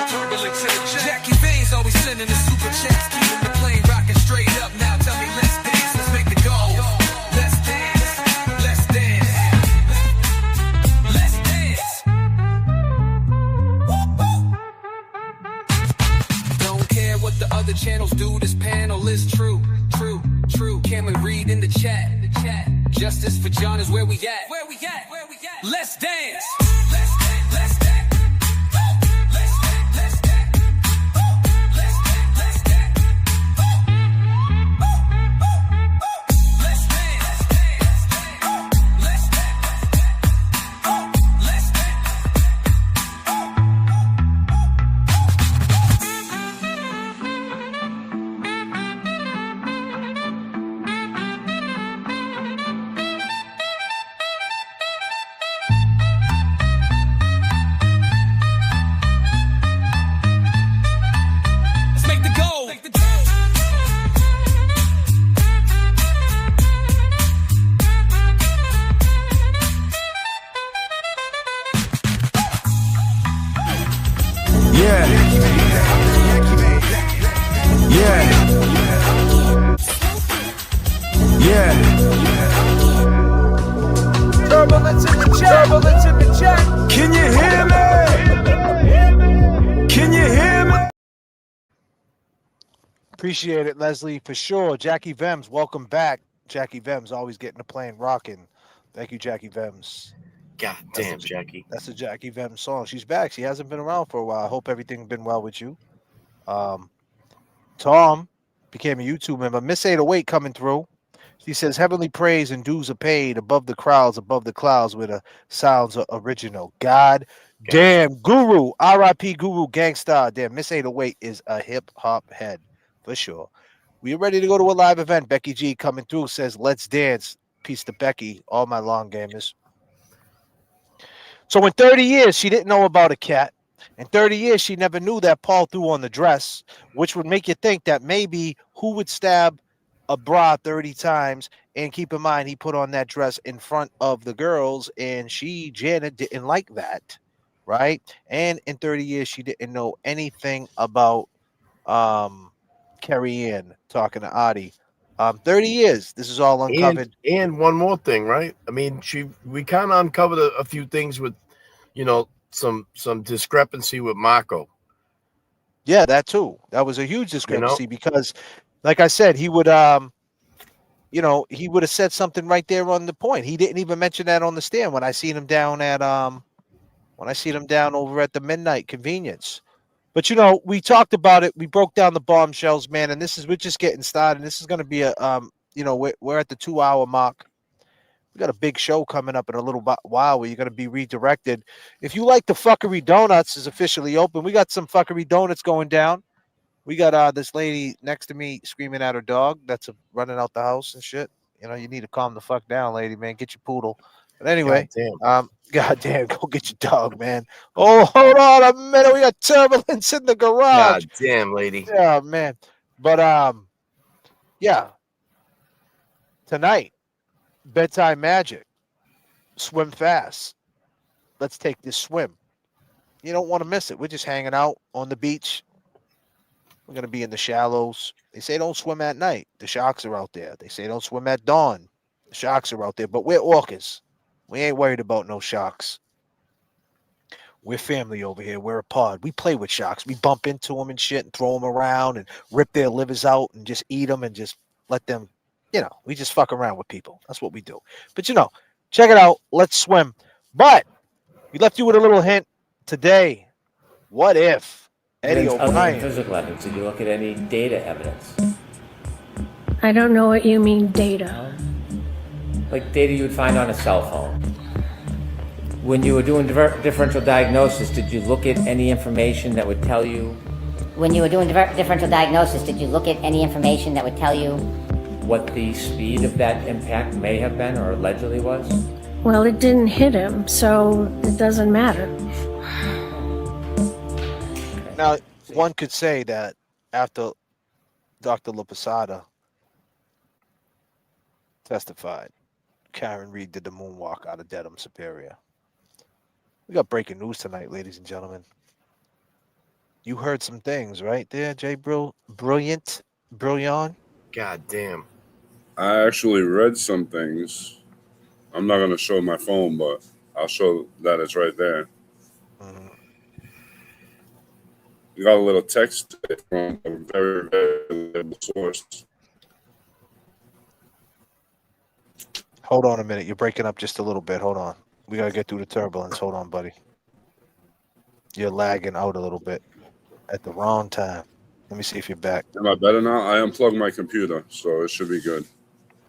Turbulence in the chat. Jackie Veins always sending the super chats, keeping the plane rocking straight up. Now tell me, let's dance. Let's make the goal. Let's dance. Let's dance. Let's dance. Don't care what the other channels do. This panel is true. Cameron Reed in the chat. Justice for John is where we at. Let's dance. Let's dance. Let's dance. Let's dance. Let's dance. Let's dance. Let's dance. Let's dance. Let's dance. Let's dance. Appreciate it, Leslie, for sure. Jackie Vems, welcome back. Jackie Vems, always getting the plane rocking. Thank you, Jackie Vems. God damn, Jackie. That's a Jackie Vems song. She's back. She hasn't been around for a while. I hope everything's been well with you. Tom became a YouTube member. Miss 808 coming through. She says, heavenly praise and dues are paid above the clouds where the sounds are original. God damn, Guru, R.I.P. Guru Gangstar. Damn, Miss 808 is a hip-hop head, for sure. We are ready to go to a live event. Becky G coming through says, let's dance. Peace to Becky, all my long gamers. So in 30 years, she didn't know about a cat. In 30 years, she never knew that Paul threw on the dress, which would make you think that maybe who would stab a bra 30 times, and keep in mind he put on that dress in front of the girls, and Janet, didn't like that, right? And in 30 years, she didn't know anything about Carrie Ann talking to Adi. 30 years, this is all uncovered. And one more thing, right? I mean, we kind of uncovered a few things with, some discrepancy with Marco. Yeah, that too. That was a huge discrepancy because, like I said, he would, he would have said something right there on the point. He didn't even mention that on the stand when I seen him down at over at the Midnight Convenience. But we talked about it. We broke down the bombshells, man, and we're just getting started. This is going to be a, we're at the 2-hour mark. We got a big show coming up in a little while where you're going to be redirected. If you like the Fuckery Donuts is officially open. We got some Fuckery Donuts going down. We got this lady next to me screaming at her dog that's running out the house and shit. You need to calm the fuck down, lady, man. Get your poodle. But anyway, goddamn, go get your dog, man. Oh, hold on a minute. We got turbulence in the garage. God damn, lady. Yeah, man. But yeah. Tonight, bedtime magic. Swim fast. Let's take this swim. You don't want to miss it. We're just hanging out on the beach. We're going to be in the shallows. They say don't swim at night. The sharks are out there. They say don't swim at dawn. The sharks are out there. But we're orcas. We ain't worried about no sharks. We're family over here. We're a pod. We play with sharks. We bump into them and shit and throw them around and rip their livers out and just eat them and just let them, we just fuck around with people. That's what we do. But, check it out. Let's swim. But we left you with a little hint today. What if Eddie O'Brien. Physical evidence. Did you look at any data evidence? I don't know what you mean, data. Like data you would find on a cell phone. When you were doing differential diagnosis, did you look at any information that would tell you? When you were doing differential diagnosis, did you look at any information that would tell you? What the speed of that impact may have been or allegedly was? Well, it didn't hit him, so it doesn't matter. Now, one could say that after Dr. LaPosada testified, Karen Reed did the moonwalk out of Dedham Superior. We got breaking news tonight, ladies and gentlemen. You heard some things right there, Jay Brilliant? God damn. I actually read some things. I'm not going to show my phone, but I'll show that it's right there. Mm-hmm. You got a little text from a very, very reliable source. Hold on a minute. You're breaking up just a little bit. Hold on. We got to get through the turbulence. Hold on, buddy. You're lagging out a little bit at the wrong time. Let me see if you're back. Am I better now? I unplugged my computer, so it should be good.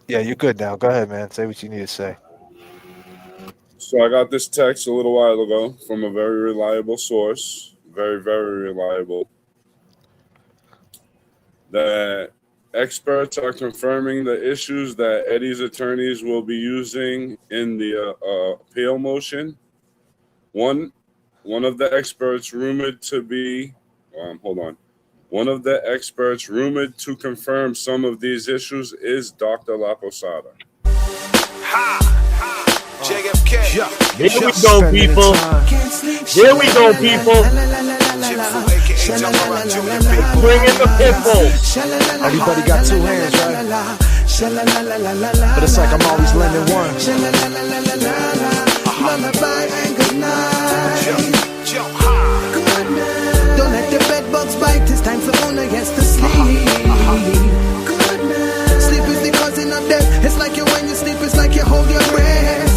Yeah, you're good now. Go ahead, man. Say what you need to say. So I got this text a little while ago from a very reliable source. Very, very reliable. That experts are confirming the issues that Eddie's attorneys will be using in the appeal motion. One of the experts rumored to be, one of the experts rumored to confirm some of these issues is Dr. LaPosada. J.F.K. Here we go, people. Here we go, people. Bring in the pitbull. Everybody got two hands, right? But it's like I'm always lending one. Lullaby and good night. Don't let the bed bugs bite. It's time for owner, yes, to sleep. Sleep is the cousin of death. It's like you when you sleep, it's like you hold your breath.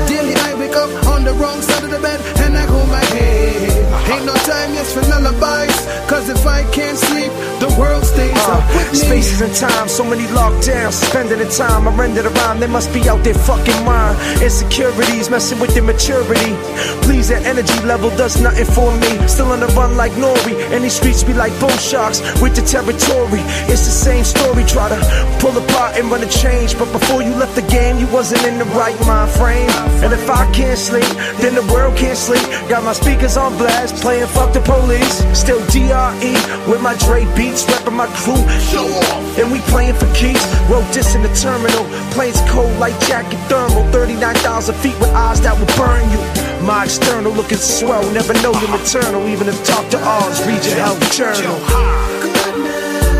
Daily I wake up on the wrong side of the bed and I hold my head. Ain't no time, yes, for lullabies. Cause if I can't sleep, the world stays up with me. Spaces and time, so many lockdowns. Spending the time, I rendered around. They must be out there fucking mind. Insecurities, messing with their maturity. Please, their energy level does nothing for me. Still on the run like Nori. And these streets be like bull sharks with the territory. It's the same story, try to pull apart and run a change. But before you left the game, you wasn't in the right mind frame. And if I can't sleep, then the world can't sleep. Got my speakers on blast, playing fuck the police. Still DRE with my Dre beats, repping my crew. Show off. And we playing for keys. Wrote this in the terminal. Planes cold like jacket thermal. 39,000 feet with eyes that will burn you. My external looking swell. Never know you're maternal. Even if talk to Oz, read your health journal.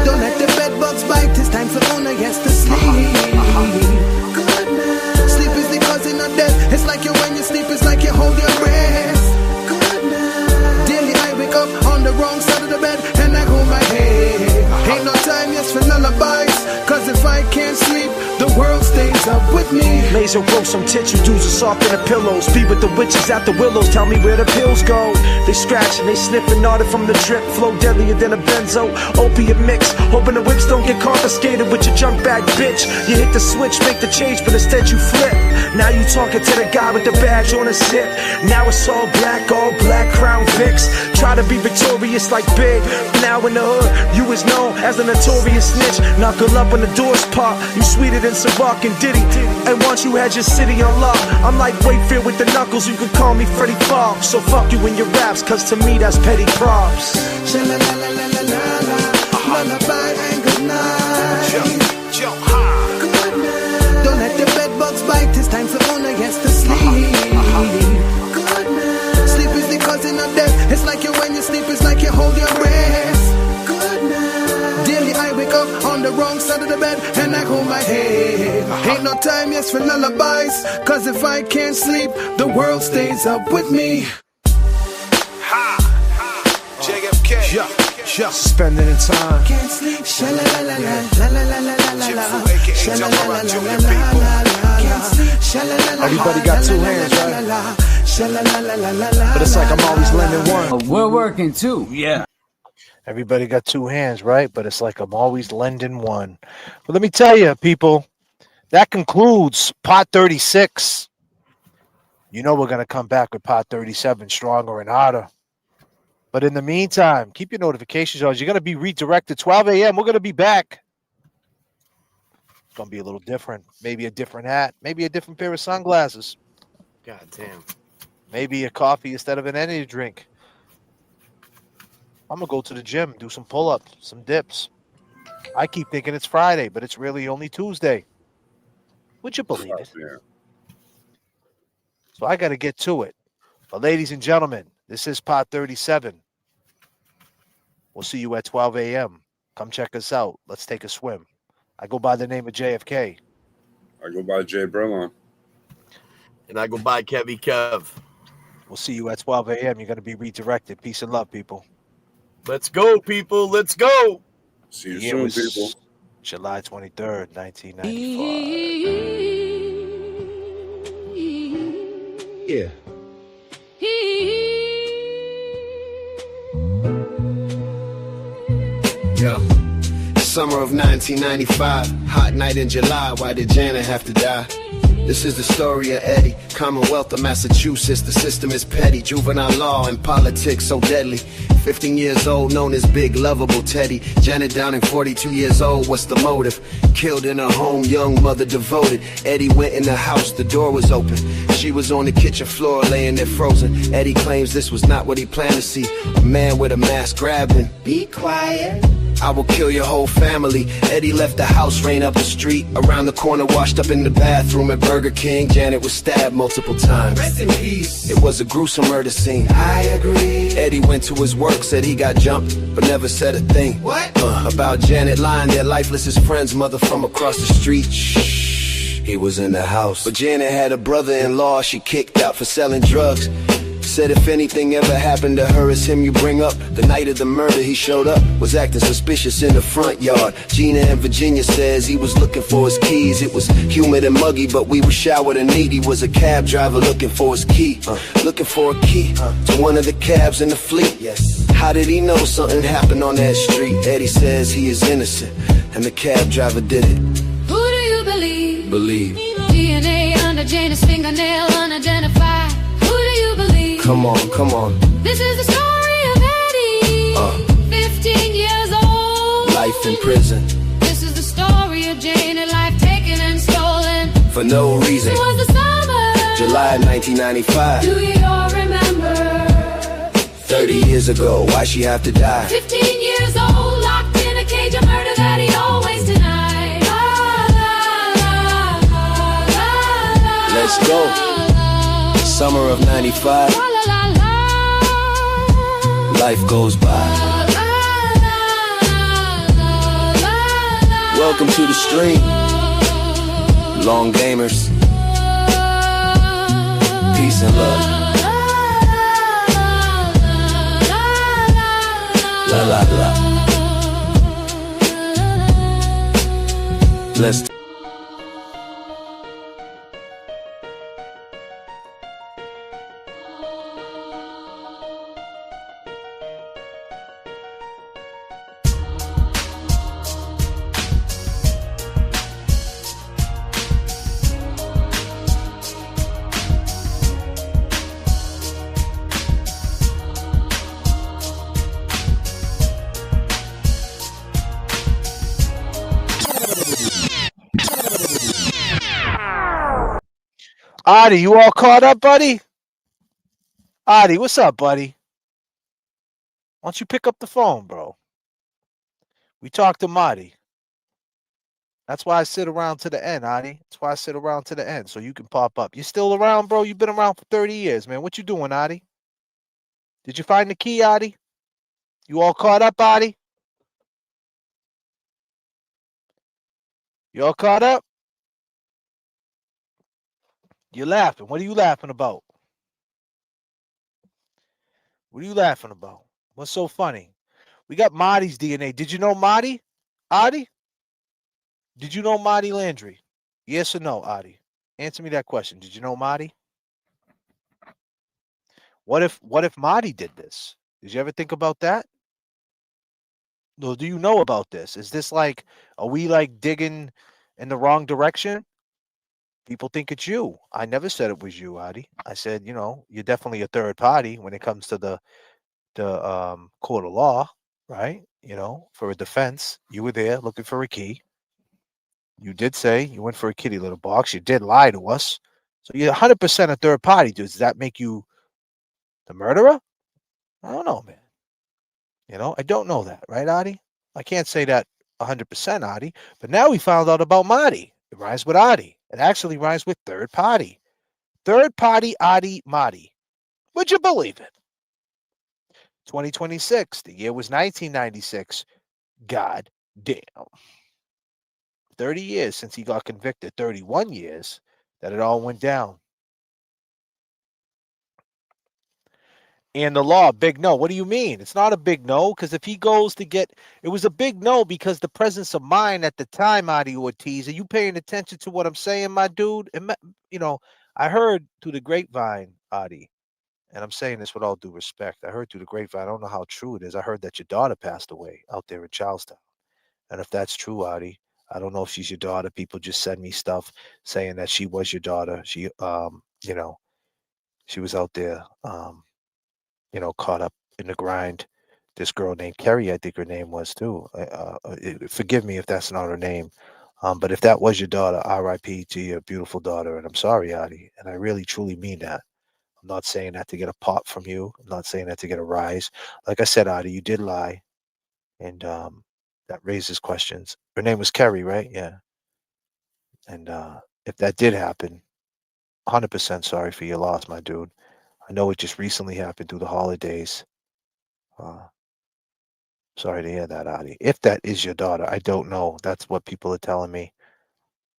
Don't let the bed bugs bite. It's time for Una, yes, to sleep. Sleep is the cousin of death. It's like you when you sleep, it's like you hold your breath. Daily I wake up on the wrong side of the bed and I hold my head. Ain't no time, yes, for lullabies. Cause if I can't sleep, the world stays up with me. Laser grow some tits, you dudes are soft in the pillows. Be with the witches at the willows, tell me where the pills go. They scratch and they snip and naughty from the drip. Flow deadlier than a benzo, opiate mix. Hoping the whips don't get confiscated with your junk bag, bitch. You hit the switch, make the change, but instead you flip. Now you talking to the guy with the badge on his hip. Now it's all black Crown Vicks. Try to be victorious like Big. Now in the hood, you is known as the notorious snitch. Knuckle up when the doors pop. You sweeter than Ciroc and Diddy. And once you had your city on lock, I'm like Wakefield with the knuckles. You could call me Freddie Fox. So fuck you and your raps, cause to me that's petty props. Lullaby and good night. Don't let the bed bugs bite. It's time for Una, yes, to sleep. Sleep is the cousin of death. It's like you when you sleep, it's like you hold your breath. Daily I wake up on the wrong side of the bed and I hold my head. Ain't no time, yes, for lullabies. Cause if I can't sleep, the world stays up with me. J.F.K. Spending in time. Can't sleep. Everybody got two hands, right? But it's like I'm always lending one. We're working too, yeah. Everybody got two hands, right? But it's like I'm always lending one. But let me tell you, people, that concludes Pot 36. You know we're going to come back with Pot 37 stronger and harder. But in the meantime, keep your notifications on. You're going to be redirected 12 a.m. We're going to be back. It's going to be a little different. Maybe a different hat. Maybe a different pair of sunglasses. God damn. Maybe a coffee instead of an energy drink. I'm going to go to the gym, do some pull-ups, some dips. I keep thinking it's Friday, but it's really only Tuesday. Would you believe it? So I got to get to it. But ladies and gentlemen, this is Pot 37. We'll see you at 12 a.m. Come check us out. Let's take a swim. I go by the name of J.F.K. I go by Jay Brillon. And I go by Kevy Kev. We'll see you at 12 a.m. You're going to be redirected. Peace and love, people. Let's go, people. Let's go. See you soon, people. July 23rd, 1995. Yeah. Yo. Summer of 1995, hot night in July. Why did Janet have to die? This is the story of Eddie, Commonwealth of Massachusetts. The system is petty, juvenile law and politics so deadly. 15 years old, known as Big Lovable Teddy. Janet Downing, 42 years old, what's the motive? Killed in her home, young mother devoted. Eddie went in the house, the door was open. She was on the kitchen floor, laying there frozen. Eddie claims this was not what he planned to see. A man with a mask grabbed him. Be quiet. I will kill your whole family. Eddie left the house, ran up the street. Around the corner, washed up in the bathroom at Burger King. Janet was stabbed multiple times. Rest in peace. It was a gruesome murder scene. I agree. Eddie went to his work, said he got jumped, but never said a thing. What? About Janet lying there lifeless, his friend's mother from across the street. Shh. He was in the house. But Janet had a brother-in-law she kicked out for selling drugs. Said if anything ever happened to her, it's him you bring up. The night of the murder, he showed up, was acting suspicious in the front yard. Gina in Virginia says he was looking for his keys. It was humid and muggy, but we were showered and neat. He was a cab driver looking for his key. Looking for a key to one of the cabs in the fleet. Yes. How did he know something happened on that street? Eddie says he is innocent, and the cab driver did it. Who do you believe? Believe. DNA under Jana's fingernail unidentified. Who do you believe? Come on, come on. This is the story of Eddie. 15 years old. Life in prison. This is the story of Jane and life taken and stolen. For no reason. It was the summer. July 1995. Do you all remember? 30 years ago, why she have to die? 15 years old, locked in a cage of murder that he always denied. Let's go. Summer of 95. Life goes by. Welcome to the stream. Long gamers. Peace and love. La la la. Let's Adi, you all caught up, buddy? Adi, what's up, buddy? Why don't you pick up the phone, bro? We talked to Marty. That's why I sit around to the end, Adi. That's why I sit around to the end, so you can pop up. You still around, bro? You've been around for 30 years, man. What you doing, Adi? Did you find the key, Adi? You all caught up, Adi? You all caught up? You're laughing. What are you laughing about? What are you laughing about? What's so funny? We got Marty's DNA. Did you know Marty? Adi? Did you know Marty Landry? Yes or no, Adi? Answer me that question. Did you know Marty? What if Marty did this? Did you ever think about that? No, do you know about this? Is this like, are we like digging in the wrong direction? People think it's you. I never said it was you, Adi. I said, you know, you're definitely a third party when it comes to the court of law, right? You know, for a defense, you were there looking for a key. You did say you went for a kitty litter box. You did lie to us. So you're 100% a third party, dude. Does that make you the murderer? I don't know, man. You know, I don't know that, right, Adi? I can't say that 100%, Adi. But now we found out about Marty. It rhymes with Adi. It actually rhymes with third party. Third party, Adi, Marty. Would you believe it? 2026. The year was 1996. God damn. 30 years since he got convicted. 31 years that it all went down. And the law, big no. What do you mean? It's not a big no, because if he goes to get, it was a big no because the presence of mind at the time, Adi Ortiz. Are you paying attention to what I'm saying, my dude? You know, I heard through the grapevine, Adi, and I'm saying this with all due respect. I heard through the grapevine. I don't know how true it is. I heard that your daughter passed away out there in Charlestown. And if that's true, Adi, I don't know if she's your daughter. People just send me stuff saying that she was your daughter. She, you know, she was out there, you know, caught up in the grind. This girl named Kerry, I think her name was too. Forgive me if that's not her name. But if that was your daughter, RIP to your beautiful daughter. And I'm sorry, Adi. And I really, truly mean that. I'm not saying that to get a pop from you. I'm not saying that to get a rise. Like I said, Adi, you did lie. And that raises questions. Her name was Kerry, right? Yeah. And if that did happen, 100% sorry for your loss, my dude. I know it just recently happened through the holidays. Sorry to hear that, Adi. If that is your daughter, I don't know. That's what people are telling me.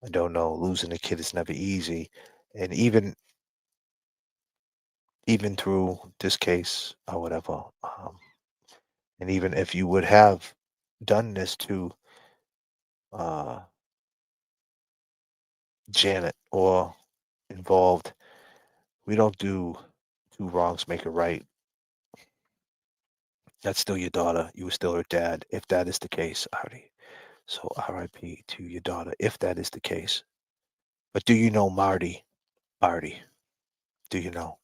I don't know. Losing a kid is never easy. And even even through this case or whatever. And even if you would have done this to Janet or involved, we don't do two wrongs make a right. That's still your daughter. You were still her dad, if that is the case, Artie. So RIP to your daughter, if that is the case. But do you know Marty, Artie? Do you know?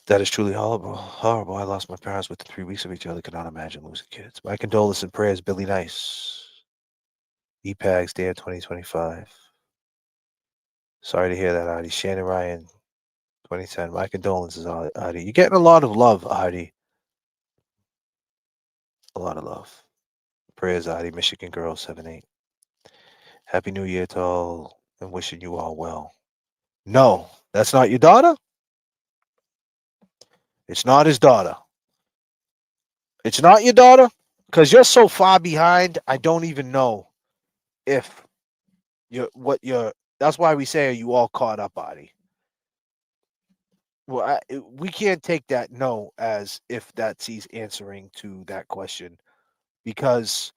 That is truly horrible. Horrible. I lost my parents within 3 weeks of each other. Could not imagine losing kids. My condolences and prayers, Billy Nice. EPAGS Day 2025. Sorry to hear that, Artie. Shannon Ryan, 2010. My condolences, Artie. You're getting a lot of love, Artie. A lot of love. Prayers, Artie. Michigan Girl, 7-8. Happy New Year to all and wishing you all well. No, that's not your daughter? It's not his daughter. It's not your daughter? Because you're so far behind, I don't even know if that's why we say, are you all caught up, Artie? Well, we can't take that no as if that's he's answering to that question, because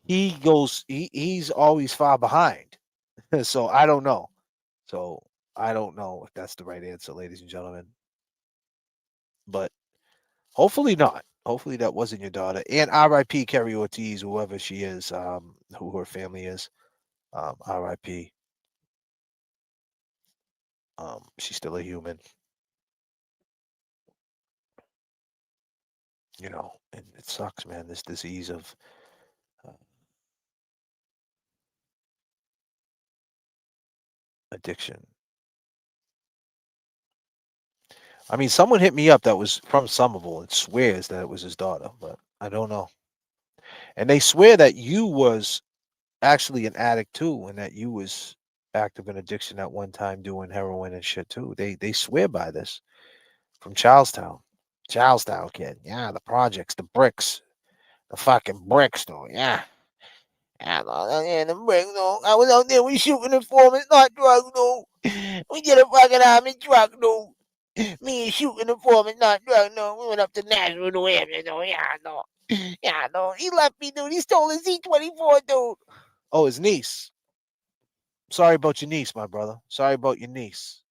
he's always far behind. So I don't know. So I don't know if that's the right answer, ladies and gentlemen. But hopefully not. Hopefully that wasn't your daughter. And RIP Kerry Ortiz, whoever she is, who her family is. RIP. She's still a human. You know, and it sucks, man. This disease of addiction. I mean, someone hit me up that was from Somerville and swears that it was his daughter, but I don't know. And they swear that you was actually an addict too, and that you was active in addiction at one time doing heroin and shit too. They swear by this from Charlestown. Charlestown kid. Yeah, the projects, the bricks. The fucking bricks though, yeah. Yeah, the bricks though. I was out there, we shooting informants, not drugs though. We did a fucking army truck though. Me and shooting informant, not drug, no. We went up to Nashville, New Hampshire, no. Yeah, no. Yeah, no. He left me, dude. He stole his Z24, dude. Oh, his niece. Sorry about your niece, my brother. Sorry about your niece.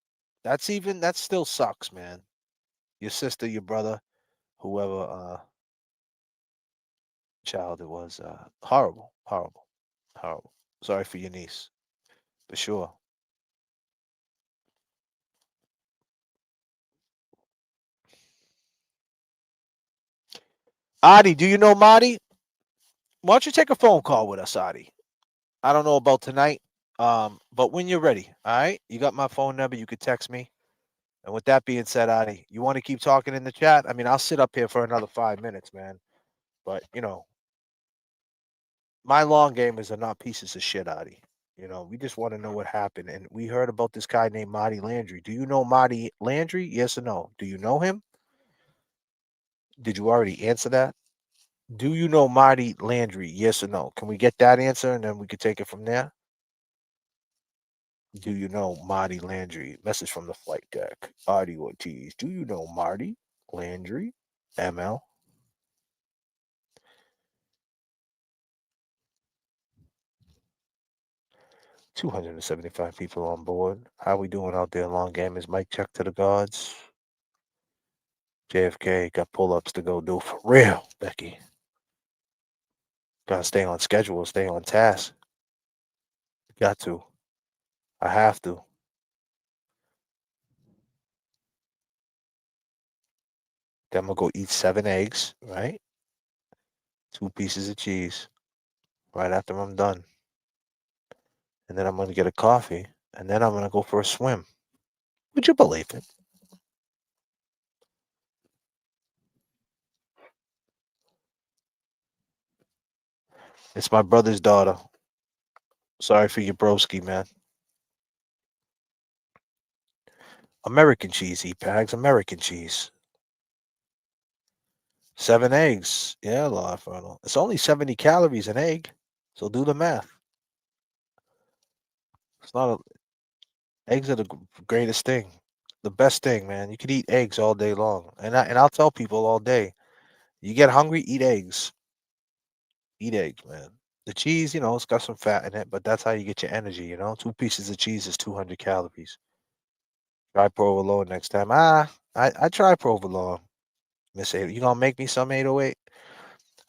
That still sucks, man. Your sister, your brother, whoever child it was, horrible, horrible, horrible. Sorry for your niece, for sure. Adi, do you know Marty? Why don't you take a phone call with us, Adi? I don't know about tonight, but when you're ready, all right? You got my phone number. You could text me. And with that being said, Adi, you want to keep talking in the chat? I mean, I'll sit up here for another 5 minutes, man. But, my long gamers are not pieces of shit, Adi. We just want to know what happened. And we heard about this guy named Marty Landry. Do you know Marty Landry? Yes or no? Do you know him? Did you already answer that? Do you know Marty Landry? Yes or no? Can we get that answer and then we could take it from there? Do you know Marty Landry? Message from the flight deck. Artie Ortiz. Do you know Marty Landry? ML. $275 people on board. How we doing out there, long gamers? Mic check to the gods. J.F.K. got pull-ups to go do for real, Becky. Gotta stay on schedule, stay on task. Got to. I have to. Then I'm gonna go eat 7 eggs, right? 2 pieces of cheese right after I'm done. And then I'm gonna get a coffee, and then I'm gonna go for a swim. Would you believe it? It's my brother's daughter. Sorry for your broski, man. American cheese, E-Pags. American cheese. 7 eggs. Yeah, La Fernal. It's only 70 calories an egg. So do the math. It's not a Eggs are the greatest thing, the best thing, man. You could eat eggs all day long, and I'll tell people all day. You get hungry, eat eggs. Eat eggs, man. The cheese, it's got some fat in it, but that's how you get your energy. 2 pieces of cheese is 200 calories. Try provolone next time. I try provolone. Miss 8, you gonna make me some 808?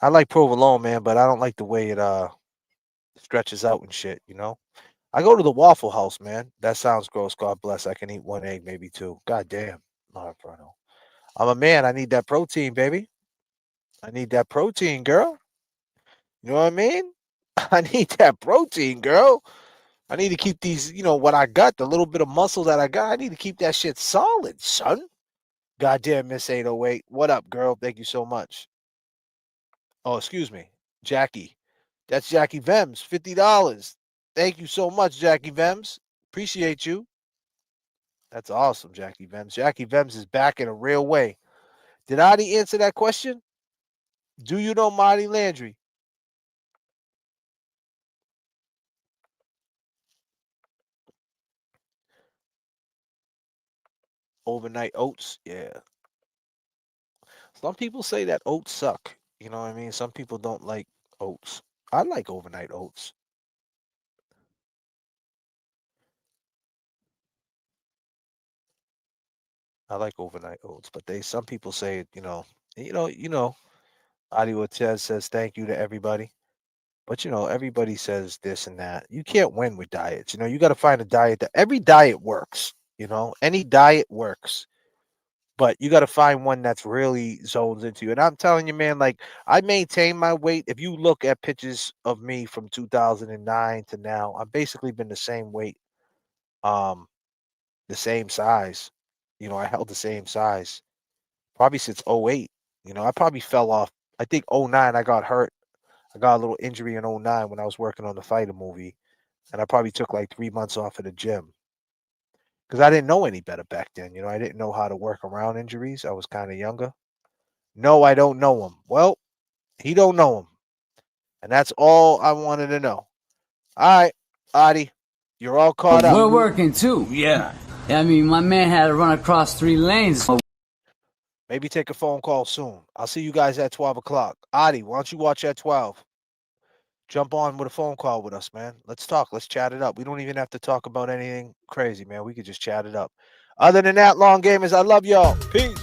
I like provolone, man, but I don't like the way it stretches out and shit. I go to the Waffle House, man. That sounds gross. God bless. I can eat 1 egg, maybe 2. God damn. No, Bruno. I'm a man. I need that protein, baby. I need that protein, girl. You know what I mean? I need that protein, girl. I need to keep these, what I got, the little bit of muscle that I got. I need to keep that shit solid, son. Goddamn, Miss 808. What up, girl? Thank you so much. Oh, excuse me. Jackie. That's Jackie Vems, $50. Thank you so much, Jackie Vems. Appreciate you. That's awesome, Jackie Vems. Jackie Vems is back in a real way. Did Adi answer that question? Do you know Marty Landry? Overnight oats? Yeah. Some people say that oats suck. You know what I mean? Some people don't like oats. I like overnight oats. I like overnight oats, but some people say, Adi Ortez says thank you to everybody. But everybody says this and that. You can't win with diets. You got to find a diet that every diet works. Any diet works. But you got to find one that's really zones into you. And I'm telling you, man, like I maintain my weight. If you look at pictures of me from 2009 to now, I've basically been the same weight, the same size. I held the same size probably since '08. I probably fell off. I think '09 I got hurt. I got a little injury in '09 when I was working on the fighter movie. And I probably took like 3 months off of the gym because I didn't know any better back then. I didn't know how to work around injuries. I was kind of younger. No, I don't know him. Well, he don't know him. And that's all I wanted to know. All right, Adi, you're all caught up. We're working too, yeah. I mean, my man had to run across 3 lanes. Maybe take a phone call soon. I'll see you guys at 12 o'clock. Adi, why don't you watch at 12? Jump on with a phone call with us, man. Let's talk. Let's chat it up. We don't even have to talk about anything crazy, man. We could just chat it up. Other than that, long gamers, I love y'all. Peace.